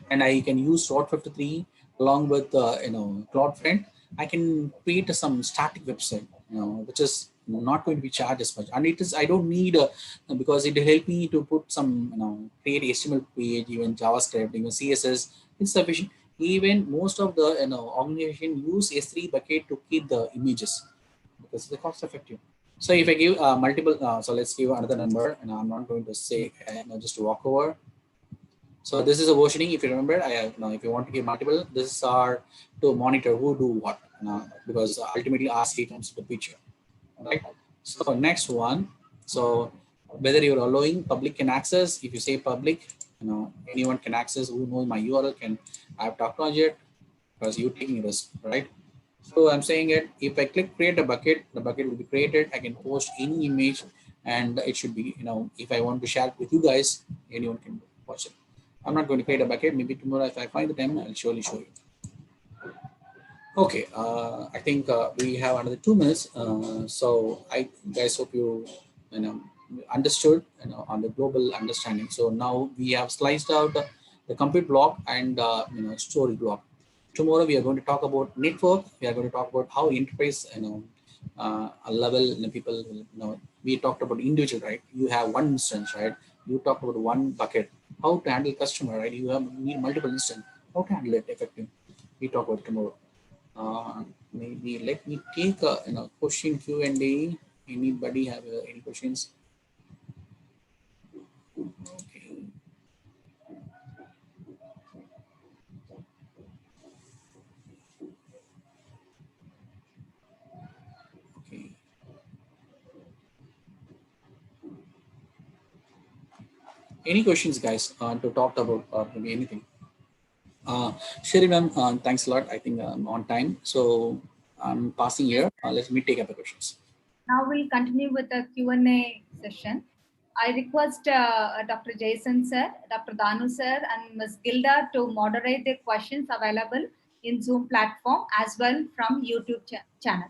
and I can use Route 53 along with CloudFront. I can create some static website, which is not going to be charged as much, and it is I don't need because it will help me to put some create HTML page, even JavaScript, even CSS. It's sufficient. Even most of the organization use S3 bucket to keep the images because it's cost effective. So if I give multiple, so let's give another number, and I'm not going to say just walk over. So this is a versioning. If you remember, I have now if you want to give multiple, this are to monitor who do what, because ultimately RC comes to the picture, right? So next one. So whether you're allowing public can access, if you say public, anyone can access. Who knows my URL can. I have talked on it because you're taking risk, right? So I'm saying it. If I click create a bucket, the bucket will be created. I can post any image, and it should be if I want to share it with you guys, anyone can watch it. I'm not going to create a bucket. Maybe tomorrow, if I find the time, I'll surely show you. Okay, I think we have another 2 minutes. So I guys hope you understood on the global understanding. So now we have sliced out the compute block and storage block. Tomorrow we are going to talk about network. We are going to talk about how enterprise a level people we talked about individual, right? You have one instance, right? You talk about one bucket. How to handle customer, right? You need multiple instance. How to handle it effectively? We talk about tomorrow. Maybe let me take a question Q&A. Anybody have any questions? Okay. Okay. Any questions, guys, to talk about maybe anything? Sheerin, ma'am, thanks a lot. I think I'm on time. So I'm passing here. Let me take up the questions.
Now we'll continue with the Q&A session. I request Dr. Jason sir, Dr. Banu sir, and Ms. Gilda to moderate the questions available in Zoom platform as well from YouTube channel.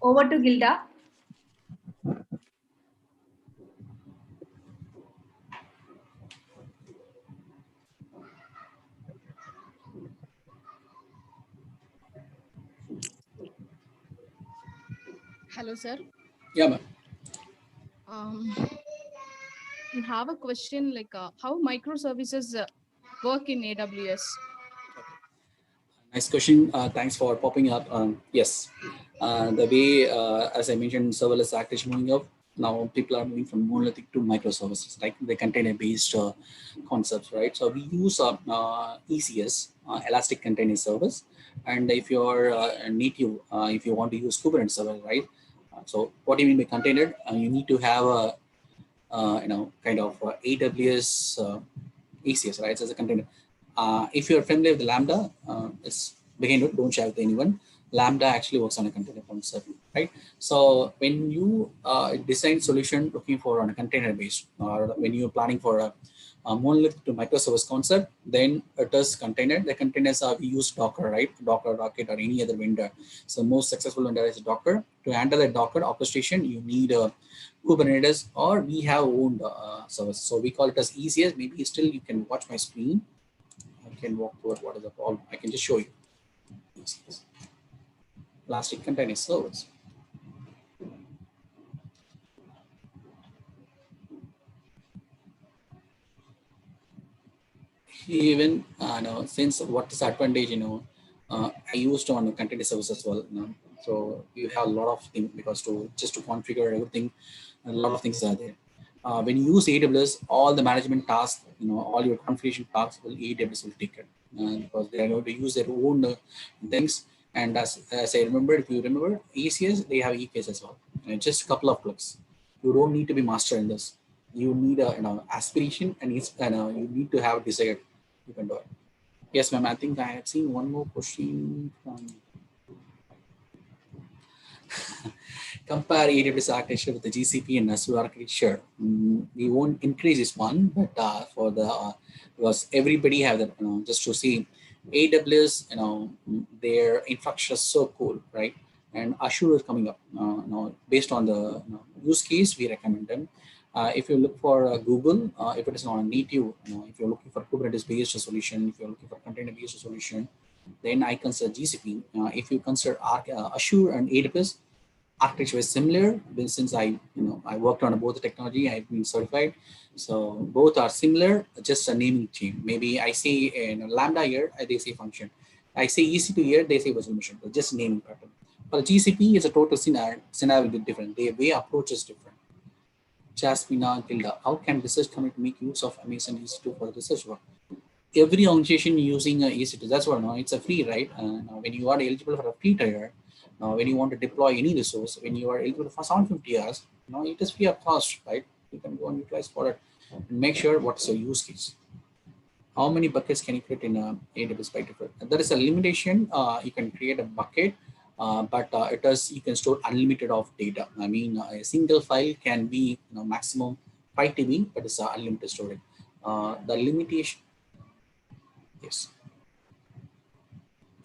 Over to Gilda.
Hello, sir.
Yeah, ma'am.
I have a question like how microservices work in AWS.
Nice question. Thanks for popping up. Yes, the way, as I mentioned, serverless architecture moving up. Now people are moving from monolithic to microservices, like the container-based concepts, right? So we use ECS, Elastic Container Service, and if you're native, if you want to use Kubernetes server, right? So what do you mean by container? You need to have a kind of AWS ECS, right? So as a container. If you're familiar with Lambda, it's begin with, don't share with anyone. Lambda actually works on a container concept, right? So when you design solution looking for on a container based, or when you're planning for a monolithic to microservice concept, then it is container. The containers are, we use Docker, right? Docker, Rocket, or any other vendor. So most successful vendor is Docker. To handle a Docker orchestration, you need a Kubernetes, or we have owned service. So we call it as ECS. Maybe still you can watch my screen. I can walk toward what is the problem. I can just show you. Elastic Container Service. Even since what is advantage, I used on container service as well. So you have a lot of things because just to configure everything, a lot of things are there. When you use AWS, all the management tasks, all your configuration tasks will AWS will take it because they are going to use their own things. And as I remember, if you remember ECS, they have EKS as well. Just a couple of clicks. You don't need to be master in this. You need a aspiration, and you need to have desire. You can do it. Yes, ma'am. I think I had seen one more question from. compare AWS architecture with the GCP and Azure architecture, we won't increase this one, but for the because everybody have that, just to see AWS, their infrastructure is so cool, right? And Azure is coming up, based on the use case, we recommend them. If you look for Google, if it is on a native, if you're looking for Kubernetes-based solution, if you're looking for container-based solution, then I consider GCP. If you consider Azure and AWS, architecture is similar. Since I worked on both the technology, I've been certified. So both are similar, just a naming change. Maybe I say in Lambda here, they say function. I say EC2 here, they say virtual machine. Just naming pattern. For GCP, it's a total scenario will be different. The way approach is different. Jasmina Gilda, how can research community make use of Amazon EC2 for research work? Every organization using EC2, that's what, it's a free, right? When you are eligible for a free tier, when you want to deploy any resource, when you are eligible for 750 hours, it is free of cost, right? You can go and utilize for it and make sure what's your use case. How many buckets can you create in AWS by default? There is a limitation. You can create a bucket, but you can store unlimited of data. I mean, a single file can be maximum 5 TB, but it's unlimited storage. The limitation. Yes.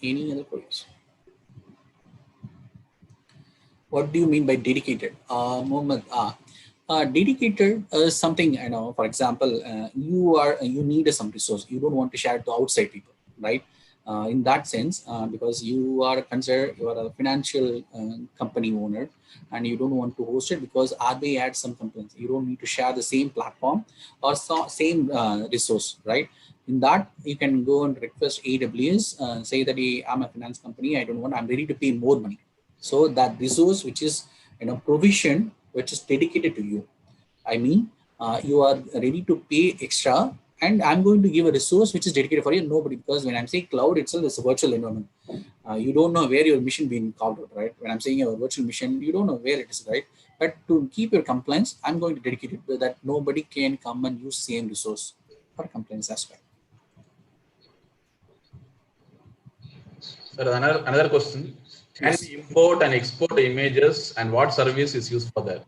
Any other queries? What do you mean by dedicated? Mohamed, dedicated is something, for example, you need some resource. You don't want to share it to outside people, right? In that sense, because you are a financial company owner and you don't want to host it because RBI had some complaints. You don't need to share the same platform or same resource, right? In that, you can go and request AWS, say that hey, I'm a finance company, I'm ready to pay more money. So that resource, which is provision, which is dedicated to you. I mean, you are ready to pay extra, and I'm going to give a resource which is dedicated for you. Nobody, because when I'm saying cloud itself is a virtual environment. You don't know where your mission being carved out, right? When I'm saying a virtual mission, you don't know where it is, right? But to keep your compliance, I'm going to dedicate it so that nobody can come and use same resource for compliance aspect.
Sir, another question. Can we import and export images, and what service is used for that?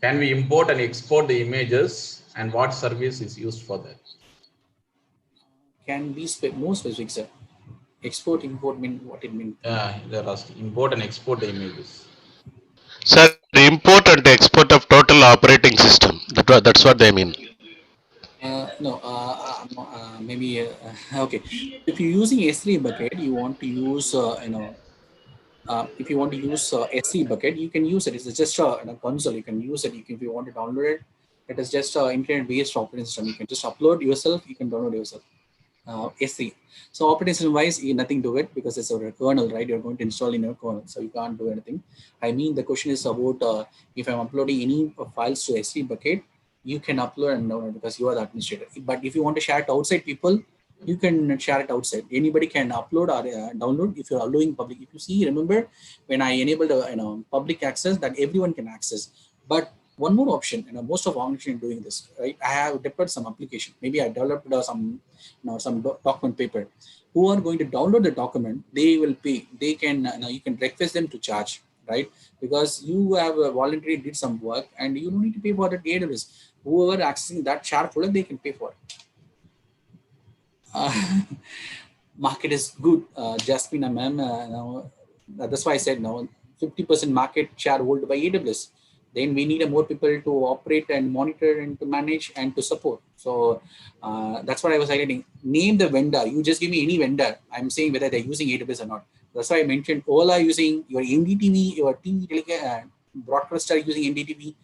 Can we import and export the images, and what service is used for that?
Can be more specific, sir. Export, import mean what it means?
Yeah, they're asking import and export the images.
Sir, import and export of total operating system. That's what they mean.
Maybe okay. If you're using S3 bucket, you want to use if you want to use S3 bucket, you can use it. It's just a console. You can use it. If you want to download it, it is just an internet-based operating system. You can just upload yourself. You can download yourself. S3. So operating system wise, you nothing to it because it's a kernel, right? You're going to install in your kernel, so you can't do anything. I mean, the question is about if I'm uploading any files to S3 bucket, you can upload and download because you are the administrator. But if you want to share it outside people, you can share it outside. Anybody can upload or download if you're allowing public. If you see, remember when I enabled public access, that everyone can access. But one more option, most of organizations doing this, right? I have deployed some application. Maybe I developed some document paper. Who are going to download the document? They will pay. They can, you can request them to charge, right? Because you have voluntarily did some work and you don't need to pay for the AWS. Whoever accessing that share folder, they can pay for it. Market is good, Jasmine, ma'am. That's why I said 50% market share held by AWS. Then we need more people to operate and monitor and to manage and to support. So that's what I was highlighting. Name the vendor. You just give me any vendor. I'm saying whether they're using AWS or not. That's why I mentioned all are using your NDTV, your TV broadcaster using NDTV.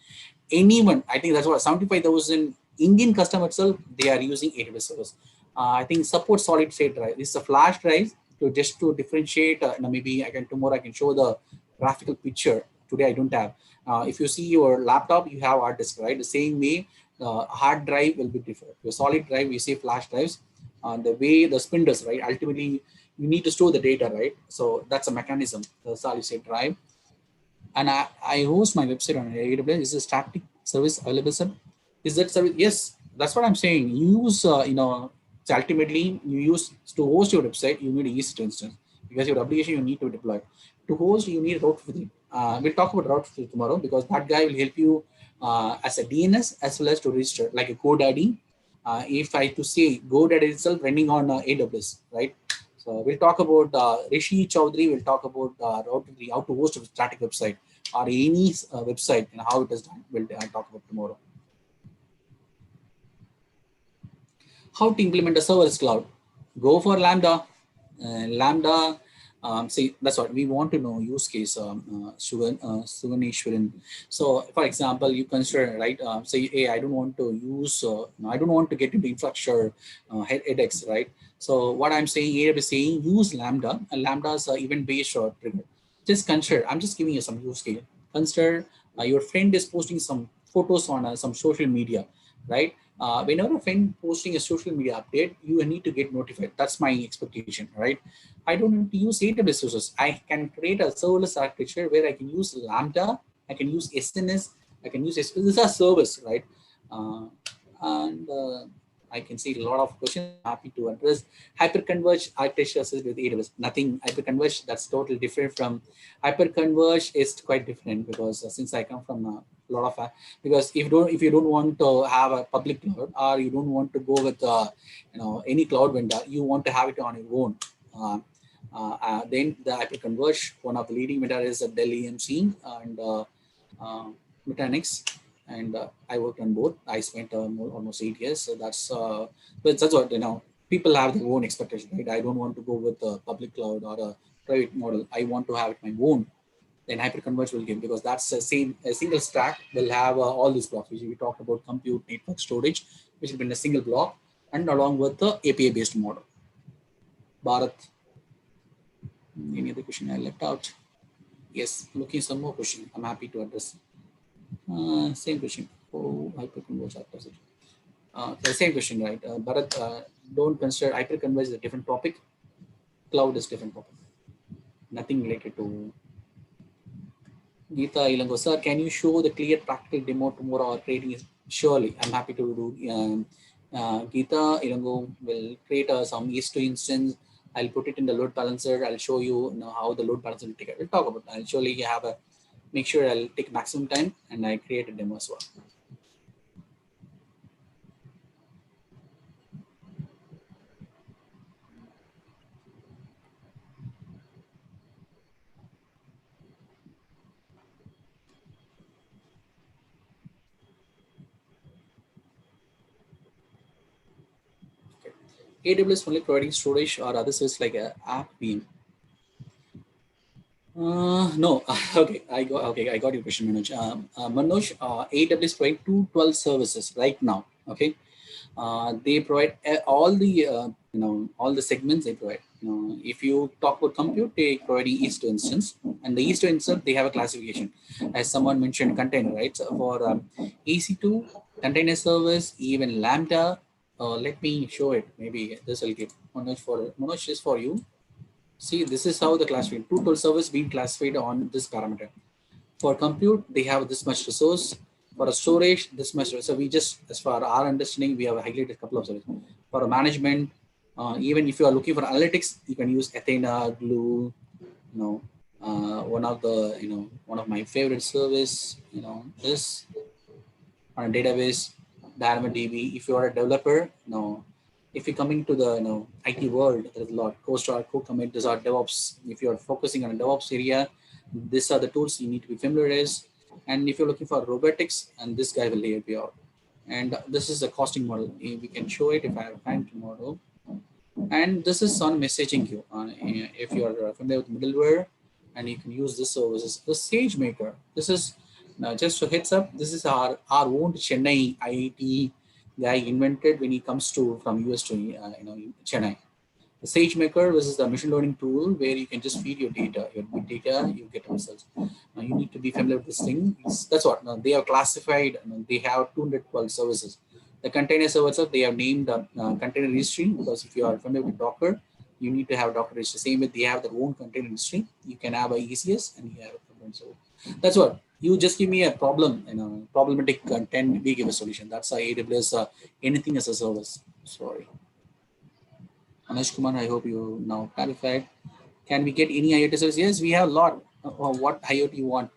Anyone, I think that's what 75,000 Indian customer itself, they are using AWS service. I think support solid state drive. This is a flash drive to just to differentiate. Maybe tomorrow I can show the graphical picture. Today I don't have. If you see your laptop, you have hard disk, right? The same way, hard drive will be different. Your solid drive, we say flash drives. The way the spin does, right? Ultimately, you need to store the data, right? So that's a mechanism, the solid state drive. And I host my website on AWS. Is a static service available, sir? Is that service? Yes, that's what I'm saying. You use, so ultimately, you use to host your website, you need an EC2 instance. because your application you need to deploy. To host, you need Route 53. We'll talk about Route 53 tomorrow, because that guy will help you as a DNS as well as to register, like a GoDaddy. If I to say GoDaddy itself running on AWS, right? So we'll talk about Rishi Chaudhary will talk about Route 53, how to host a static website or any website and how it is done. We'll talk about tomorrow. How to implement a serverless cloud? Go for Lambda. Lambda, see, that's what we want to know. Use case, Suganeshwaran. So, for example, you consider, right? Say, hey, I don't want to use, I don't want to get into infrastructure headaches, right? So, what I'm saying here is saying use Lambda, and Lambda's event-based trigger. Just consider. I'm just giving you some use case. Consider your friend is posting some photos on some social media, right? Whenever a friend posting a social media update, you need to get notified. That's my expectation, right? I don't need to use AWS resources. I can create a serverless architecture where I can use Lambda, I can use SNS, I can use this is a service, right? I can see a lot of questions. Happy to address. Hyperconverged architecture with AWS. Nothing hyperconverged. That's totally different from hyperconverged. Is quite different, because since I come from a lot of because if you don't want to have a public cloud, or you don't want to go with any cloud vendor, you want to have it on your own. Then the hyperconverged, one of the leading vendor is Dell EMC and Nutanix. And I worked on both. I spent almost 8 years. So that's but that's what people have their own expectation, right? I don't want to go with a public cloud or a private model. I want to have it my own. Then hyperconverged will give, because that's a single stack will have all these blocks, which we talked about: compute, network, storage, which will be in a single block, and along with the API based model. Bharat, any other question I left out? Yes, looking some more question. I'm happy to address. Same question. Oh, hyperconverged opposite. The same question, right? Bharat, don't consider hyperconverged is a different topic. Cloud is different topic. Nothing related to. Geeta Ilango, sir, can you show the clear practical demo tomorrow or creating it? Surely, I'm happy to do. Geeta Ilango will create some ES2 instance. I'll put it in the load balancer. I'll show you, how the load balancer will take it. We'll talk about it. I'll surely have a, make sure I'll take maximum time and I create a demo as well. AWS only providing storage or other services like a app beam? No. Okay, I got your question, Manoj. Manoj, AWS provide 212 services right now. Okay, they provide all the all the segments they provide. If you talk about compute, they providing ES2 instance, and the ES2 instance they have a classification, as someone mentioned, container, right? So for EC2 container service, even Lambda. Let me show it. Maybe this will give Manoj is for you. See, this is how the classified 212 service being classified on this parameter. For compute, they have this much resource. For a storage, this much. So we just, as far our understanding, we have highlighted a couple of services. For a management, even if you are looking for analytics, you can use Attendane, Glue. One of my favorite service. This on a database, DynamoDB. If you are a developer, if you're coming to the IT world, there's a lot. CoStar, CoCommit, these are DevOps. If you're focusing on a DevOps area, these are the tools you need to be familiar with. And if you're looking for robotics, and this guy will help you out. And this is a costing model. We can show it if I have time tomorrow. And this is on messaging queue. If you're familiar with middleware, and you can use this services. The SageMaker. This is just a heads up. This is our own Chennai IIT guy invented when he comes from US to Chennai. The SageMaker, this is the machine learning tool where you can just feed your data, your big data, you get results. You need to be familiar with this thing. That's what they have classified. They have 212 services. The container services, they have named container registry, because if you are familiar with Docker, you need to have Docker registry. Same with they have their own container registry. You can have a ECS and you have a so that's what. You just give me a problem, problematic content, we give a solution. That's AWS, anything as a service. Sorry. Anish Kumar, I hope you now clarified. Can we get any IoT service? Yes, we have a lot. What IoT you want?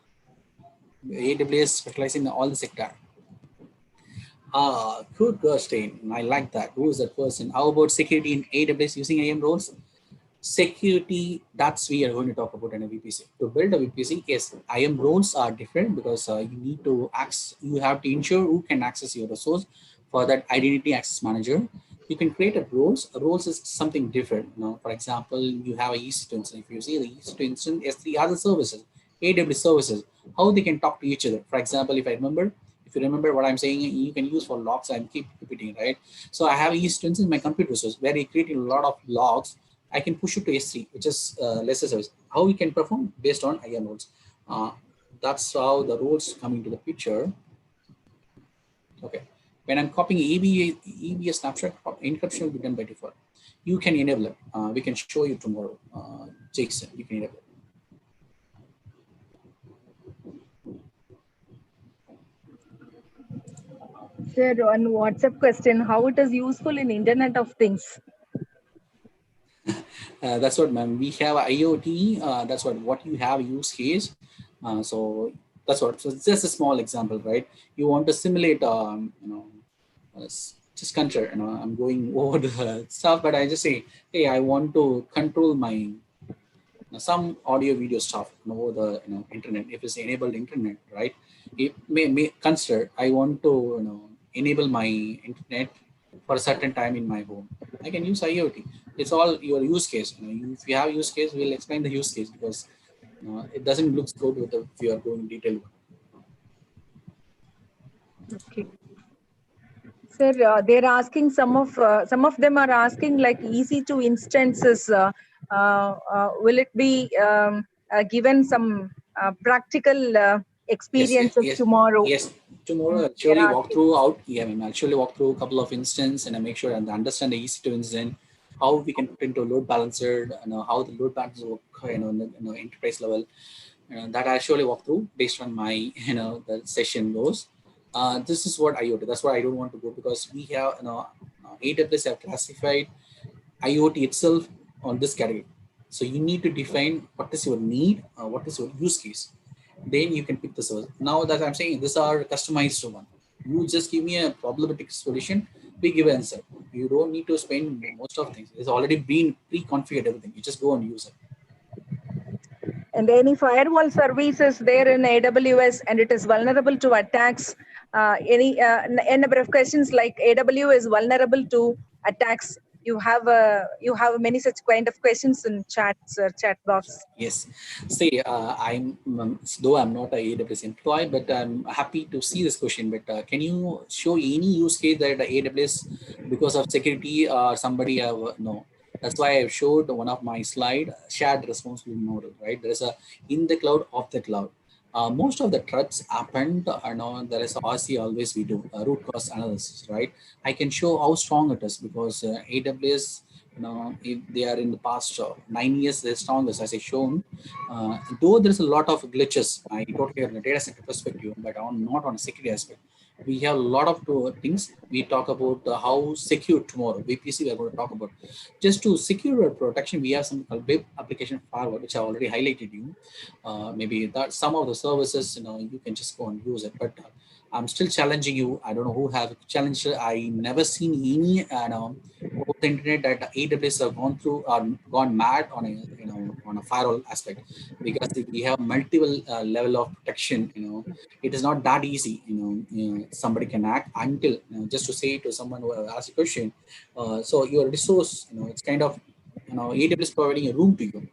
AWS specializing in all the sector. Good question. I like that. Who is that person? How about security in AWS using IAM roles? Security, that's we are going to talk about in a VPC. To build a VPC, yes, IAM roles are different because you need to access, you have to ensure who can access your resource. For that identity access manager, you can create a roles. A roles is something different. For example, you have a EC2 instance. If you see the EC2 instance, is the other services, AWS services, how they can talk to each other. For example, if you remember what I'm saying, you can use for logs. I keep repeating, right? So I have EC2 instance in my compute resource where I create a lot of logs. I can push it to S3, which is lesser service. How we can perform based on IAM roles. That's how the roles come into the picture. Okay. When I'm copying EBA snapshot, encryption will be done by default. You can enable it. We can show you tomorrow. Jason, you can enable it.
Sir, on WhatsApp question, how it is useful in Internet of Things?
That's what, ma'am. We have IoT. That's what you have use case. So that's what. So it's just a small example, right? You want to simulate, just consider, I'm going over the stuff, but I just say, hey, I want to control my some audio video stuff over the internet. If it's enabled internet, right? It may consider I want to enable my internet for a certain time in my home. I can use IoT. It's all your use case. If you have use case, we'll explain the use case because it doesn't look good with if you are going detail.
Okay. Sir, they're asking some of them are asking like EC2 instances. Will it be given some practical experiences tomorrow?
Yes, tomorrow I'll surely walk through I'll surely walk through a couple of instances and I make sure and understand the EC2 instance, how we can put into load balancer, how the load balancer work, enterprise level. That I surely walk through based on my the session goes. This is what IoT. That's why I don't want to go because we have AWS have classified IoT itself on this category. So you need to define what is your need, what is your use case. Then you can pick the service. Now that I'm saying these are customized one. You just give me a problematic solution, we give an answer. You don't need to spend most of things. It's already been pre-configured everything. You just go and use it.
And any firewall services there in AWS and it is vulnerable to attacks. A number of questions like AWS is vulnerable to attacks. You have many such kind of questions in chat box.
Yes. See, though I'm not a AWS employee, but I'm happy to see this question. But can you show any use case that AWS, because of security, somebody have no? That's why I've showed one of my slide, shared responsibility model, right? There is a in the cloud, off the cloud. Most of the threats happened, there is RC always we do, root cause analysis, right? I can show how strong it is because AWS, if they are in the past 9 years, they're strongest, as I shown. Though there's a lot of glitches, I totally have a data center perspective, but not on a security aspect. We have a lot of things. We talk about how secure tomorrow. VPC we are going to talk about. Just to secure our protection, we have some web application firewall, which I already highlighted you. Maybe that some of the services, you can just go and use it. But I'm still challenging you. I don't know who have challenged. I never seen any over the internet that AWS have gone through or gone mad on a firewall aspect, because we have multiple level of protection. It is not that easy. Somebody can act until just to say to someone who asks a question. So your resource, it's kind of AWS providing a room to you.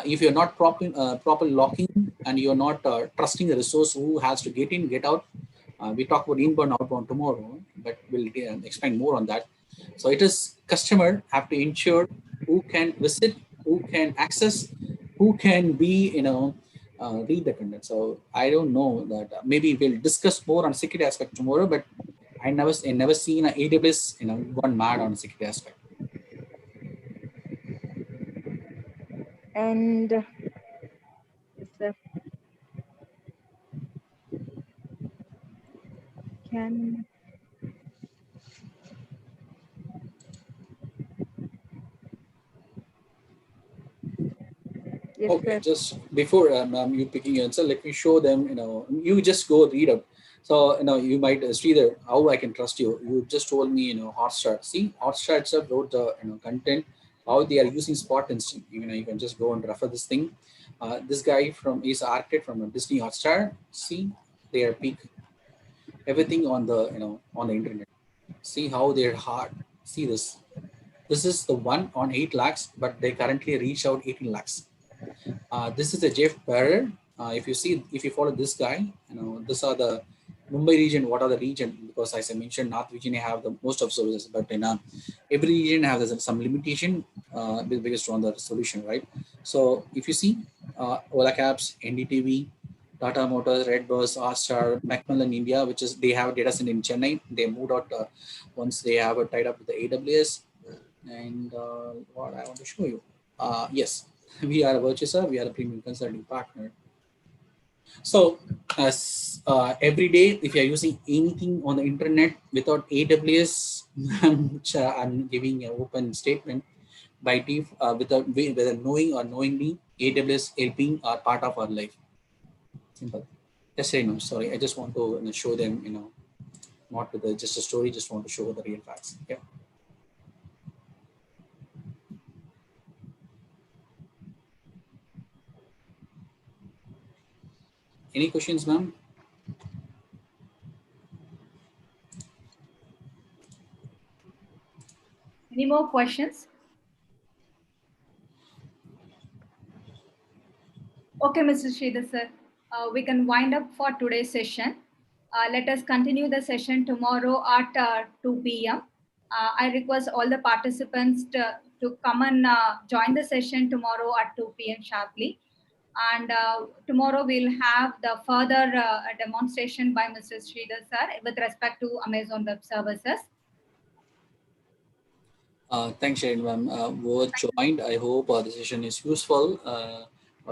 If you're not proper locking and you're not trusting the resource who has to get in, get out. We talk about inbound, outbound tomorrow, but we'll explain more on that. So it is customer have to ensure who can visit, who can access, who can be, read the content. So I don't know that maybe we'll discuss more on security aspect tomorrow, but I never seen an AWS, gone mad on security aspect.
And can Yes,
Okay,
sir.
just before you picking your answer, let me show them. You just go read up. So you might Sridhar, how I can trust you. You just told me Hotstar. See, Hotstar itself wrote the content, how they are using Spot Instant. You can just go and refer this thing. This guy is architect from Disney Hotstar. See, they are peak everything on the on the internet. See how they're hard. See this. This is the one on 8 lakhs, but they currently reach out 18 lakhs. This is a Jeff Barrer. If you follow this guy, these are the Mumbai region. What are the region? Because as I mentioned, North Virginia have the most of services, but in every region has some limitation based on the solution, right? So if you see Ola Cabs, NDTV, Tata Motors, Redbus, Hotstar, Macmillan India, which is they have data center in Chennai. They moved out once they have a tied up with the AWS. And what I want to show you, yes, we are a Virtusa, we are a premium consulting partner. So as every day, if you are using anything on the internet without AWS, which I'm giving an open statement, by without whether knowing or knowingly, AWS helping are part of our life. Simple. Just say no. Sorry, I just want to show them, not with just a story. Just want to show the real facts. Okay. Any questions, ma'am?
Any more questions? Okay, Mr. Sridhar sir, we can wind up for today's session. Let us continue the session tomorrow at 2 p.m. I request all the participants to come and join the session tomorrow at 2 p.m. sharply. And tomorrow we'll have the further demonstration by Mr. Sridhar sir with respect to Amazon Web Services.
Thanks, Sheerin, ma'am. Word joined. I hope the session is useful.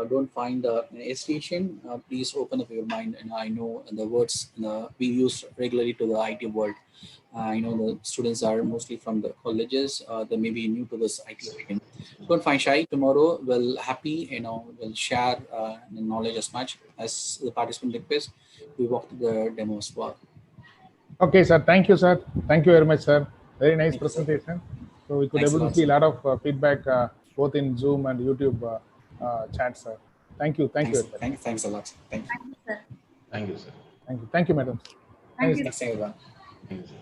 Don't find hesitation. Please open up your mind. And I know the words we use regularly to the IT world. I know the students are mostly from the colleges. They may be new to this IT field. Don't find shy. Tomorrow, we'll we'll share the knowledge as much as the participant request. We walk to the demo as well.
Okay, sir. Thank you, sir. Thank you very much, sir. Very nice
Thank you, sir.
presentation. So we could
Thanks a
able to
lot,
see a
sir.
lot of feedback both in Zoom and YouTube chat, sir. Thank you. Thank you.
Thanks a lot. Thank you.
Thank you, sir.
Thank you, sir.
Thank you. Thank you, madam.
Thank you.
Thanks, everyone.
Thank you, sir.